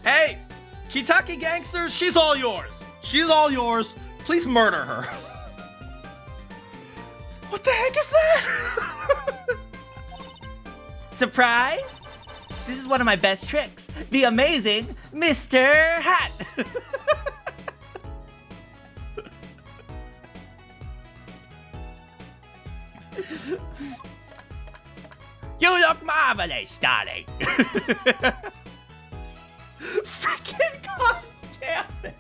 Hey, Kitaki gangsters, she's all yours. She's all yours. Please murder her. What the heck is that? Surprise? This is one of my best tricks. The amazing Mr. Hat. You look marvelous, darling. Freaking goddamn it.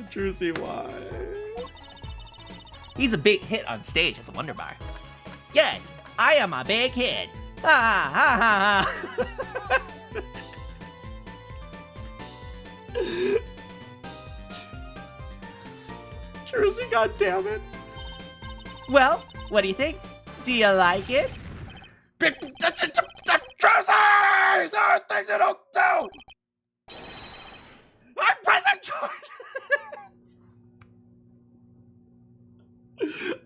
Trucy, why? He's a big hit on stage at the Wonder Bar. Yes, I am a big hit. Ha ha ha ha. Trucy, goddammit. Well, what do you think? Do you like it? Trucy! There are things you don't do! I'm pressing charge!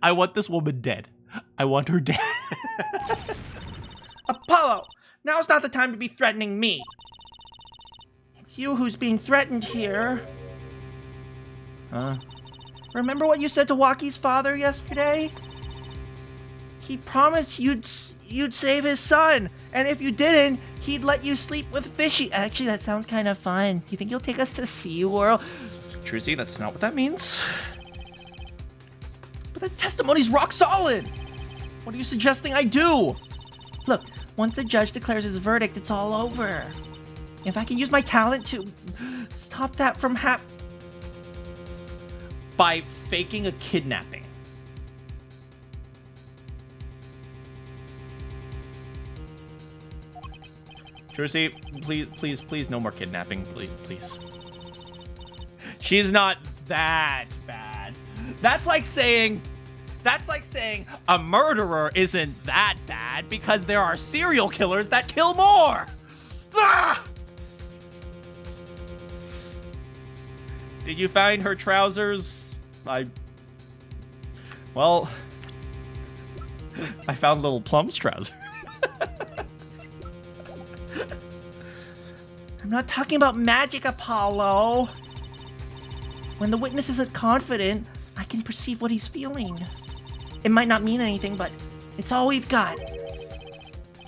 I want this woman dead. I want her dead. Apollo, now's not the time to be threatening me. It's you who's being threatened here. Huh? Remember what you said to Waki's father yesterday? He promised you'd save his son, and if you didn't, he'd let you sleep with Fishy. Actually, that sounds kind of fun. Do you think you'll take us to SeaWorld? Trucy, that's not what that means. But that testimony's rock solid. What are you suggesting I do? Look, once the judge declares his verdict, it's all over. If I can use my talent to stop that from By faking a kidnapping. Trucy, please, no more kidnapping, please. She's not that bad. That's like saying a murderer isn't that bad because there are serial killers that kill more. Ah! Did you find her trousers? I found Little Plum's trousers. I'm not talking about magic, Apollo. When the witness isn't confident, I can perceive what he's feeling. It might not mean anything, but it's all we've got.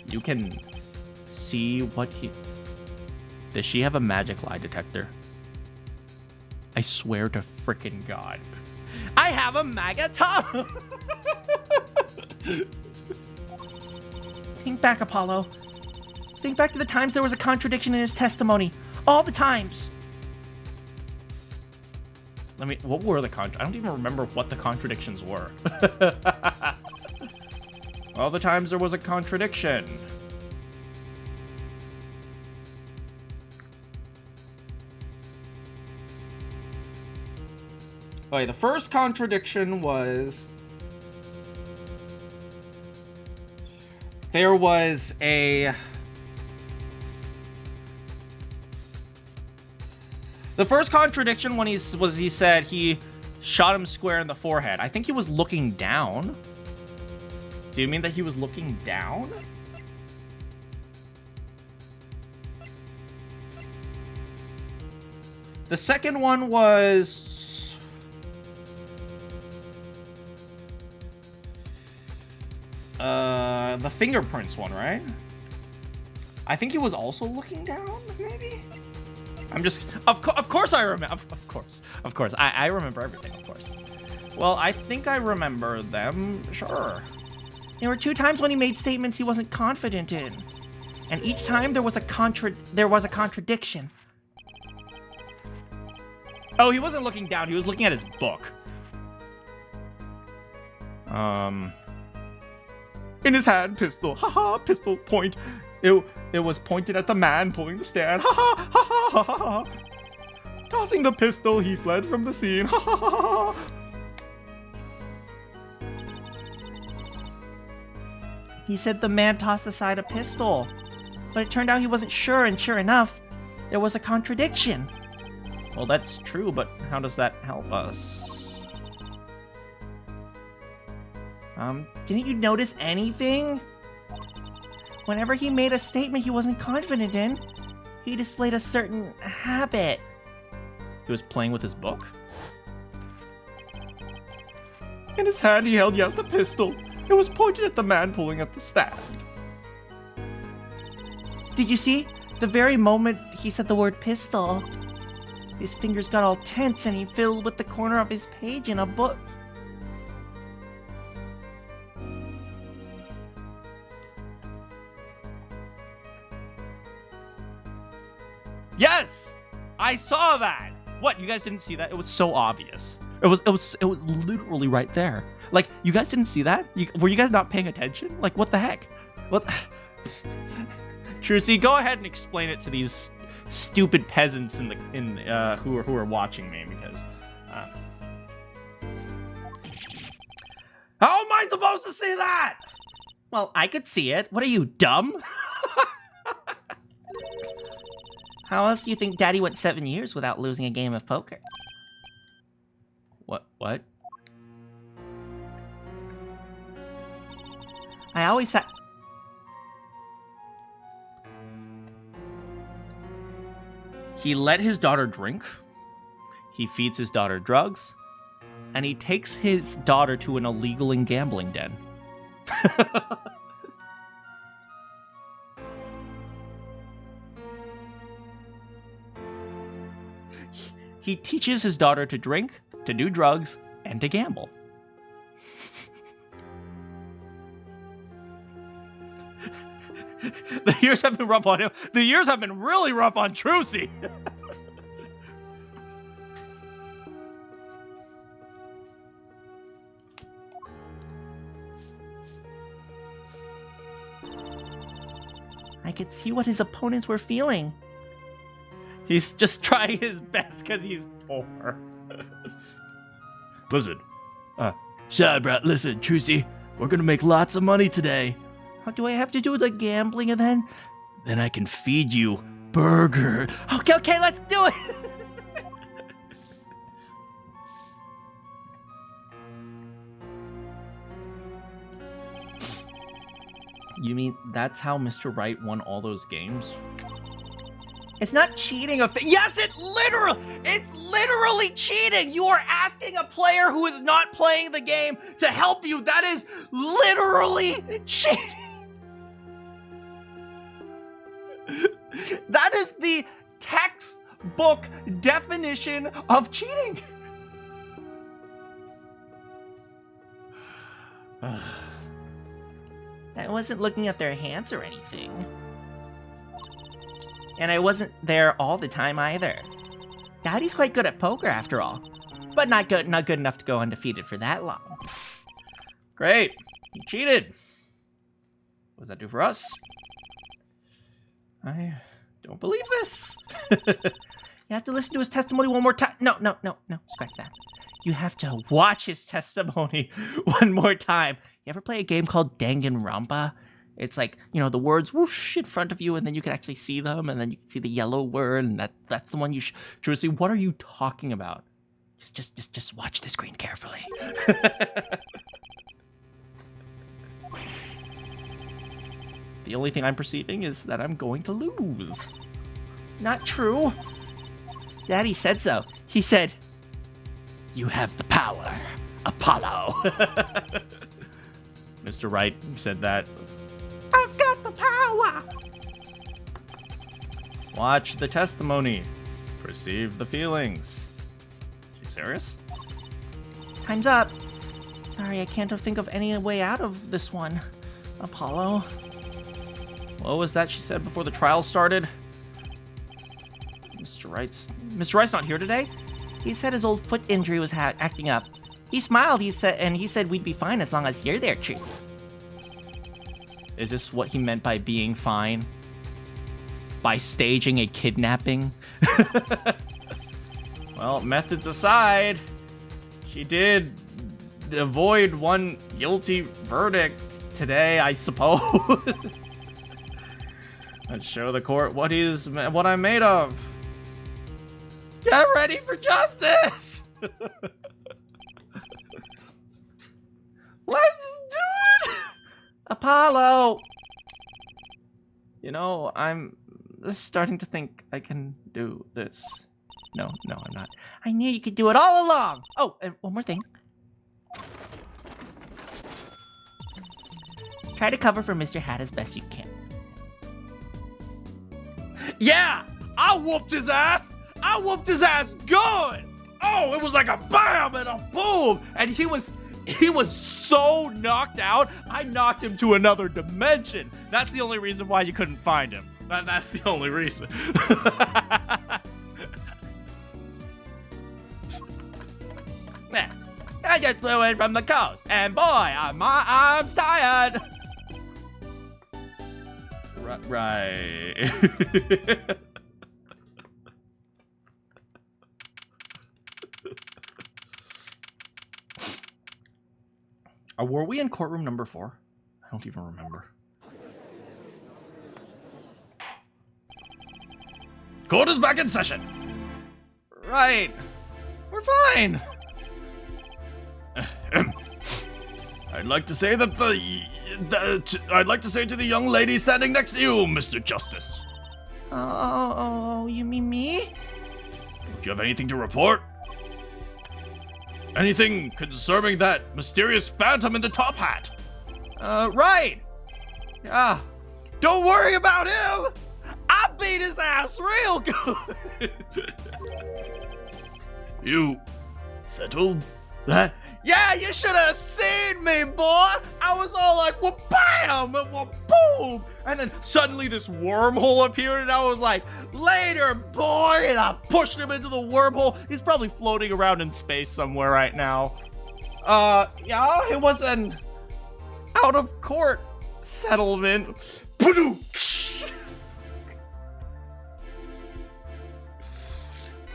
You can see what he... Does she have a magic lie detector? I swear to frickin' God. I have a Magatama! Think back, Apollo. Think back to the times there was a contradiction in his testimony. All the times. What were the I don't even remember what the contradictions were. All the times there was a contradiction. Okay, the first contradiction was there was a... The first contradiction when he said he shot him square in the forehead. I think he was looking down. Do you mean that he was looking down? The second one was... the fingerprints one, right? I think he was also looking down, maybe? I'm just... Of course I remember. Of course. I remember everything, of course. Well, I think I remember them, sure. There were 2 times when he made statements he wasn't confident in. And each time there was a contradiction. Oh, he wasn't looking down. He was looking at his book. In his hand, pistol. Haha, pistol point. It was pointed at the man pulling the stand. Ha ha ha ha ha ha. Tossing the pistol, he fled from the scene. Ha ha ha ha. He said the man tossed aside a pistol. But it turned out he wasn't sure, and sure enough, there was a contradiction. Well, that's true, but how does that help us? Didn't you notice anything? Whenever he made a statement he wasn't confident in, he displayed a certain habit. He was playing with his book? In his hand, he held, yes, the pistol. It was pointed at the man pulling at the stand. Did you see? The very moment he said the word pistol, his fingers got all tense and he fiddled with the corner of his page in a book. Yes! I saw that! What? You guys didn't see that? It was so obvious. It was literally right there. Like, you guys didn't see that? Were you guys not paying attention? Like, what the heck? What? Trucy, go ahead and explain it to these stupid peasants who are watching me, because how am I supposed to see that? Well, I could see it. What are you, dumb? How else do you think Daddy went 7 years without losing a game of poker? What? I always said... He let his daughter drink, he feeds his daughter drugs, and he takes his daughter to an illegal and gambling den. He teaches his daughter to drink, to do drugs, and to gamble. The years have been rough on him. The years have been really rough on Trucy. I could see what his opponents were feeling. He's just trying his best because he's poor. Listen. Shy brat, listen, Trucy. We're gonna make lots of money today. How do I have to do the gambling and then? Then I can feed you burger. Okay, let's do it! You mean that's how Mr. Wright won all those games? It's not cheating. Yes, it's literally cheating. You are asking a player who is not playing the game to help you. That is literally cheating. That is the textbook definition of cheating. I wasn't looking at their hands or anything. And I wasn't there all the time either. Daddy's quite good at poker after all, but not good enough to go undefeated for that long. Great. He cheated. What does that do for us? I don't believe this. You have to listen to his testimony one more time. No, scratch that. You have to watch his testimony one more time. You ever play a game called Danganronpa? It's like, you know, the words whoosh in front of you, and then you can actually see them, and then you can see the yellow word, and that's the one you should see. What are you talking about? Just watch the screen carefully. The only thing I'm perceiving is that I'm going to lose. Not true. Daddy said so. He said, "You have the power, Apollo." Mr. Wright said that. I've got the power. Watch the testimony. Perceive the feelings. You serious? Time's up. Sorry, I can't think of any way out of this one, Apollo. What was that she said before the trial started? Mr. Wright's not here today? He said his old foot injury was acting up. He smiled, he said we'd be fine as long as you're there, Tracy. Is this what he meant by being fine? By staging a kidnapping? Well, methods aside, she did avoid one guilty verdict today, I suppose. Let's show the court what I'm made of. Get ready for justice! Let's do it! Apollo! You know, I'm starting to think I can do this. No, I'm not. I knew you could do it all along! Oh, and one more thing. Try to cover for Mr. Hat as best you can. Yeah! I whooped his ass! I whooped his ass good! Oh, it was like a bam and a boom! And he was so knocked out, I knocked him to another dimension. That's the only reason why you couldn't find him. That's the only reason. I just flew in from the coast, and boy, my arm's tired. Right. Were we in courtroom number 4? I don't even remember. Court is back in session. Right. We're fine. I'd like to say that I'd like to say to the young lady standing next to you, Mr. Justice. Oh, you mean me? Do you have anything to report? Anything concerning that mysterious phantom in the top hat? Right. Yeah. Don't worry about him. I beat his ass real good. You settled that? Yeah, you should have seen me, boy. I was all like, well, bam, and well, boom. And then suddenly this wormhole appeared, and I was like, later, boy. And I pushed him into the wormhole. He's probably floating around in space somewhere right now. Yeah, it was an out-of-court settlement.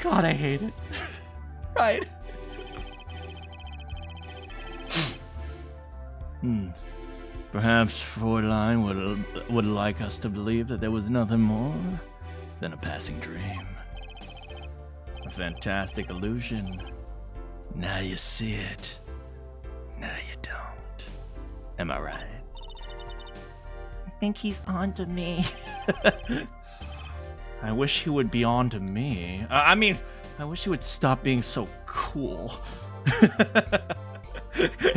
God, I hate it. Right. Perhaps Fräulein would like us to believe that there was nothing more than a passing dream. A fantastic illusion. Now you see it. Now you don't. Am I right? I think he's on to me. I wish he would be on to me. I mean, I wish he would stop being so cool.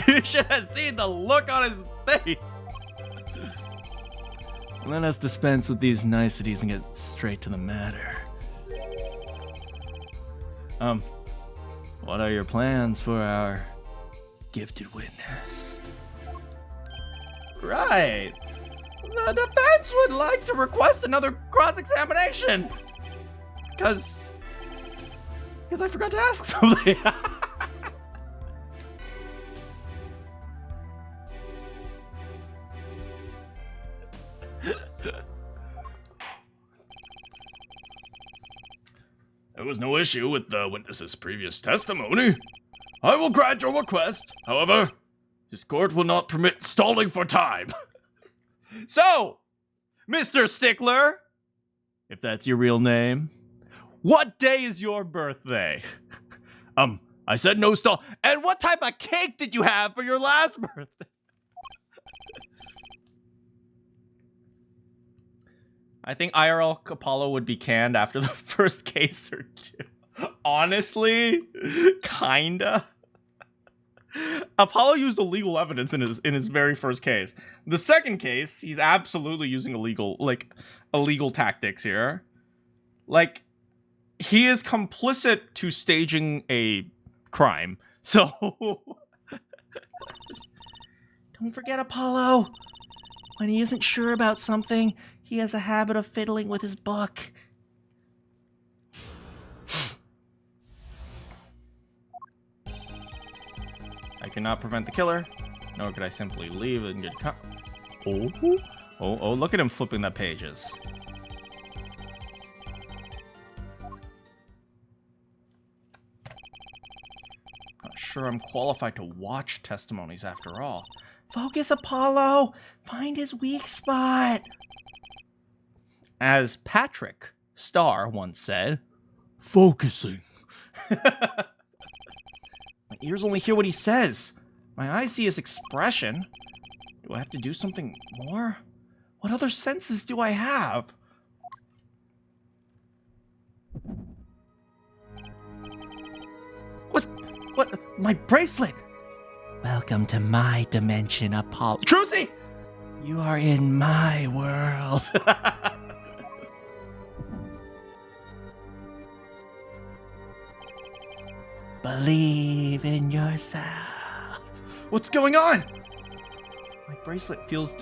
You should have seen the look on his face. Let us dispense with these niceties and get straight to the matter. What are your plans for our gifted witness? Right. The defense would like to request another cross-examination. Because I forgot to ask something. There was no issue with the witness's previous testimony. I will grant your request. However, this court will not permit stalling for time. So, Mr. Stickler, if that's your real name, what day is your birthday? I said no stall. And what type of cake did you have for your last birthday? I think IRL Apollo would be canned after the first case or two. Honestly, kinda. Apollo used illegal evidence in his very first case. The second case, he's absolutely using illegal tactics here. Like, he is complicit to staging a crime. So Don't forget, Apollo. When he isn't sure about something, he has a habit of fiddling with his book. I cannot prevent the killer, nor could I simply leave and get caught. Oh, look at him flipping the pages. Not sure I'm qualified to watch testimonies after all. Focus, Apollo. Find his weak spot. As Patrick Starr once said, Focusing. my ears only hear what he says. My eyes see his expression. Do I have to do something more? What other senses do I have? What? My bracelet! Welcome to my dimension, Apollo. Trucy! You are in my world. Believe in yourself. What's going on? My bracelet feels...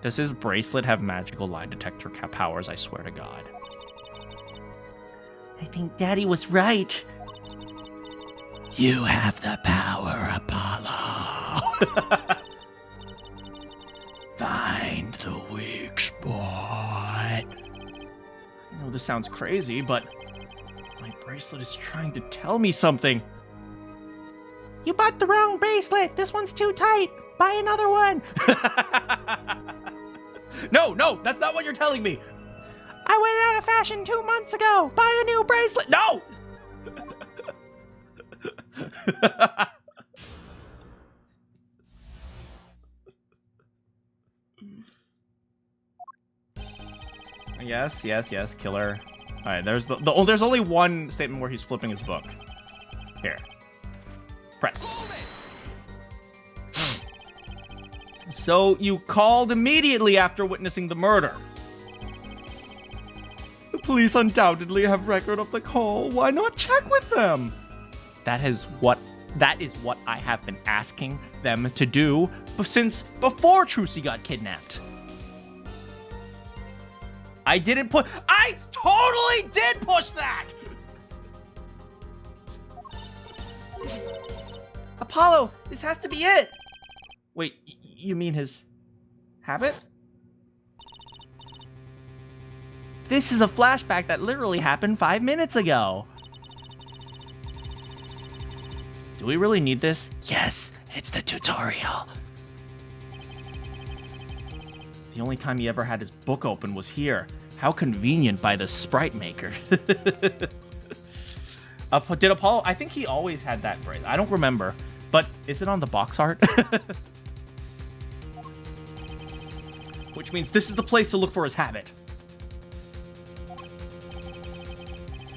Does his bracelet have magical lie detector powers? I swear to God. I think Daddy was right. You have the power, Apollo. Find the weak spot. I know this sounds crazy, but my bracelet is trying to tell me something. You bought the wrong bracelet. This one's too tight. Buy another one. No, that's not what you're telling me. I went out of fashion 2 months ago. Buy a new bracelet. No! Yes, killer. All right, there's there's only one statement where he's flipping his book. Here. Press. So you called immediately after witnessing the murder. The police undoubtedly have record of the call. Why not check with them? That is what I have been asking them to do since before Trucy got kidnapped. I totally did push that! Apollo, this has to be it. Wait, you mean his habit? This is a flashback that literally happened 5 minutes ago. Do we really need this? Yes, it's the tutorial. The only time he ever had his book open was here. How convenient by the sprite maker. Did Apollo? I think he always had that bracelet. I don't remember. But is it on the box art? Which means this is the place to look for his habit.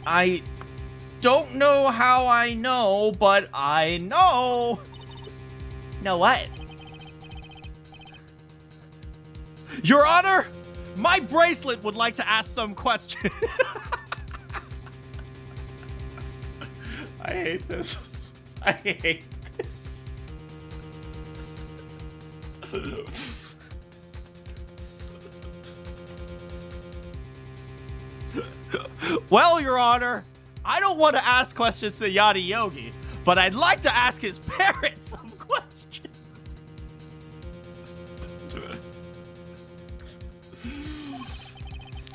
I don't know how I know, but I know. Know what? Your Honor, my bracelet would like to ask some questions. I hate this. I hate this. Well, Your Honor, I don't want to ask questions to Yadi Yogi, but I'd like to ask his parents some questions.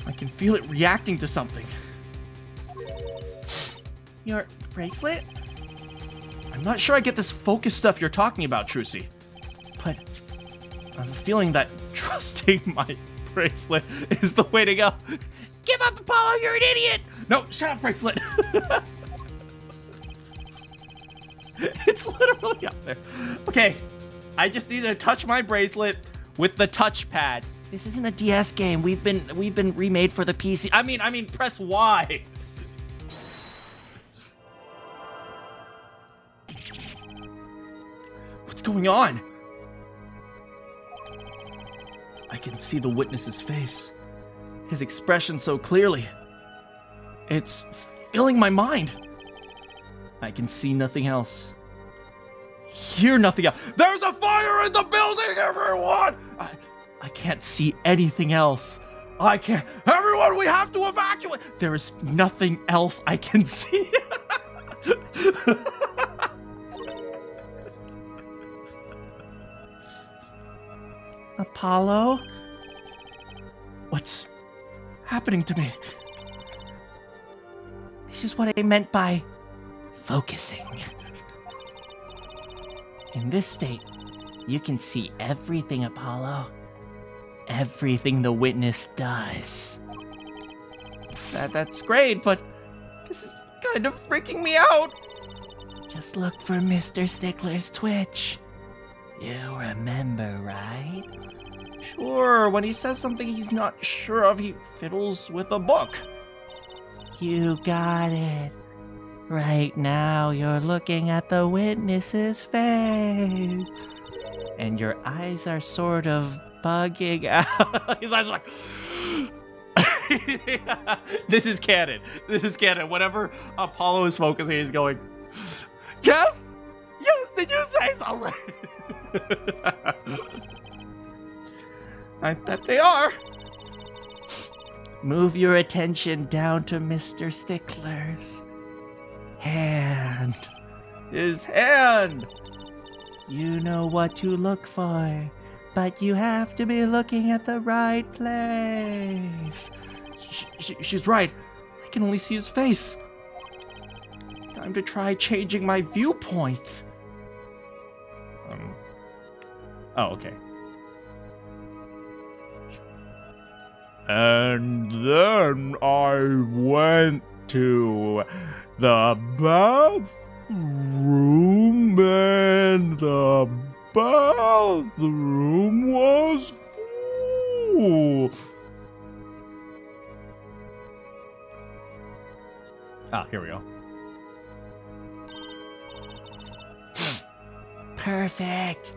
I can feel it reacting to something. Your bracelet? I'm not sure I get this focus stuff you're talking about, Trucy. But I'm feeling that trusting my bracelet is the way to go. Give up, Apollo, you're an idiot! No, shut up, bracelet. It's literally up there. Okay, I just need to touch my bracelet with the touchpad. This isn't a DS game. We've been remade for the PC. I mean, press Y. What's going on? I can see the witness's face. His expression so clearly. It's filling my mind. I can see nothing else. Hear nothing else. There's a fire in the building, everyone! I can't see anything else. I can't. Everyone, we have to evacuate! There is nothing else I can see. Apollo? What's happening to me? This is what I meant by focusing. In this state, you can see everything, Apollo. Everything the witness does. That's great, but this is kind of freaking me out. Just look for Mr. Stickler's twitch. You remember, right? Sure, when he says something he's not sure of, he fiddles with a book. You got it. Right now, you're looking at the witness's face. And your eyes are sort of bugging out. His eyes are like... This is canon. This is canon. Whenever Apollo is focusing, he's going, yes? Yes, did you say something? I bet they are. Move your attention down to Mr. Stickler's hand. His hand. You know what to look for, but you have to be looking at the right place. She's right. I can only see his face. Time to try changing my viewpoint. Oh, okay. And then I went to the bathroom, and the bathroom was full. Ah, here we go. Perfect.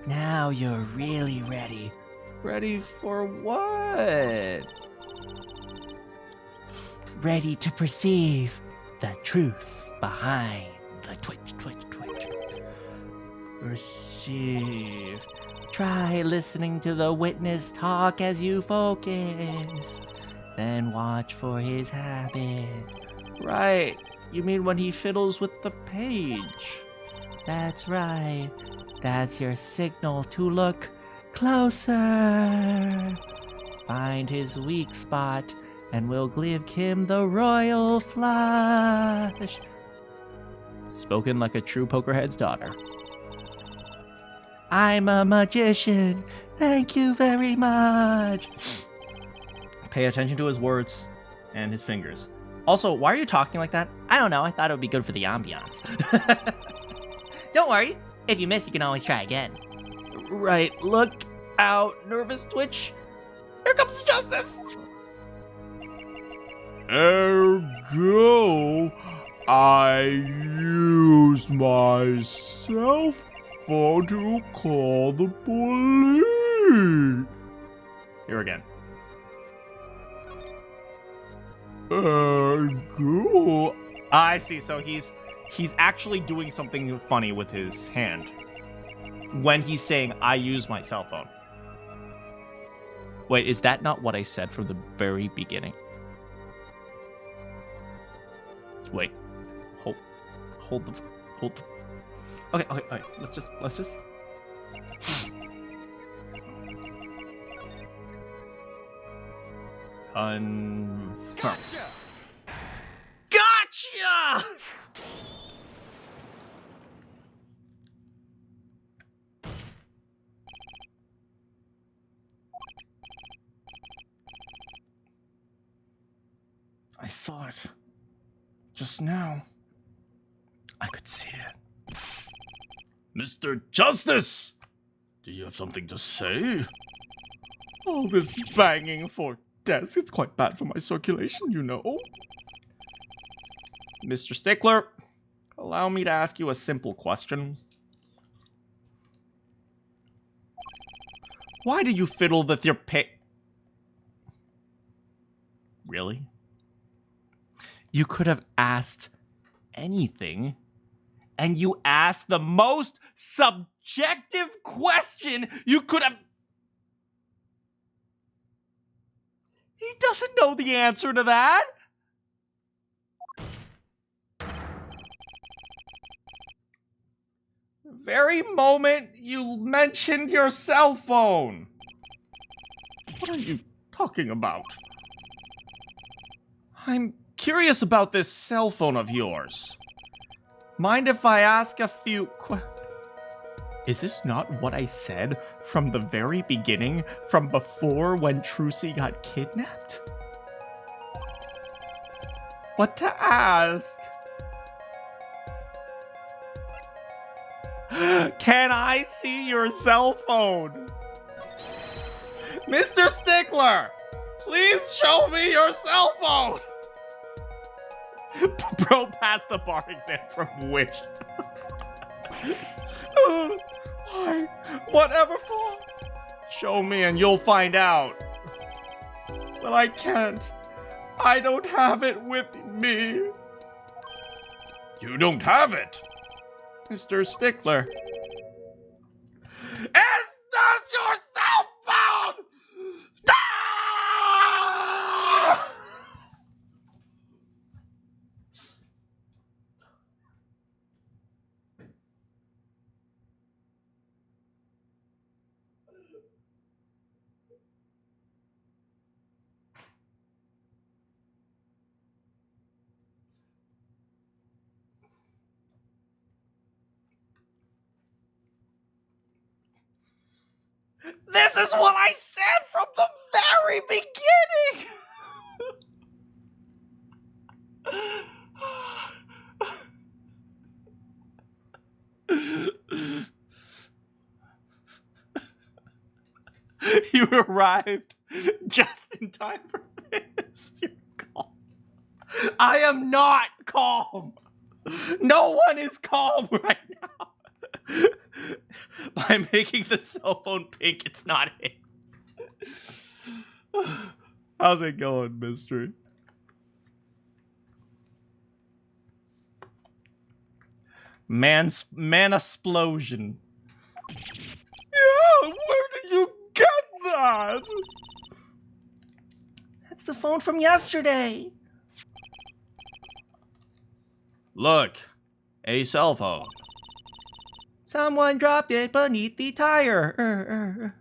Now you're really ready. Ready for what? Ready to perceive the truth behind the twitch. Perceive. Try listening to the witness talk as you focus. Then watch for his habit. Right. You mean when he fiddles with the page? That's right. That's your signal to look closer. Find his weak spot, and we'll give him the royal flush. Spoken like a true pokerhead's daughter. I'm a magician. Thank you very much. Pay attention to his words and his fingers. Also, why are you talking like that? I don't know. I thought it would be good for the ambiance. Don't worry. If you miss, you can always try again. Right. Look out, nervous twitch. Here comes justice. Ergo, I used my cell phone to call the police. Here again. Ergo. I see. So he's actually doing something funny with his hand when he's saying, I use my cell phone. Wait, is that not what I said from the very beginning? Wait. Hold the... Okay. Let's just... Confirm. Gotcha! saw it. Just now. I could see it. Mr. Justice! Do you have something to say? Oh, this banging for desk. It's quite bad for my circulation, you know. Mr. Stickler, allow me to ask you a simple question. Why do you fiddle with your Really? You could have asked anything, and you asked the most subjective question you could have... He doesn't know the answer to that. The very moment you mentioned your cell phone. What are you talking about? I'm curious about this cell phone of yours. Mind if I ask a few Is this not what I said from the very beginning, from before when Trucy got kidnapped? What to ask? Can I see your cell phone? Mr. Stickler, please show me your cell phone! Bro passed the bar exam from Wish. Why? Whatever for? Show me and you'll find out. But I can't. I don't have it with me. You don't have it? Mr. Stickler. Is this your cell phone? Ah! This is what I said from the very beginning. You arrived just in time for this. You're calm. I am not calm. No one is calm right now. By making the cell phone pink, it's not it. How's it going, Mystery? Man-explosion. Yeah, where did you get that? That's the phone from yesterday. Look, a cell phone. Someone dropped it beneath the tire.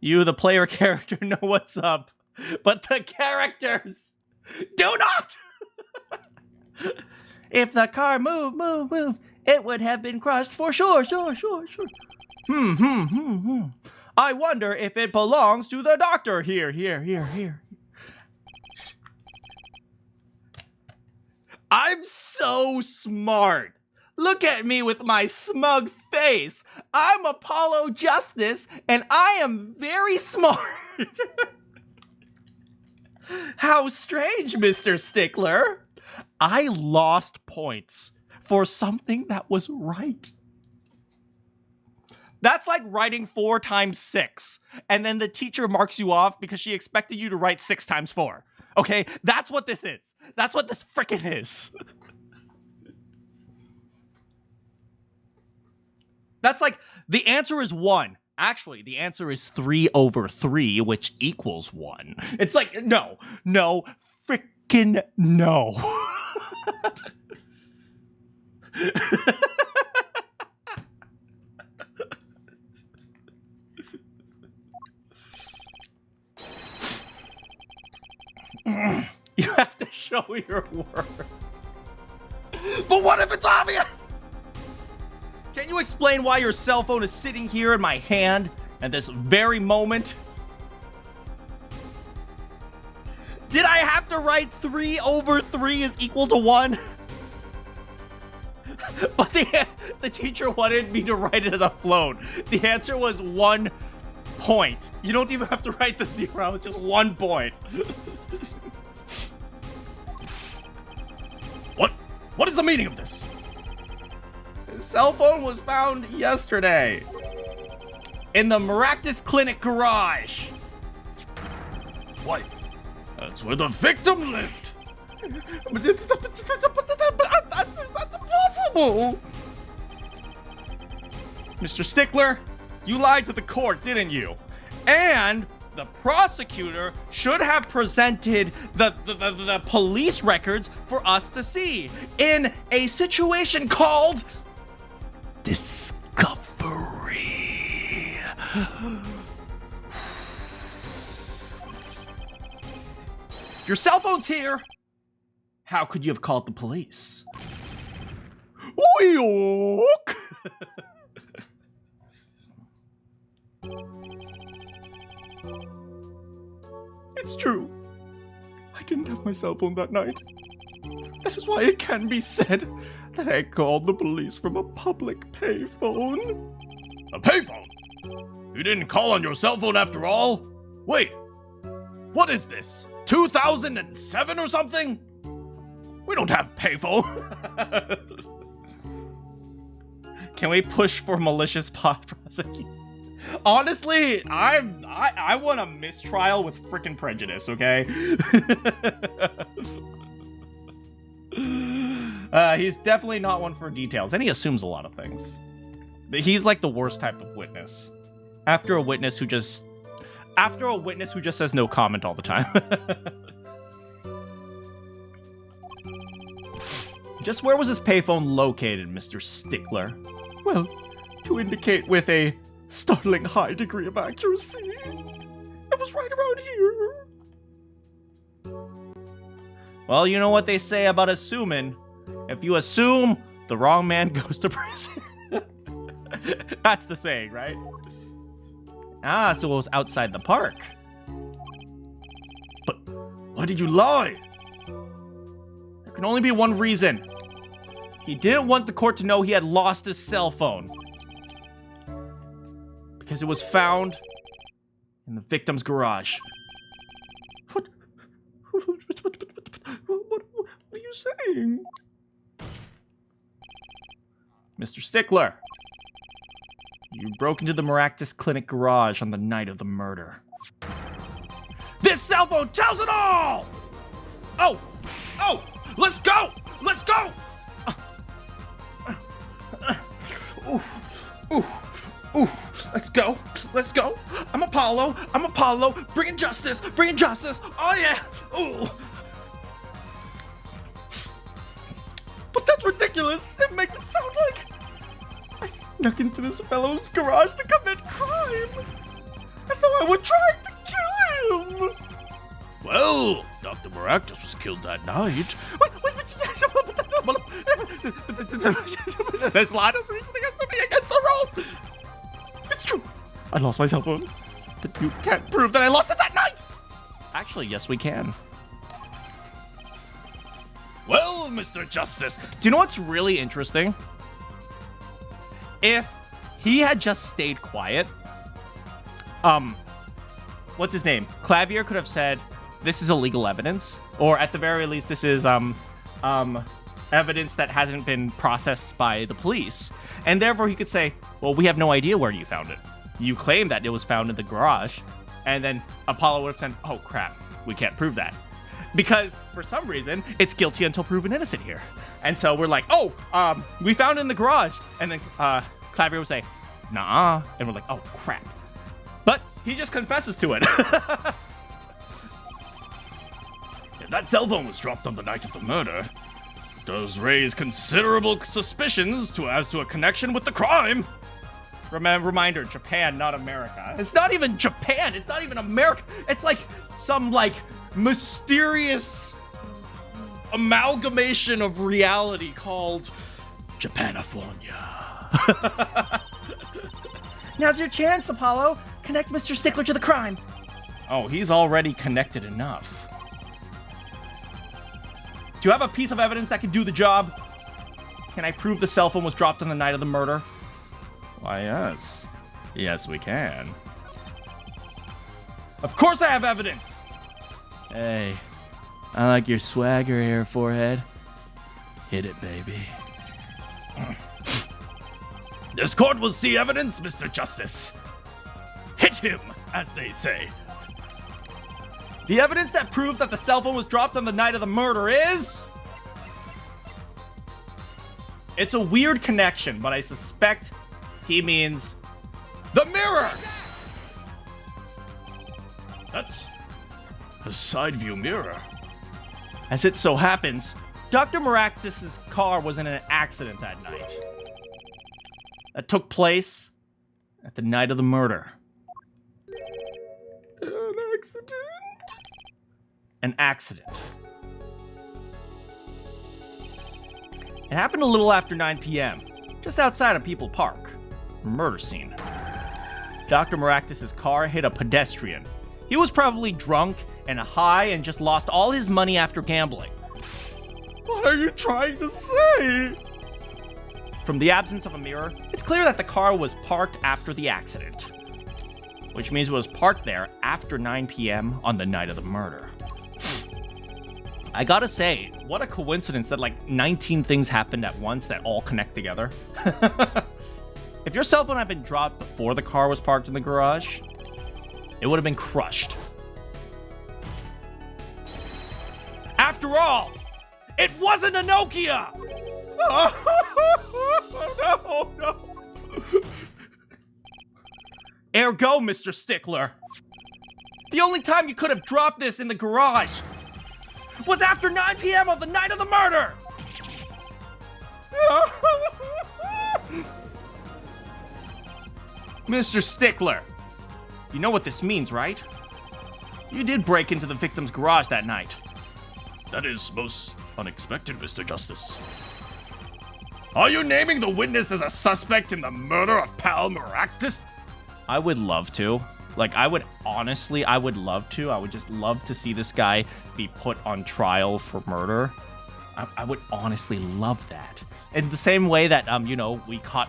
You, the player character, know what's up, but the characters do not! If the car moved, it would have been crushed for sure. I wonder if it belongs to the doctor. Here. I'm so smart. Look at me with my smug face. I'm Apollo Justice, and I am very smart. How strange, Mr. Stickler. I lost points for something that was right. That's like writing 4 times 6, and then the teacher marks you off because she expected you to write 6 times 4. Okay? That's what this is. That's what this frickin' is. That's like, the answer is 1. Actually, the answer is 3/3, which equals 1. It's like, no, frickin' no. You have to show your work. But what if it's obvious? Can you explain why your cell phone is sitting here in my hand at this very moment? Did I have to write 3 over 3 is equal to 1? But the teacher wanted me to write it as a float. The answer was 1 point. You don't even have to write the 0. It's just 1 point. What is the meaning of this? His cell phone was found yesterday in the Maractus Clinic garage. Why? That's where the victim lived. That's impossible. Mr. Stickler, you lied to the court, didn't you? And the prosecutor should have presented the police records for us to see in a situation called discovery. If your cell phone's here, how could you have called the police? Yoink! It's true. I didn't have my cell phone that night. This is why it can be said that I called the police from a public payphone. A payphone? You didn't call on your cell phone after all? Wait, what is this? 2007 or something? We don't have payphone. Can we push for malicious prosecution? Honestly, I want a mistrial with freaking prejudice, okay? He's definitely not one for details, and he assumes a lot of things. But he's like the worst type of witness. After a witness who just says no comment all the time. Just where was his payphone located, Mr. Stickler? Well, to indicate with a startling high degree of accuracy, it was right around here. Well, you know what they say about assuming. If you assume, the wrong man goes to prison. That's the saying, right? Ah, so it was outside the park. But why did you lie? There can only be one reason. He didn't want the court to know he had lost his cell phone. Because it was found in the victim's garage. What are you saying? Mr. Stickler, you broke into the Maractus Clinic garage on the night of the murder. This cell phone tells it all! Oh! Let's go! Let's go! Ooh, let's go. I'm Apollo. Bringing justice. Oh yeah. Ooh. But that's ridiculous. It makes it sound like I snuck into this fellow's garage to commit crime. As though I would try to kill him. Well, Dr. Maractus was killed that night. Wait. There's a lot of reasoning against the rules. It's true. I lost my cell phone. But you can't prove that I lost it that night. Actually, yes, we can. Well, Mr. Justice. Do you know what's really interesting? If he had just stayed quiet, what's his name? Clavier could have said, this is illegal evidence, or at the very least, this is evidence that hasn't been processed by the police. And therefore he could say, well, we have no idea where you found it. You claim that it was found in the garage. And then Apollo would have said, oh crap, we can't prove that. Because for some reason, it's guilty until proven innocent here. And so we're like, we found it in the garage. And then Clavier would say, nah. And we're like, oh crap. But he just confesses to it. If that cell phone was dropped on the night of the murder, it does raise considerable suspicions as to a connection with the crime. Reminder, Japan, not America. It's not even Japan. It's not even America. It's like some mysterious amalgamation of reality called Japanifornia. Now's your chance, Apollo. Connect Mr. Stickler to the crime. Oh, he's already connected enough. Do you have a piece of evidence that can do the job? Can I prove the cell phone was dropped on the night of the murder? Why, yes. Yes, we can. Of course I have evidence! Hey, I like your swagger here, forehead. Hit it, baby. This court will see evidence, Mr. Justice. Hit him, as they say. The evidence that proved that the cell phone was dropped on the night of the murder is... It's a weird connection, but I suspect he means the mirror! That's a side view mirror. As it so happens, Dr. Maractus's car was in an accident that night. That took place at the night of the murder. An accident? An accident. It happened a little after 9 p.m., just outside of People Park. Murder scene. Dr. Maractus's car hit a pedestrian. He was probably drunk and high and just lost all his money after gambling. What are you trying to say? From the absence of a mirror, it's clear that the car was parked after the accident, which means it was parked there after 9 p.m. on the night of the murder. I gotta say, what a coincidence that like 19 things happened at once that all connect together. If your cell phone had been dropped before the car was parked in the garage, it would have been crushed. After all, it wasn't a Nokia! No. Ergo, Mr. Stickler, the only time you could have dropped this in the garage was after 9 p.m. on the night of the murder! Mr. Stickler, you know what this means, right? You did break into the victim's garage that night. That is most unexpected, Mr. Justice. Are you naming the witness as a suspect in the murder of Pal Maractus? I would love to. Like, I would love to. I would just love to see this guy be put on trial for murder. I would honestly love that. In the same way that,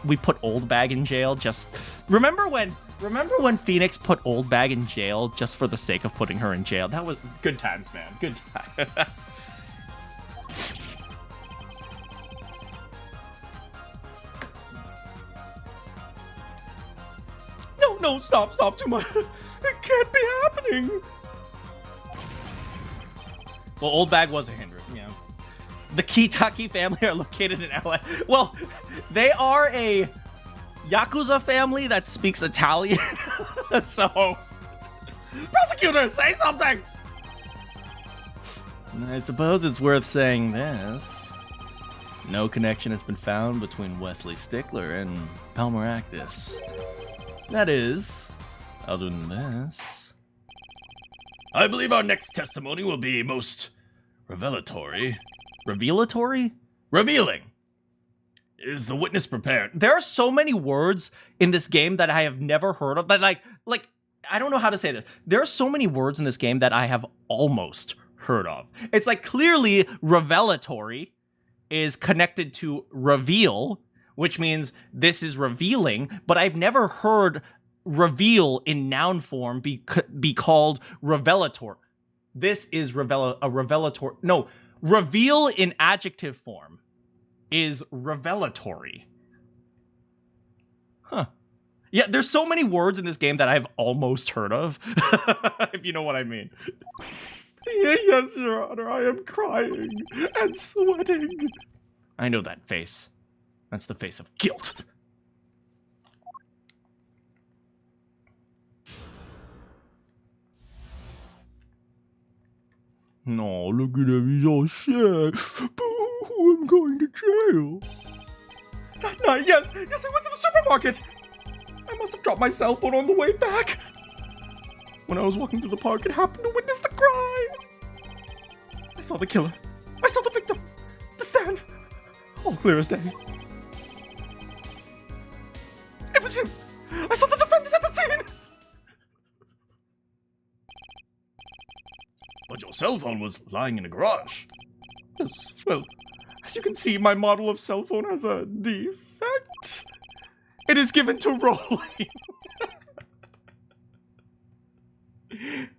we put Old Bag in jail just... Remember when Phoenix put Old Bag in jail just for the sake of putting her in jail? That was good times, man. Good times. No, stop, too much. It can't be happening. Well, Old Bag was a hindrance, yeah. The Kitaki family are located in LA. Well, they are a Yakuza family that speaks Italian. So, Prosecutor, say something! I suppose it's worth saying this. No connection has been found between Wesley Stickler and Pal Maractus. That is, other than this. I believe our next testimony will be most revelatory. revelatory? Revealing. Is the witness prepared? There are so many words in this game that I have never heard of. But like I don't know how to say this. There are so many words in this game that I have almost heard of. It's like clearly revelatory is connected to reveal, which means this is revealing, but I've never heard reveal in noun form be called revelatory. This is revelatory. No, reveal in adjective form is revelatory. Huh. Yeah, there's so many words in this game that I've almost heard of, if you know what I mean. Yes, Your Honor, I am crying and sweating. I know that face. That's the face of guilt. No, look at him, he's all sad. Boo, I'm going to jail. That night, yes, I went to the supermarket. I must have dropped my cell phone on the way back. When I was walking through the park, it happened to witness the crime. I saw the killer. I saw the victim. The stand. All clear as day. It was him. I saw the defendant at the scene. But your cell phone was lying in a garage. Yes, well, as you can see, my model of cell phone has a defect. It is given to rolling.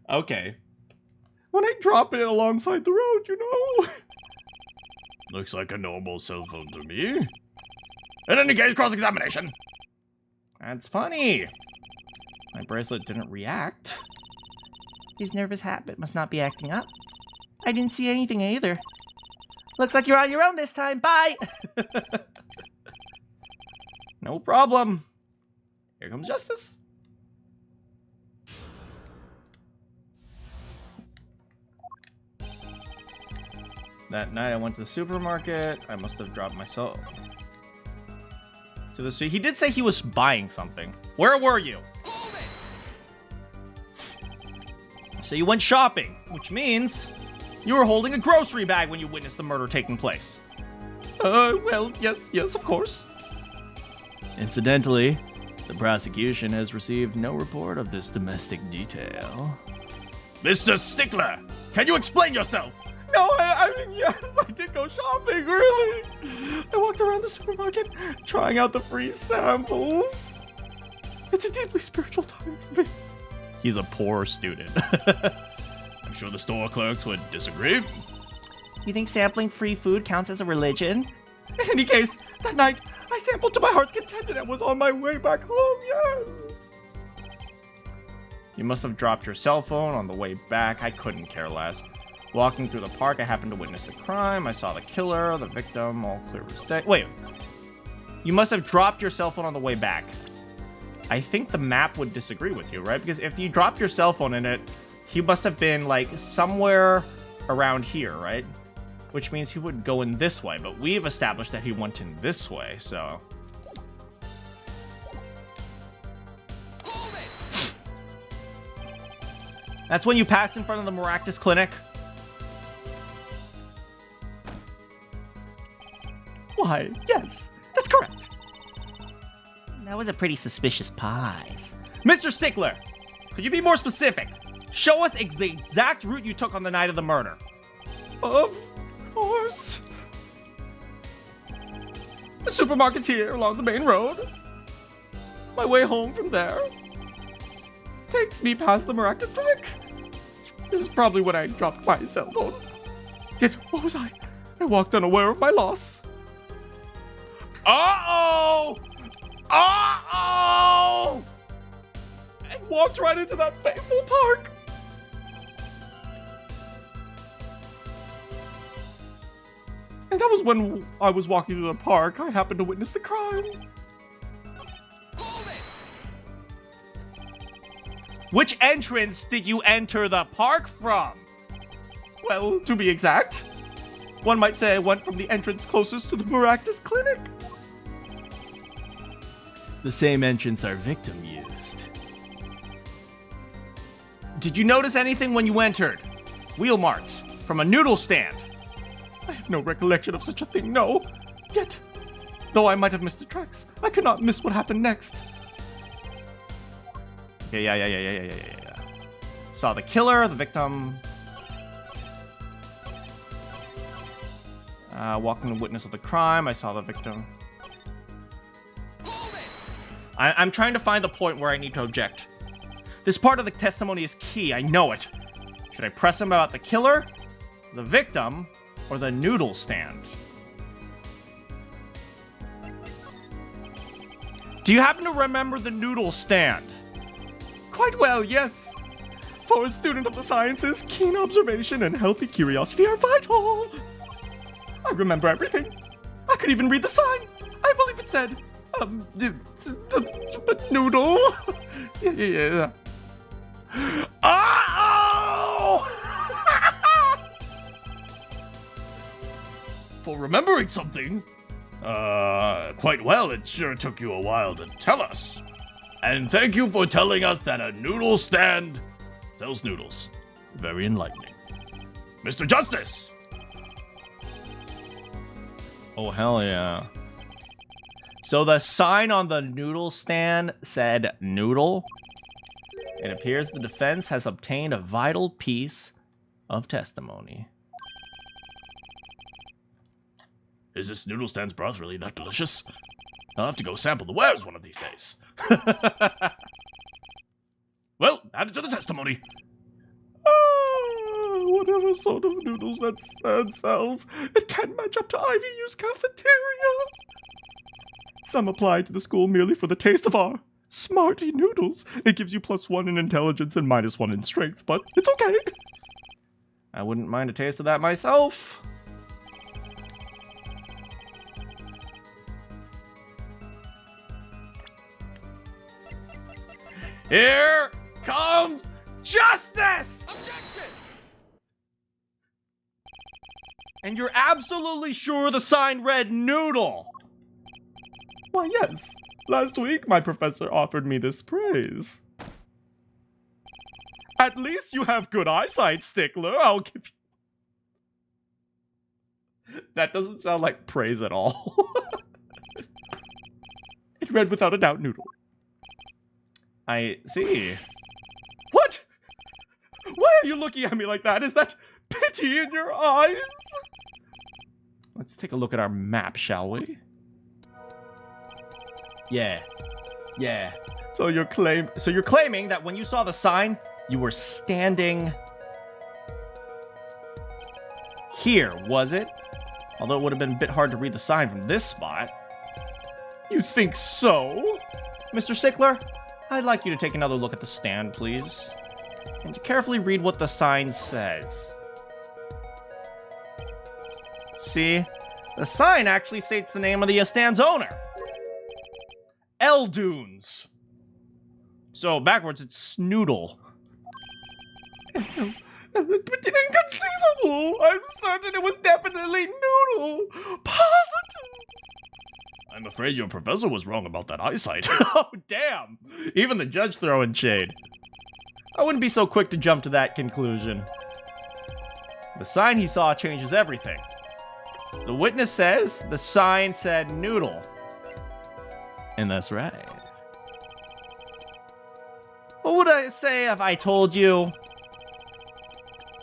Okay. When I drop it alongside the road, you know. Looks like a normal cell phone to me. In any case, cross-examination. That's funny. My bracelet didn't react. His nervous habit must not be acting up. I didn't see anything either. Looks like you're on your own this time. Bye! No problem. Here comes justice. That night I went to the supermarket. I must have dropped myself. To the street. He did say he was buying something. Where were you? So you went shopping, which means you were holding a grocery bag when you witnessed the murder taking place. Well, yes, of course. Incidentally, the prosecution has received no report of this domestic detail. Mr. Stickler, can you explain yourself? No, I mean, yes, I did go shopping, really. I walked around the supermarket trying out the free samples. It's a deeply spiritual time for me. He's a poor student. I'm sure the store clerks would disagree. You think sampling free food counts as a religion? In any case, that night, I sampled to my heart's content and I was on my way back home, yes. You must have dropped your cell phone on the way back. I couldn't care less. Walking through the park, I happened to witness the crime. I saw the killer, the victim, all clear as day. Wait. You must have dropped your cell phone on the way back. I think the map would disagree with you, right? Because if you dropped your cell phone in it, he must have been, like, somewhere around here, right? Which means he would go in this way. But we've established that he went in this way, so... That's when you passed in front of the Maractus Clinic? Why, yes, that's correct. That was a pretty suspicious pause. Mr. Stickler, could you be more specific? Show us the exact route you took on the night of the murder. Of course. The supermarket's here along the main road. My way home from there takes me past the Maractus Clinic. This is probably when I dropped my cell phone. Yet, what was I? I walked unaware of my loss. Uh-oh! Uh-oh! And walked right into that fateful park. And that was when I was walking through the park. I happened to witness the crime. Which entrance did you enter the park from? Well, to be exact, one might say I went from the entrance closest to the Maractus Clinic. The same entrance our victim used. Did you notice anything when you entered? Wheel marks from a noodle stand. I have no recollection of such a thing, no. Yet, though I might have missed the tracks, I could not miss what happened next. Okay, yeah. Saw the killer, the victim. Walking the witness of the crime, I saw the victim. I'm trying to find the point where I need to object. This part of the testimony is key, I know it. Should I press him about the killer, the victim, or the noodle stand? Do you happen to remember the noodle stand? Quite well, yes. For a student of the sciences, keen observation and healthy curiosity are vital. I remember everything. I could even read the sign. I believe it said, the noodle. Yeah. Oh! For remembering something? Quite well. It sure took you a while to tell us. And thank you for telling us that a noodle stand sells noodles. Very enlightening. Mr. Justice! Oh, hell yeah. So the sign on the noodle stand said noodle. It appears the defense has obtained a vital piece of testimony. Is this noodle stand's broth really that delicious? I'll have to go sample the wares one of these days. Well, add it to the testimony. Whatever sort of noodles that stand sells, it can match up to IVU's cafeteria. Some apply to the school merely for the taste of our Smarty noodles. It gives you +1 in intelligence and -1 in strength, but it's okay. I wouldn't mind a taste of that myself. Here comes justice! And you're absolutely sure the sign read noodle? Why, yes. Last week, my professor offered me this praise. At least you have good eyesight, Stickler. I'll give you... That doesn't sound like praise at all. It read without a doubt noodle. I see. What? Why are you looking at me like that? Is that pity in your eyes? Let's take a look at our map, shall we? Yeah. So you're claiming that when you saw the sign, you were standing here, was it? Although it would have been a bit hard to read the sign from this spot. You think so? Mr. Stickler, I'd like you to take another look at the stand, please. And to carefully read what the sign says. See? The sign actually states the name of the stand's owner. Eldunes. So backwards, it's Snoodle. Inconceivable! I'm certain it was definitely noodle. Positive. I'm afraid your professor was wrong about that eyesight. Oh, damn! Even the judge throwing shade. I wouldn't be so quick to jump to that conclusion. The sign he saw changes everything. The witness says the sign said noodle. And that's right. What would I say if I told you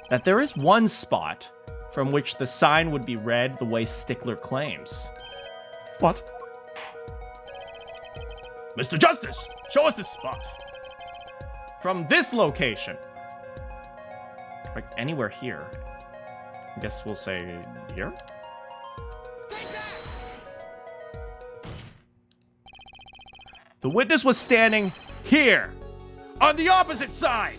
that there is one spot from which the sign would be read the way Stickler claims? What? Mr. Justice, show us this spot. From this location. Like anywhere here. I guess we'll say here. The witness was standing here, on the opposite side.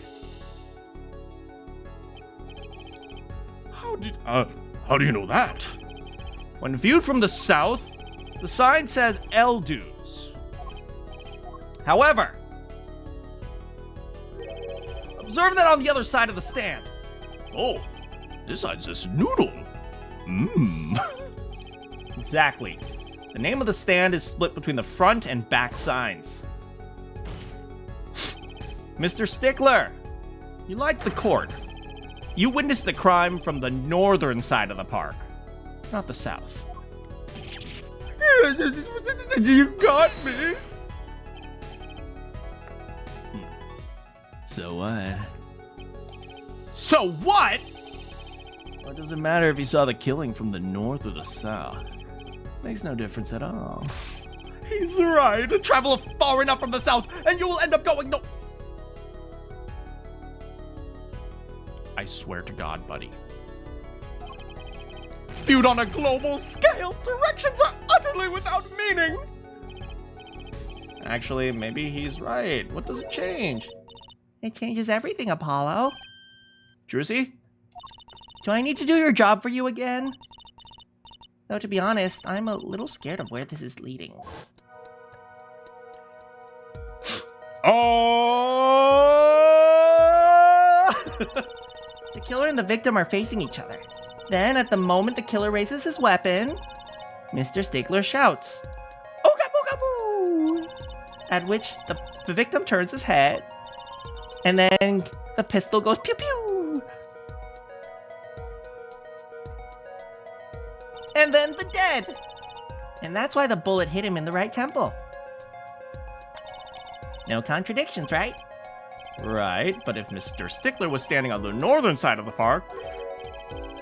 How do you know that? When viewed from the south, the sign says Eldues. However, observe that on the other side of the stand. Oh, this side says noodle. Exactly. The name of the stand is split between the front and back signs. Mr. Stickler, you lied to the court. You witnessed the crime from the northern side of the park, not the south. You got me. So what? So what? What does it matter if you saw the killing from the north or the south? Makes no difference at all. He's right. Travel far enough from the south, and you will end up going no. I swear to God, buddy. Viewed on a global scale, directions are utterly without meaning. Actually, maybe he's right. What does it change? It changes everything, Apollo. Druzy? Do I need to do your job for you again? Though, to be honest, I'm a little scared of where this is leading. Oh! The killer and the victim are facing each other. Then, at the moment the killer raises his weapon, Mr. Stickler shouts, "Ooga booga boo!" At which the victim turns his head, and then the pistol goes pew pew. And then the dead. And that's why the bullet hit him in the right temple. No contradictions, right? Right, but if Mr. Stickler was standing on the northern side of the park,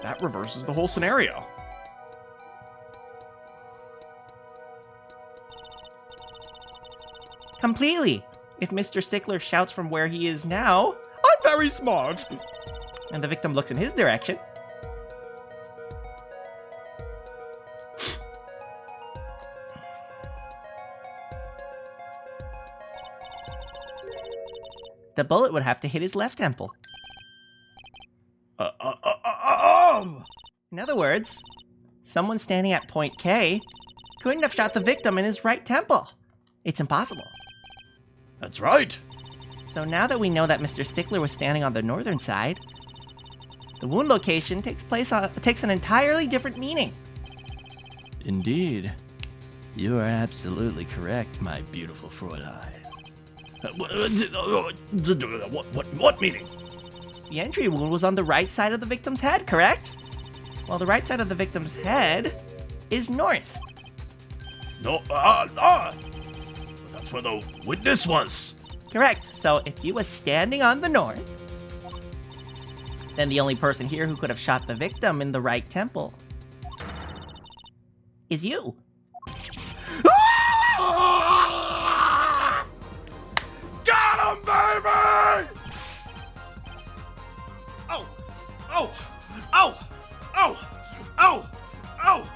that reverses the whole scenario. Completely. If Mr. Stickler shouts from where he is now, I'm very smart. and the victim looks in his direction, the bullet would have to hit his left temple. In other words, someone standing at point K couldn't have shot the victim in his right temple. It's impossible. That's right. So now that we know that Mr. Stickler was standing on the northern side, the wound location takes an entirely different meaning. Indeed. You are absolutely correct, my beautiful Fräulein. What meaning? The entry wound was on the right side of the victim's head, correct? Well, the right side of the victim's head is north. No, that's where the witness was. Correct. So if you was standing on the north, then the only person here who could have shot the victim in the right temple is you. Got him, baby! Oh, oh, oh, oh, oh, oh,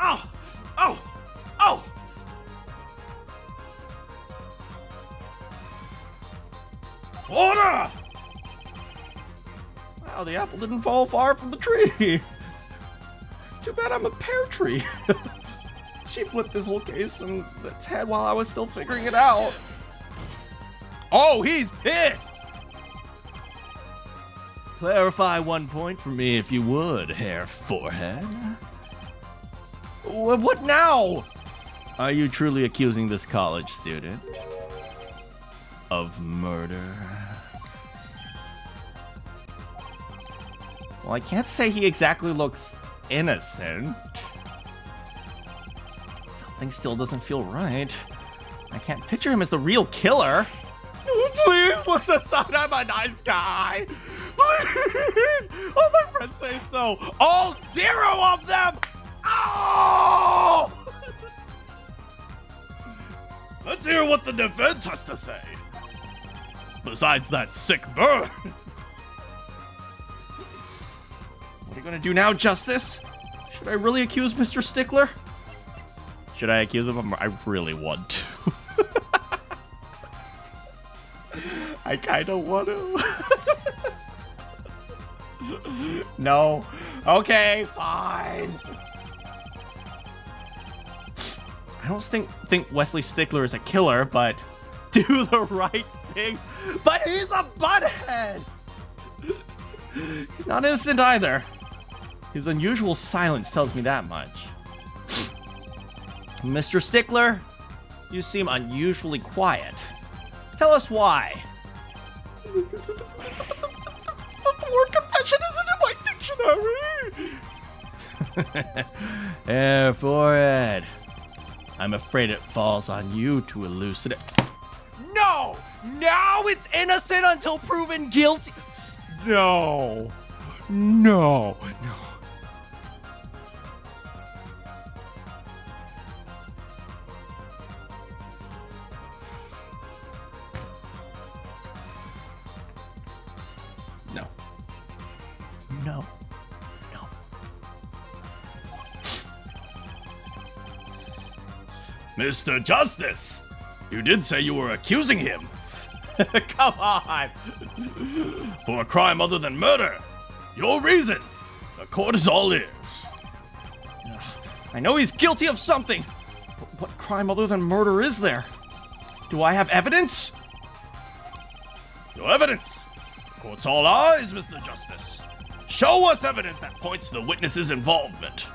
oh, oh, oh. Order! Wow, the apple didn't fall far from the tree. Too bad I'm a pear tree. She flipped this whole case on its head while I was still figuring it out. Oh, he's pissed. Clarify one point for me if you would, Herr Forehead. What now? Are you truly accusing this college student of murder? Well, I can't say he exactly looks innocent. Something still doesn't feel right. I can't picture him as the real killer. Please look aside, I'm a nice guy. Please! All my friends say so. All 0 of them! Oh! Let's hear what the defense has to say. Besides that sick burn. What are you gonna do now, Justice? Should I really accuse Mr. Stickler? Should I accuse him? I really want to. I kinda want to. No. Okay, fine. I don't think Wesley Stickler is a killer, but do the right thing. But he's a butthead. He's not innocent either. His unusual silence tells me that much. Mr. Stickler, you seem unusually quiet. Tell us why. The word confession isn't in my dictionary. Herr Forehead, I'm afraid it falls on you to elucidate. No! Now it's innocent until proven guilty. No. No. No. No. No. No. Mr. Justice, you did say you were accusing him Come on. for a crime other than murder. Your reason. The court is all ears. I know he's guilty of something. But what crime other than murder is there? Do I have evidence? No evidence. The court's all eyes, Mr. Justice. Show us evidence that points to the witness's involvement.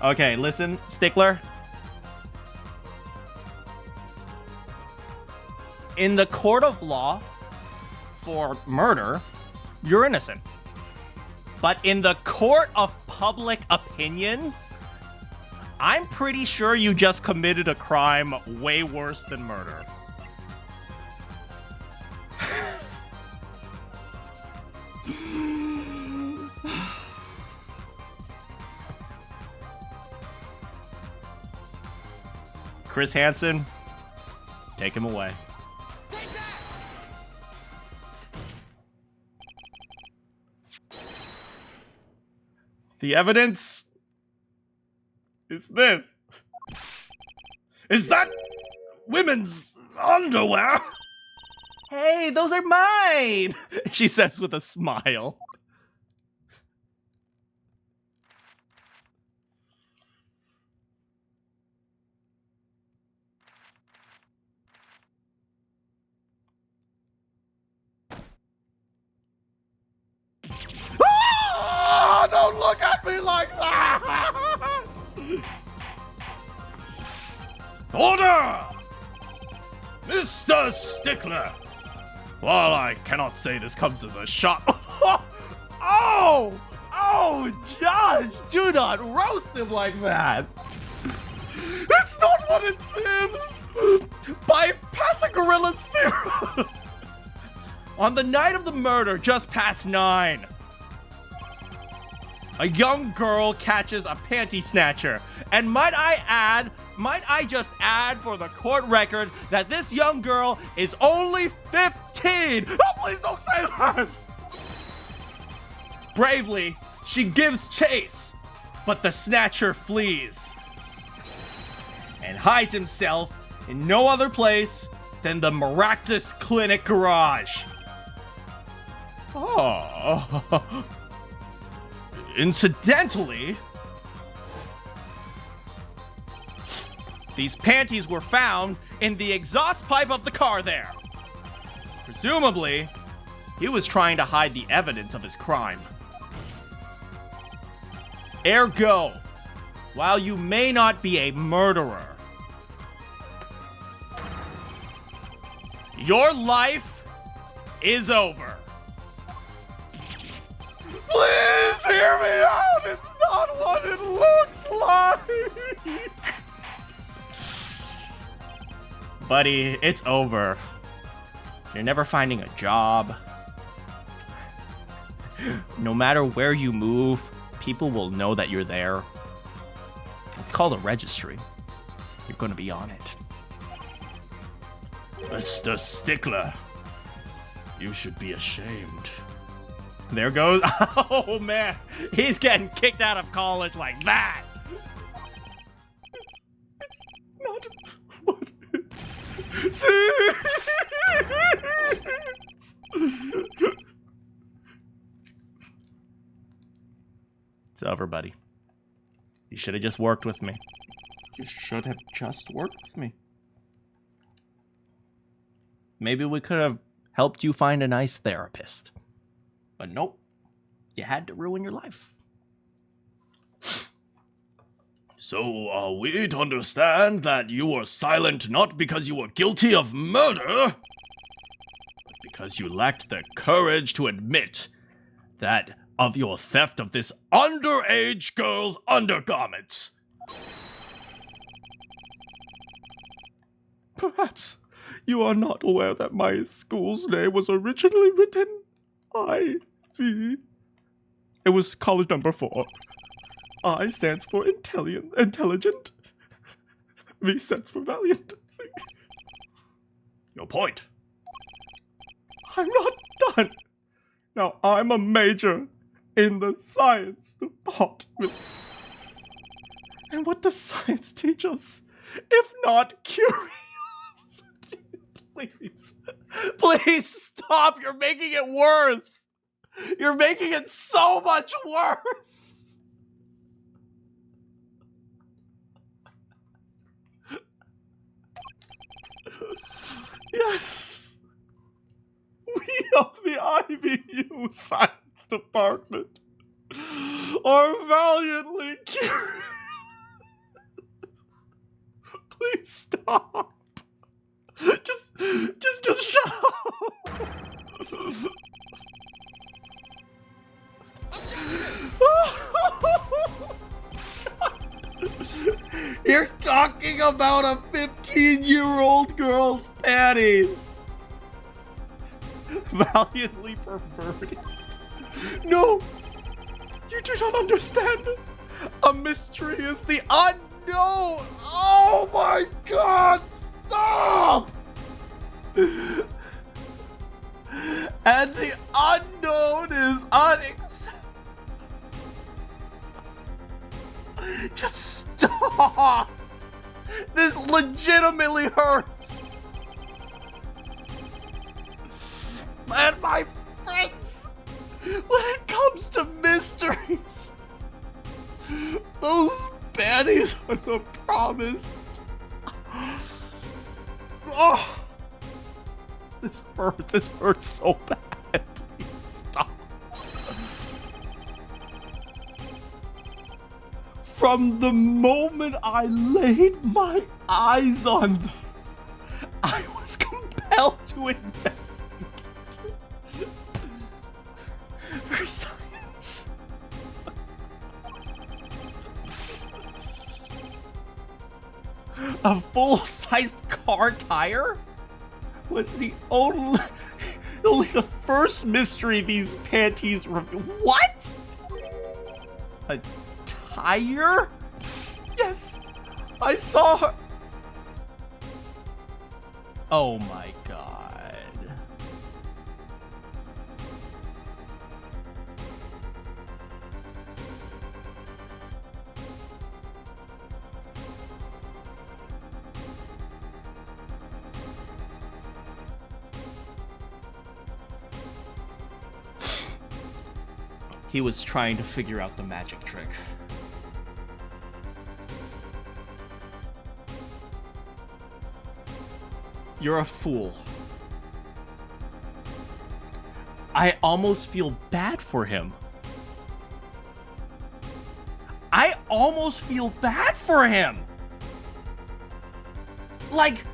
Okay, listen, Stickler. In the court of law, for murder, you're innocent. But in the court of public opinion, I'm pretty sure you just committed a crime way worse than murder. Chris Hansen, Take him away. The evidence is this. Is that women's underwear? Hey, those are mine, she says with a smile. Ah, don't look at me like that! Order! Mr. Stickler! While I cannot say this comes as a shock. Oh! Oh, Judge! Do not roast him like that! It's not what it seems! By Pathagorilla's theory! On the night of the murder, just past 9, a young girl catches a panty snatcher. And might I just add for the court record that this young girl is only 15. Oh, please don't say that! Bravely, she gives chase, but the snatcher flees and hides himself in no other place than the Miraculous Clinic garage. Oh. Incidentally, these panties were found in the exhaust pipe of the car there. Presumably, he was trying to hide the evidence of his crime. Ergo, while you may not be a murderer, your life is over. Please hear me out! It's not what it looks like! Buddy, it's over. You're never finding a job. No matter where you move, people will know that you're there. It's called a registry. You're gonna be on it. Mr. Stickler, you should be ashamed. There goes. Oh man, he's getting kicked out of college like that. It's not what it seems. It's over, buddy. You should have just worked with me. You should have just worked with me. Maybe we could have helped you find a nice therapist. But nope, you had to ruin your life. So are we to understand that you were silent not because you were guilty of murder, but because you lacked the courage to admit that of your theft of this underage girl's undergarments? Perhaps you are not aware that my school's name was originally written IV. It was college number 4. I stands for intelligent. V stands for valiant. Your point. I'm not done. Now, I'm a major in the science department. And what does science teach us, if not curiosity? Please stop. You're making it worse. You're making it so much worse. Yes. We of the IVU Science Department are valiantly curious. Please stop. Just shut up. You're talking about a 15-year-old girl's panties. Valiantly perverted. No, you do not understand. A mystery is the unknown. Oh my God, stop! And the unknown is unacceptable. Just stop! This legitimately hurts! And my friends, when it comes to mysteries, those baddies are the promise. Oh! This hurts. This hurts so bad. Please stop. From the moment I laid my eyes on them, I was compelled to investigate for science. A full-sized car tire was the only the first mystery these panties revealed. What? A tire? Yes, I saw her. Oh my god. He was trying to figure out the magic trick. You're a fool. I almost feel bad for him. I almost feel bad for him. Like,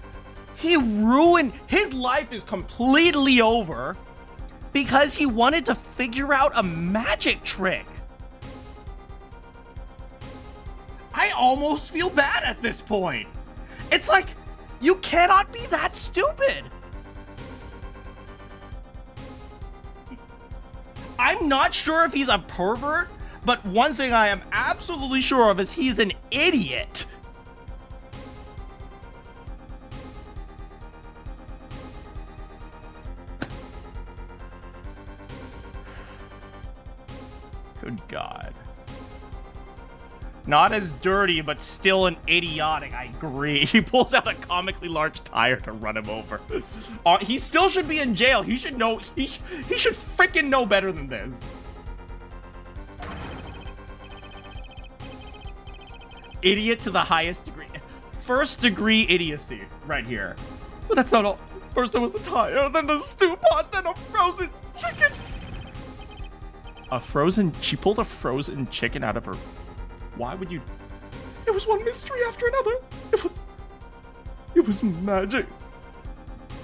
he ruined, his life is completely over because he wanted to figure out a magic trick. I almost feel bad at this point. It's like, you cannot be that stupid. I'm not sure if he's a pervert, but one thing I am absolutely sure of is he's an idiot. Good God. Not as dirty, but still an idiotic, I agree. He pulls out a comically large tire to run him over. He still should be in jail. He should know, he should freaking know better than this. Idiot to the highest degree. First degree idiocy right here. But that's not all. First it was the tire, then the stew pot, then a frozen chicken. She pulled a frozen chicken out of her. Why would you? It was one mystery after another. It was magic.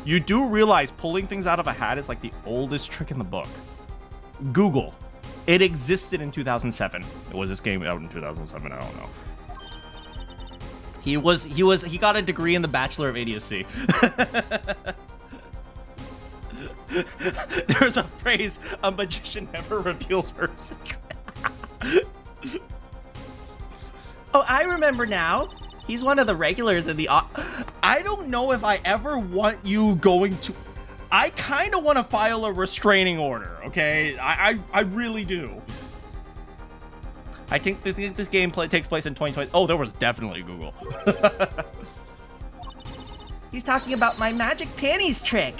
You do realize pulling things out of a hat is like the oldest trick in the book. Google. It existed in 2007. Was this game out in 2007? I don't know. He got a degree in the Bachelor of Idiocy. There's a phrase, a magician never reveals her secret. Oh, I remember now. He's one of the regulars in the... I don't know if I ever want you going to... I kind of want to file a restraining order, okay? I really do. I think this game takes place in 2020. Oh, there was definitely Google. He's talking about my magic panties trick.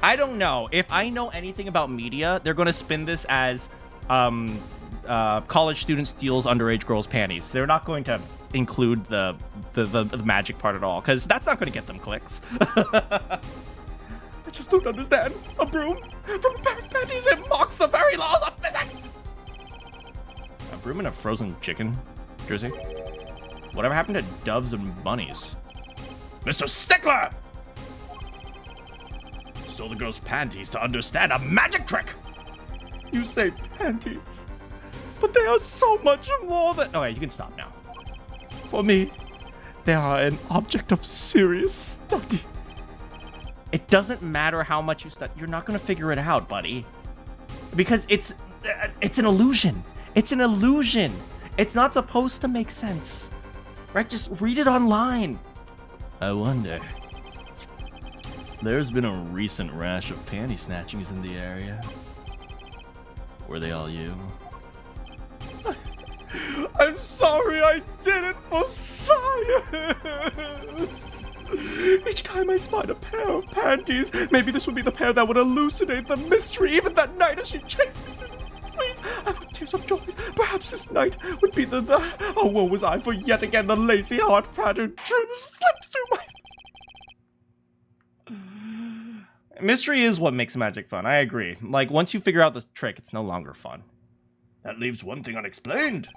I don't know. If I know anything about media, they're going to spin this as college student steals underage girls' panties. They're not going to include the magic part at all, because that's not going to get them clicks. I just don't understand. A broom from a pair of panties, it mocks the very laws of physics. A broom and a frozen chicken, Jersey? Whatever happened to doves and bunnies? Mr. Stickler! Stole the girl's panties to understand a magic trick. You say panties, but they are so much more than... Okay, you can stop now. For me, they are an object of serious study. It doesn't matter how much you study. You're not going to figure it out, buddy. Because it's an illusion. It's an illusion. It's not supposed to make sense. Right? Just read it online. I wonder. There's been a recent rash of panty snatchings in the area. Were they all you? I'm sorry I did it for science! Each time I spied a pair of panties, maybe this would be the pair that would elucidate the mystery. Even that night as she chased me through the streets, I had tears of joy. Perhaps this night would be the... Oh, woe was I, for yet again the lazy heart pattern slipped through my... Mystery is what makes magic fun. I agree. Like, once you figure out the trick, it's no longer fun. That leaves one thing unexplained.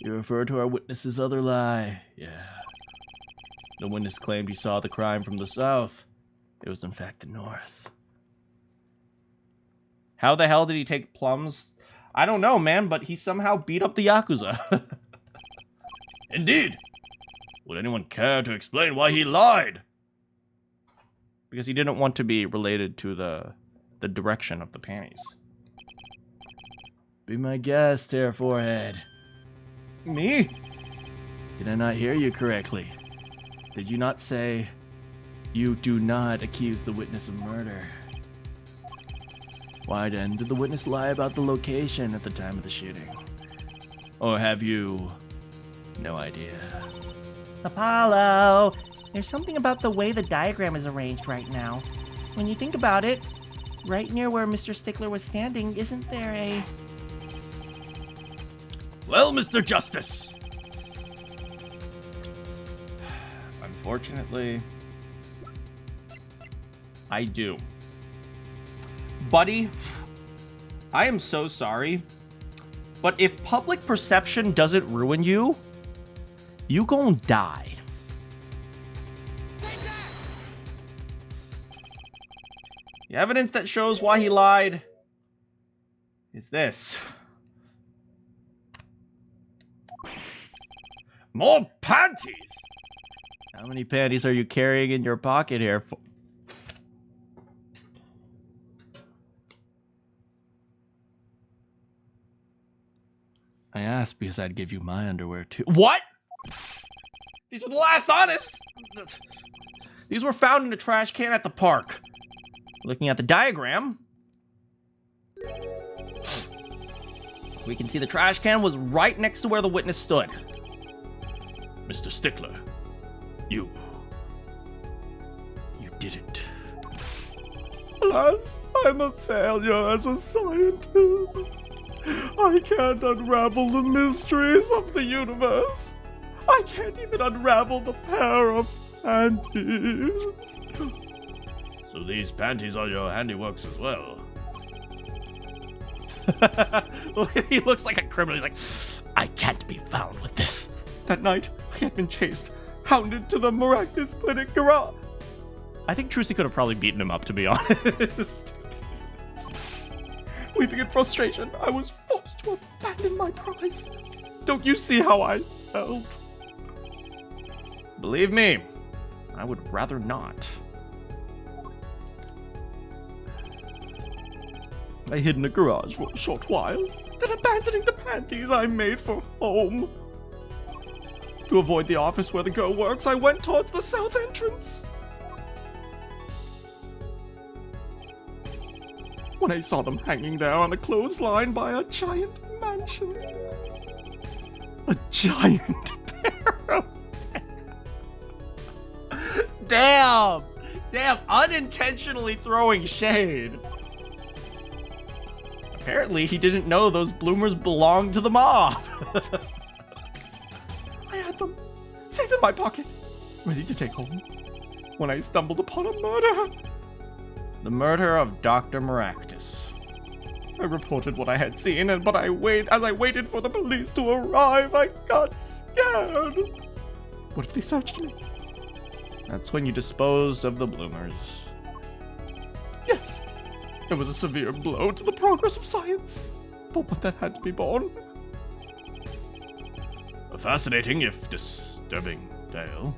You refer to our witness's other lie. Yeah. The witness claimed he saw the crime from the south. It was in fact the north. How the hell did he take plums? I don't know, man, but he somehow beat up the Yakuza. Indeed. Would anyone care to explain why he lied? Because he didn't want to be related to the direction of the panties. Be my guest, Hair Forehead. Me? Did I not hear you correctly? Did you not say you do not accuse the witness of murder? Why then did the witness lie about the location at the time of the shooting? Or have you no idea? Apollo! There's something about the way the diagram is arranged right now. When you think about it, right near where Mr. Stickler was standing, isn't there a... Well, Mr. Justice. Unfortunately, I do. Buddy, I am so sorry, but if public perception doesn't ruin you, you gon' die. The evidence that shows why he lied is this. More panties! How many panties are you carrying in your pocket here? I asked because I'd give you my underwear too. What? These were the last honest. These were found in a trash can at the park. Looking at the diagram, we can see the trash can was right next to where the witness stood. Mr. Stickler, you did it. Alas, I'm a failure as a scientist. I can't unravel the mysteries of the universe. I can't even unravel the pair of panties. So these panties are your handiworks as well. He looks like a criminal. He's like, I can't be found with this. That night, I had been chased, hounded to the miraculous clinic garage. I think Trucy could have probably beaten him up, to be honest. Weeping in frustration, I was forced to abandon my prize. Don't you see how I felt? Believe me, I would rather not. I hid in a garage for a short while, then abandoning the panties I made for home. To avoid the office where the girl works, I went towards the south entrance. When I saw them hanging there on a clothesline by a giant mansion. A giant pair of... Damn! Damn, unintentionally throwing shade. Apparently, he didn't know those bloomers belonged to the mob. I had them, safe in my pocket, ready to take home, when I stumbled upon a murder. The murder of Dr. Maractus. I reported what I had seen, as I waited for the police to arrive, I got scared. What if they searched me? That's when you disposed of the bloomers. Yes, it was a severe blow to the progress of science, but one that had to be borne. A fascinating, if disturbing, tale.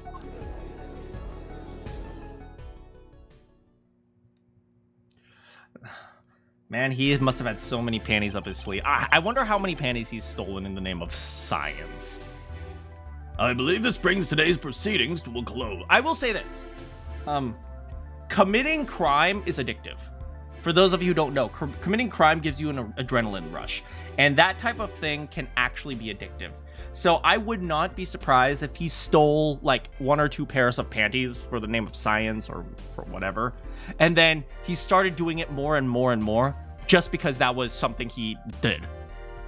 Man, he must have had so many panties up his sleeve. I wonder how many panties he's stolen in the name of science. I believe this brings today's proceedings to a close. I will say this. Committing crime is addictive. For those of you who don't know, committing crime gives you an adrenaline rush. And that type of thing can actually be addictive. So I would not be surprised if he stole like 1 or 2 pairs of panties for the name of science or for whatever. And then he started doing it more and more and more just because that was something he did.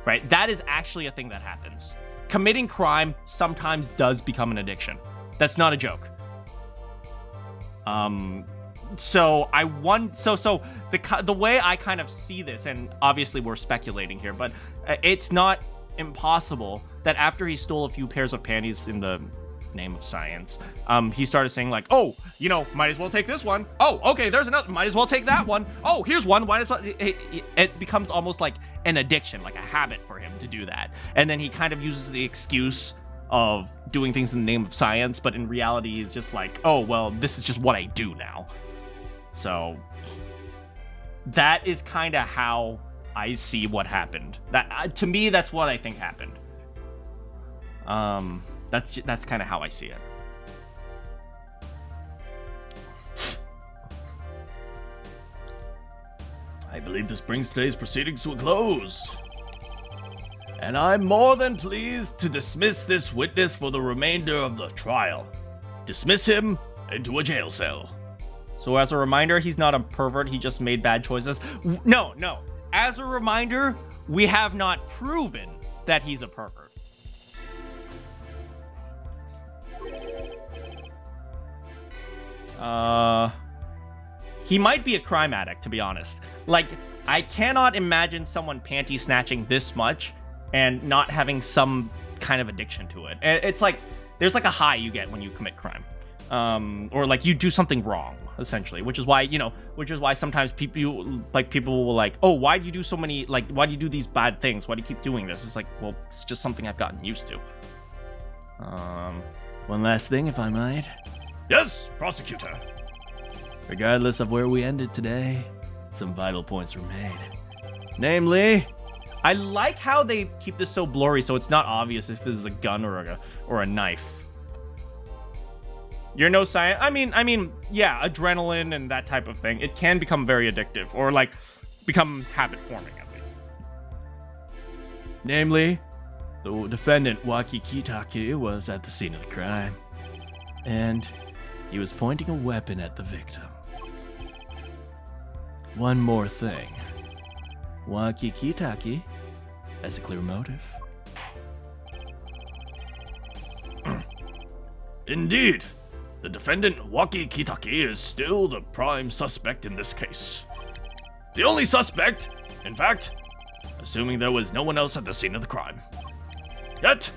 Right? That is actually a thing that happens. Committing crime sometimes does become an addiction. That's not a joke. So the way I kind of see this, and obviously we're speculating here, but it's not impossible that after he stole a few pairs of panties in the name of science, he started saying like, oh, you know, might as well take this one. Oh, okay, there's another, might as well take that one. Oh, here's one, might as well. It becomes almost like an addiction, like a habit for him to do that. And then he kind of uses the excuse of doing things in the name of science, but in reality he's just like, oh, well, this is just what I do now. So that is kind of how I see what happened. That to me, that's what I think happened. That's kind of how I see it. I believe this brings today's proceedings to a close. And I'm more than pleased to dismiss this witness for the remainder of the trial. Dismiss him into a jail cell. So as a reminder, he's not a pervert, he just made bad choices. No. As a reminder, we have not proven that he's a pervert. He might be a crime addict, to be honest. Like, I cannot imagine someone panty snatching this much and not having some kind of addiction to it. It's like, there's like a high you get when you commit crime. Or like you do something wrong, essentially, which is why sometimes people will like, oh, why do you do so many, like, why do you do these bad things? Why do you keep doing this? It's like, well, it's just something I've gotten used to. One last thing, if I might. Yes, prosecutor. Regardless of where we ended today, some vital points were made. Namely, I like how they keep this so blurry, so it's not obvious if this is a gun or a knife. You're no science. I mean, yeah, adrenaline and that type of thing. It can become very addictive, or like become habit forming at least. namely, the defendant Waki Kitake was at the scene of the crime, and he was pointing a weapon at the victim. One more thing. Waki Kitake has a clear motive. Indeed, the defendant Waki Kitake is still the prime suspect in this case. The only suspect, in fact, assuming there was no one else at the scene of the crime. Yet,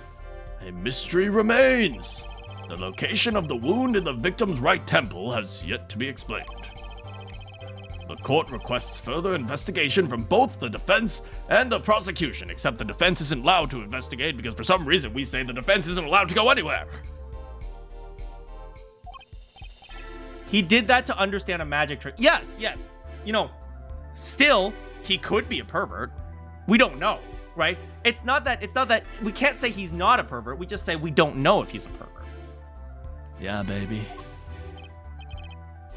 a mystery remains. The location of the wound in the victim's right temple has yet to be explained. The court requests further investigation from both the defense and the prosecution, except the defense isn't allowed to investigate because for some reason we say the defense isn't allowed to go anywhere. He did that to understand a magic trick. Yes. You know, still, he could be a pervert. We don't know, right? It's not that we can't say he's not a pervert. We just say we don't know if he's a pervert. Yeah, baby.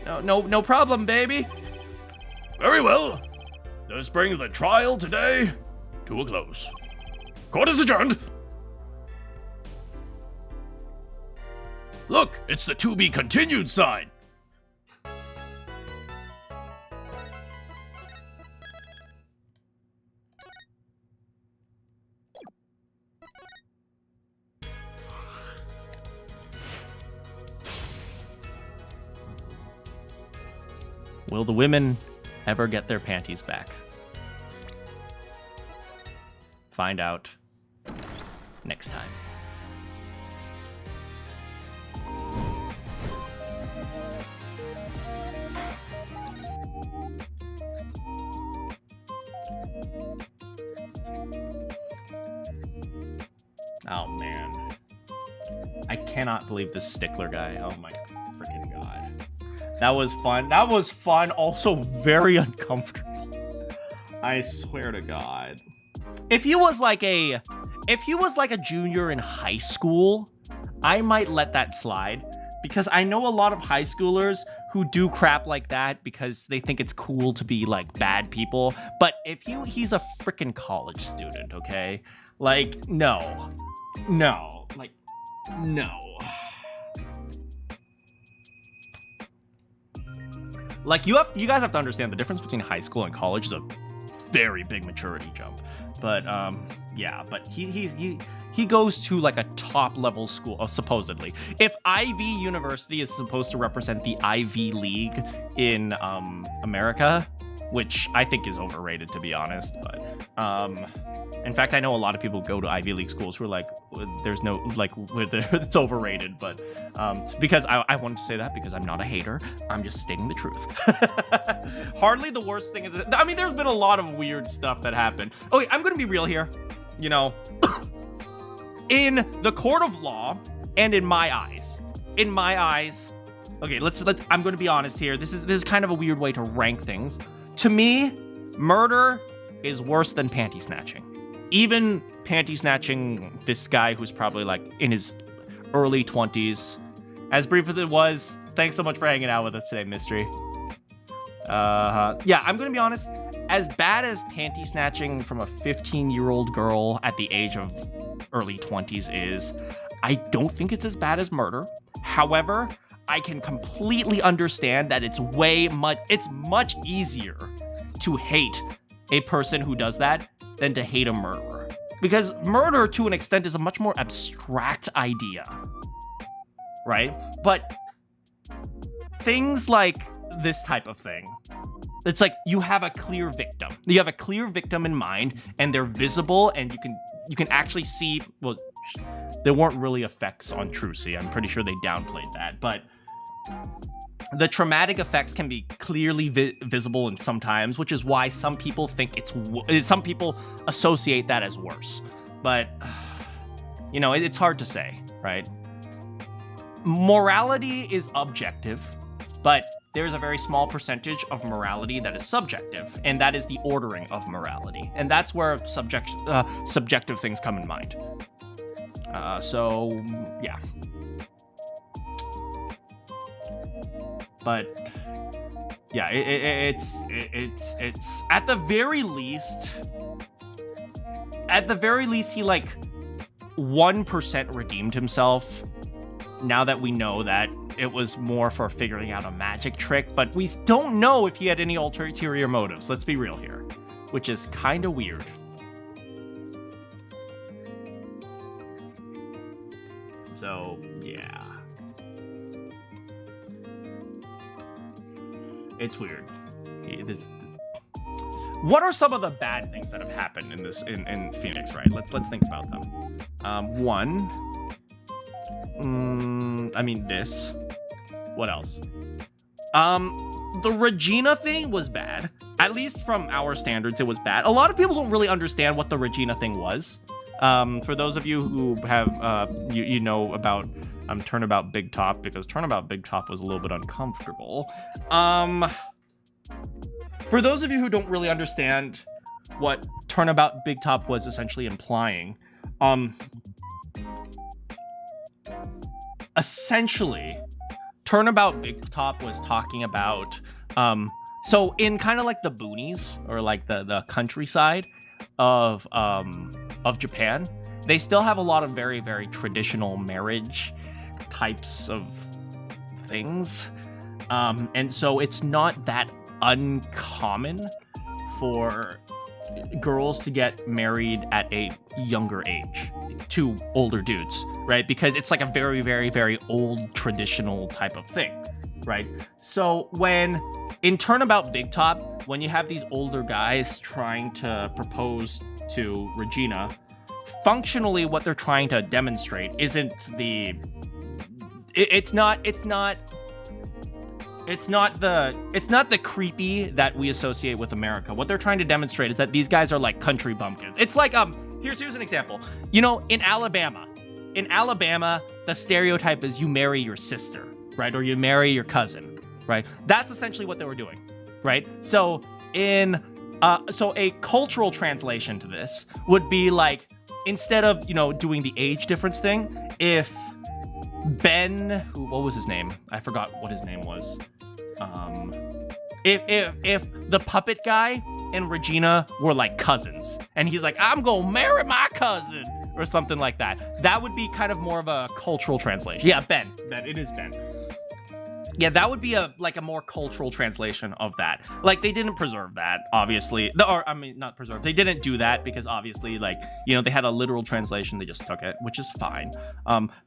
No problem, baby. Very well. This brings the trial today to a close. Court is adjourned. Look, it's the to be continued sign. Will the women ever get their panties back? Find out next time. Oh man. I cannot believe this stickler guy. Oh my freaking god. That was fun. That was fun, also very uncomfortable. I swear to God. If he was like a junior in high school, I might let that slide because I know a lot of high schoolers who do crap like that because they think it's cool to be like bad people. But if he's a freaking college student, okay? Like, no. Like, no. Like, you guys have to understand the difference between high school and college is a very big maturity jump. But yeah, but he goes to like a top level school, supposedly. If Ivy University is supposed to represent the Ivy League in America, which I think is overrated, to be honest, but in fact, I know a lot of people go to Ivy League schools who are like, there's no, like, it's overrated, but because I wanted to say that because I'm not a hater, I'm just stating the truth. Hardly the worst thing is, I mean, there's been a lot of weird stuff that happened. Okay, I'm gonna be real here, you know, in the court of law and in my eyes, okay, let's I'm gonna be honest here. This is kind of a weird way to rank things. To me, murder is worse than panty snatching. Even panty snatching this guy who's probably like in his early 20s. As brief as it was, thanks so much for hanging out with us today, Mystery. Yeah, I'm gonna be honest. As bad as panty snatching from a 15-year-old girl at the age of early 20s is, I don't think it's as bad as murder. However, I can completely understand that it's much easier to hate a person who does that than to hate a murderer. Because murder, to an extent, is a much more abstract idea, right? But things like this type of thing, it's like you have a clear victim. You have a clear victim in mind, and they're visible, and you can actually see, well, there weren't really effects on Trucy. I'm pretty sure they downplayed that, but the traumatic effects can be clearly visible in sometimes, which is why some people think some people associate that as worse. But, you know, it's hard to say, right? Morality is objective, but there's a very small percentage of morality that is subjective, and that is the ordering of morality. And that's where subjective things come in mind. So, yeah. But yeah, it's at the very least he like 1% redeemed himself. Now that we know that it was more for figuring out a magic trick, but we don't know if he had any ulterior motives. Let's be real here, which is kind of weird. So yeah. It's weird. What are some of the bad things that have happened in Phoenix Wright? Let's think about them. One, I mean this. What else? The Regina thing was bad. At least from our standards, it was bad. A lot of people don't really understand what the Regina thing was. For those of you who have, you know about Turnabout Big Top, because Turnabout Big Top was a little bit uncomfortable. For those of you who don't really understand what Turnabout Big Top was essentially implying, essentially, Turnabout Big Top was talking about, so in kind of like the boonies, or like the countryside of Japan, they still have a lot of very, very traditional marriage types of things. And so it's not that uncommon for girls to get married at a younger age to older dudes, right? Because it's like a very, very, very old traditional type of thing, right? So when in Turnabout Big Top, when you have these older guys trying to propose to Regina, functionally what they're trying to demonstrate isn't the it's not the creepy that we associate with America. What they're trying to demonstrate is that these guys are like country bumpkins. It's like here's an example. You know, in Alabama, the stereotype is you marry your sister, right? Or you marry your cousin, right? That's essentially what they were doing, right? So so a cultural translation to this would be like, instead of, you know, doing the age difference thing, if Ben, what was his name? I forgot what his name was. If the puppet guy and Regina were like cousins, and he's like, I'm gonna marry my cousin, or something like that, that would be kind of more of a cultural translation. Yeah, Ben, it is Ben. Yeah, that would be a more cultural translation of that. Like, they didn't preserve that, obviously. Or, I mean, not preserve. They didn't do that because, obviously, like, you know, they had a literal translation. They just took it, which is fine.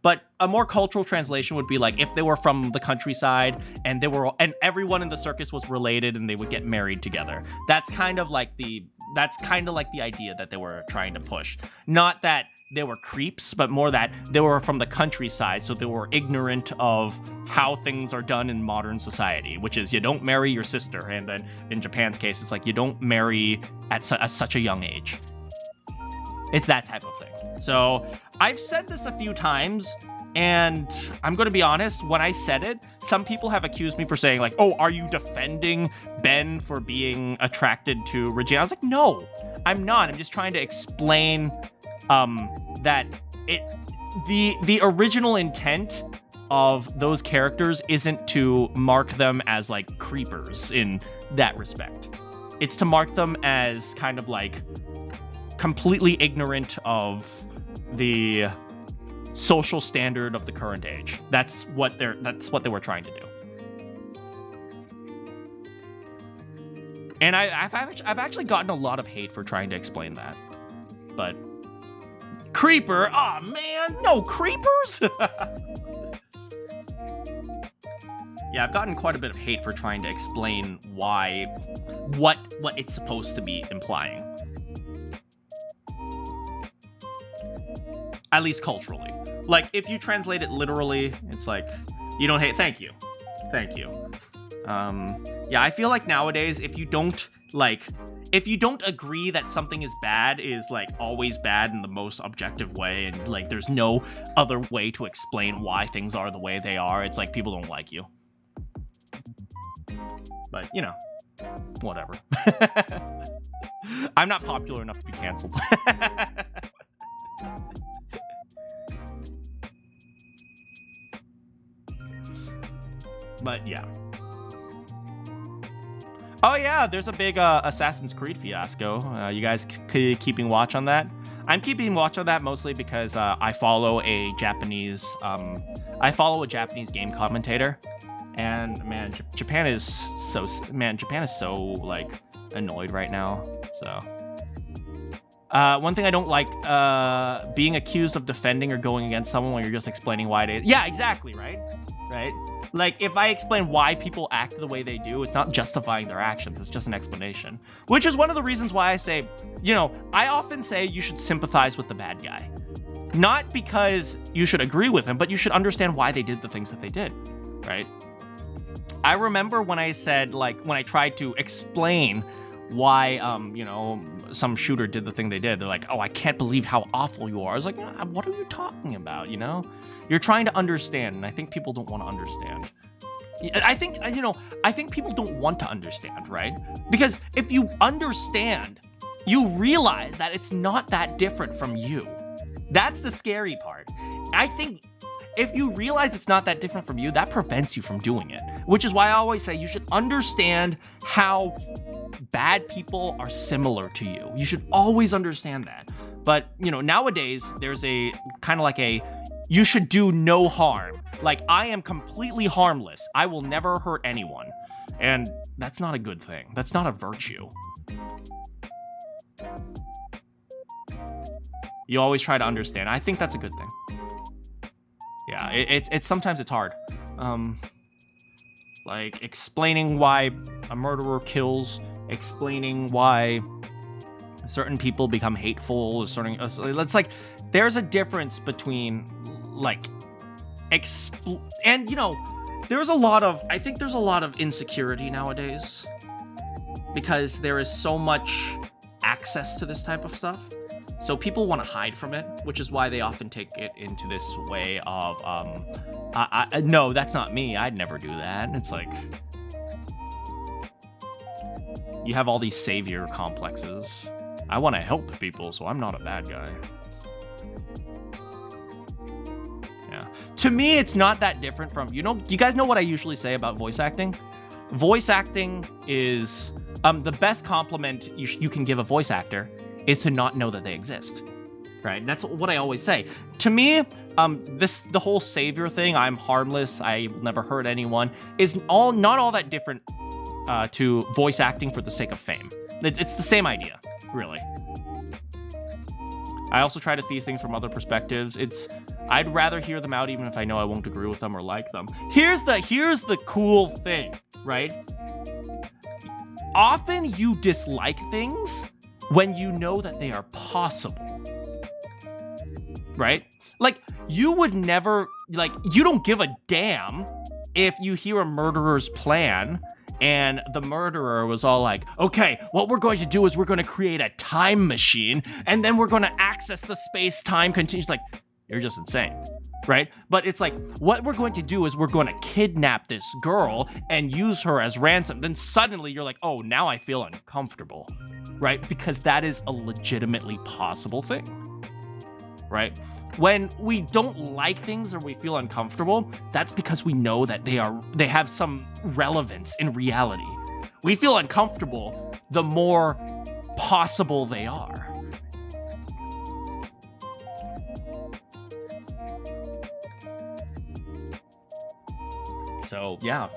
But a more cultural translation would be, like, if they were from the countryside and everyone in the circus was related and they would get married together. That's kind of like the idea that they were trying to push. Not that they were creeps, but more that they were from the countryside, so they were ignorant of how things are done in modern society, which is you don't marry your sister, and then in Japan's case, it's like you don't marry at such a young age. It's that type of thing. So I've said this a few times, and I'm going to be honest, when I said it, some people have accused me for saying like, oh, are you defending Ben for being attracted to Regina? I was like, no, I'm not. I'm just trying to explain that the original intent of those characters isn't to mark them as like creepers in that respect. It's to mark them as kind of like completely ignorant of the social standard of the current age. That's what they were trying to do. And I've actually gotten a lot of hate for trying to explain that. But creeper? Aw, man, no creepers? Yeah, I've gotten quite a bit of hate for trying to explain what it's supposed to be implying. At least culturally. Like, if you translate it literally, it's like, you don't hate, thank you. Yeah, I feel like nowadays, if you don't agree that something is bad, is like always bad in the most objective way, and like there's no other way to explain why things are the way they are, it's like people don't like you. But, you know, whatever. I'm not popular enough to be canceled. But yeah. Oh yeah, there's a big Assassin's Creed fiasco. You guys keeping watch on that? I'm keeping watch on that mostly because I follow a Japanese game commentator, and man, Japan is so like annoyed right now. So one thing I don't like, being accused of defending or going against someone when you're just explaining why it is. Yeah, exactly, right. Like, if I explain why people act the way they do, it's not justifying their actions, it's just an explanation. Which is one of the reasons why I say, you know, I often say you should sympathize with the bad guy. Not because you should agree with him, but you should understand why they did the things that they did, right? I remember when I said, like, when I tried to explain why, you know, some shooter did the thing they did, they're like, oh, I can't believe how awful you are. I was like, what are you talking about, you know? You're trying to understand, and I think people don't want to understand. I think people don't want to understand, right? Because if you understand, you realize that it's not that different from you. That's the scary part. I think if you realize it's not that different from you, that prevents you from doing it. Which is why I always say you should understand how bad people are similar to you. You should always understand that. But, you know, nowadays, there's a kind of like a, you should do no harm. Like, I am completely harmless. I will never hurt anyone. And that's not a good thing. That's not a virtue. You always try to understand. I think that's a good thing. Yeah, it's sometimes it's hard. Like, explaining why a murderer kills, explaining why certain people become hateful, it's like, there's a difference between, like, and, you know, I think there's a lot of insecurity nowadays because there is so much access to this type of stuff. So people want to hide from it, which is why they often take it into this way of, no, that's not me. I'd never do that. And it's like, you have all these savior complexes. I want to help people, so I'm not a bad guy. Yeah. to me, it's not that different from, you guys know what I usually say about voice acting? Voice acting is the best compliment you can give a voice actor is to not know that they exist. Right? That's what I always say. To me, the whole savior thing, I'm harmless, I never hurt anyone, is not all that different to voice acting for the sake of fame. It's the same idea, really. I also try to see things from other perspectives. I'd rather hear them out even if I know I won't agree with them or like them. Here's the cool thing, right? Often you dislike things when you know that they are possible. Right? Like, you would never, like, you don't give a damn if you hear a murderer's plan and the murderer was all like, okay, what we're going to do is we're going to create a time machine and then we're going to access the space-time continues. Like, you're just insane, right? But it's like, what we're going to do is we're going to kidnap this girl and use her as ransom. Then suddenly you're like, oh, now I feel uncomfortable, right? Because that is a legitimately possible thing. Right? When we don't like things or we feel uncomfortable, that's because we know that they have some relevance in reality. We feel uncomfortable the more possible they are. So, yeah.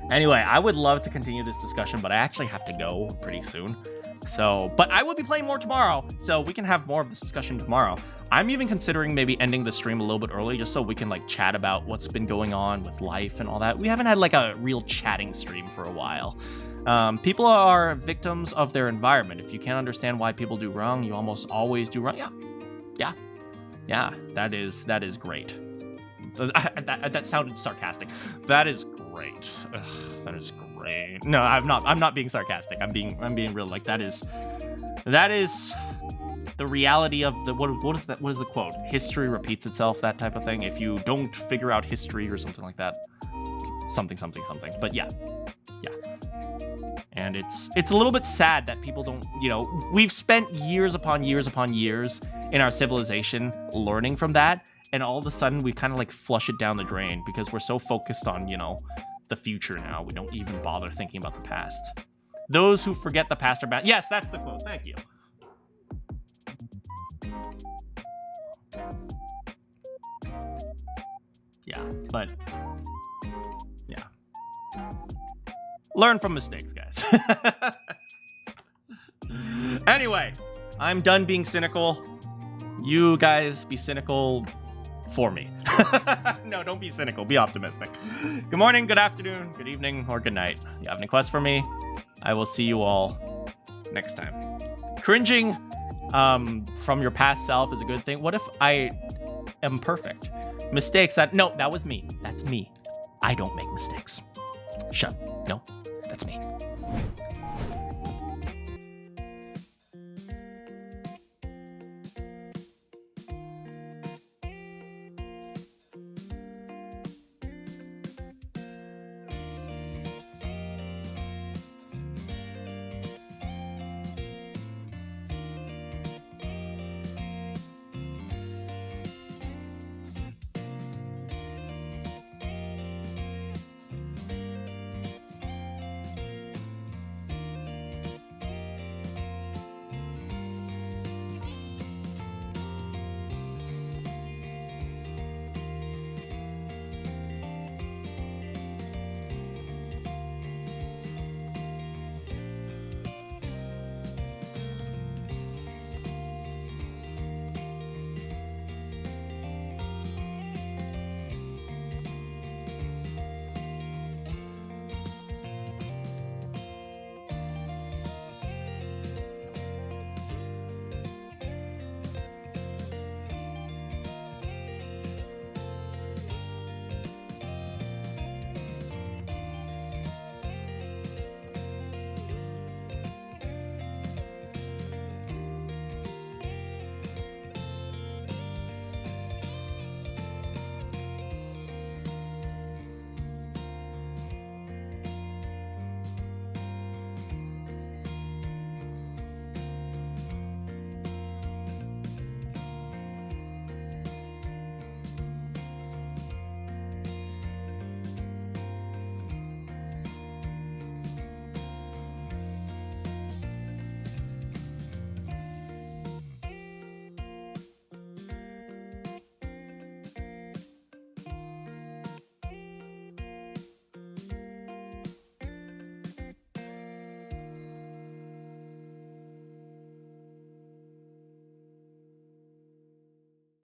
Anyway, I would love to continue this discussion, but I actually have to go pretty soon. So, but I will be playing more tomorrow, so we can have more of this discussion tomorrow. I'm even considering maybe ending the stream a little bit early just so we can like chat about what's been going on with life and all that. We haven't had like a real chatting stream for a while. People are victims of their environment. If you can't understand why people do wrong, you almost always do wrong. Yeah, that is great. That sounded sarcastic. That is great. Ugh, that is great. No, I'm not being sarcastic. I'm being real. Like that is the reality of the what is the quote? History repeats itself, that type of thing. If you don't figure out history or something like that. Something. But yeah. And it's a little bit sad that people don't, we've spent years upon years upon years in our civilization learning from that. And all of a sudden, we kind of like flush it down the drain because we're so focused on, the future now. We don't even bother thinking about the past. Those who forget the past are bad. Yes, that's the quote. Thank you. Yeah, but yeah. Learn from mistakes, guys. Anyway, I'm done being cynical. You guys be cynical for me. No, don't be cynical. Be optimistic. Good morning, good afternoon, good evening, or good night. You have any quests for me? I will see you all next time. Cringing from your past self is a good thing. What if I am perfect? Mistakes that was me. That's me. I don't make mistakes. Shut. No, that's me.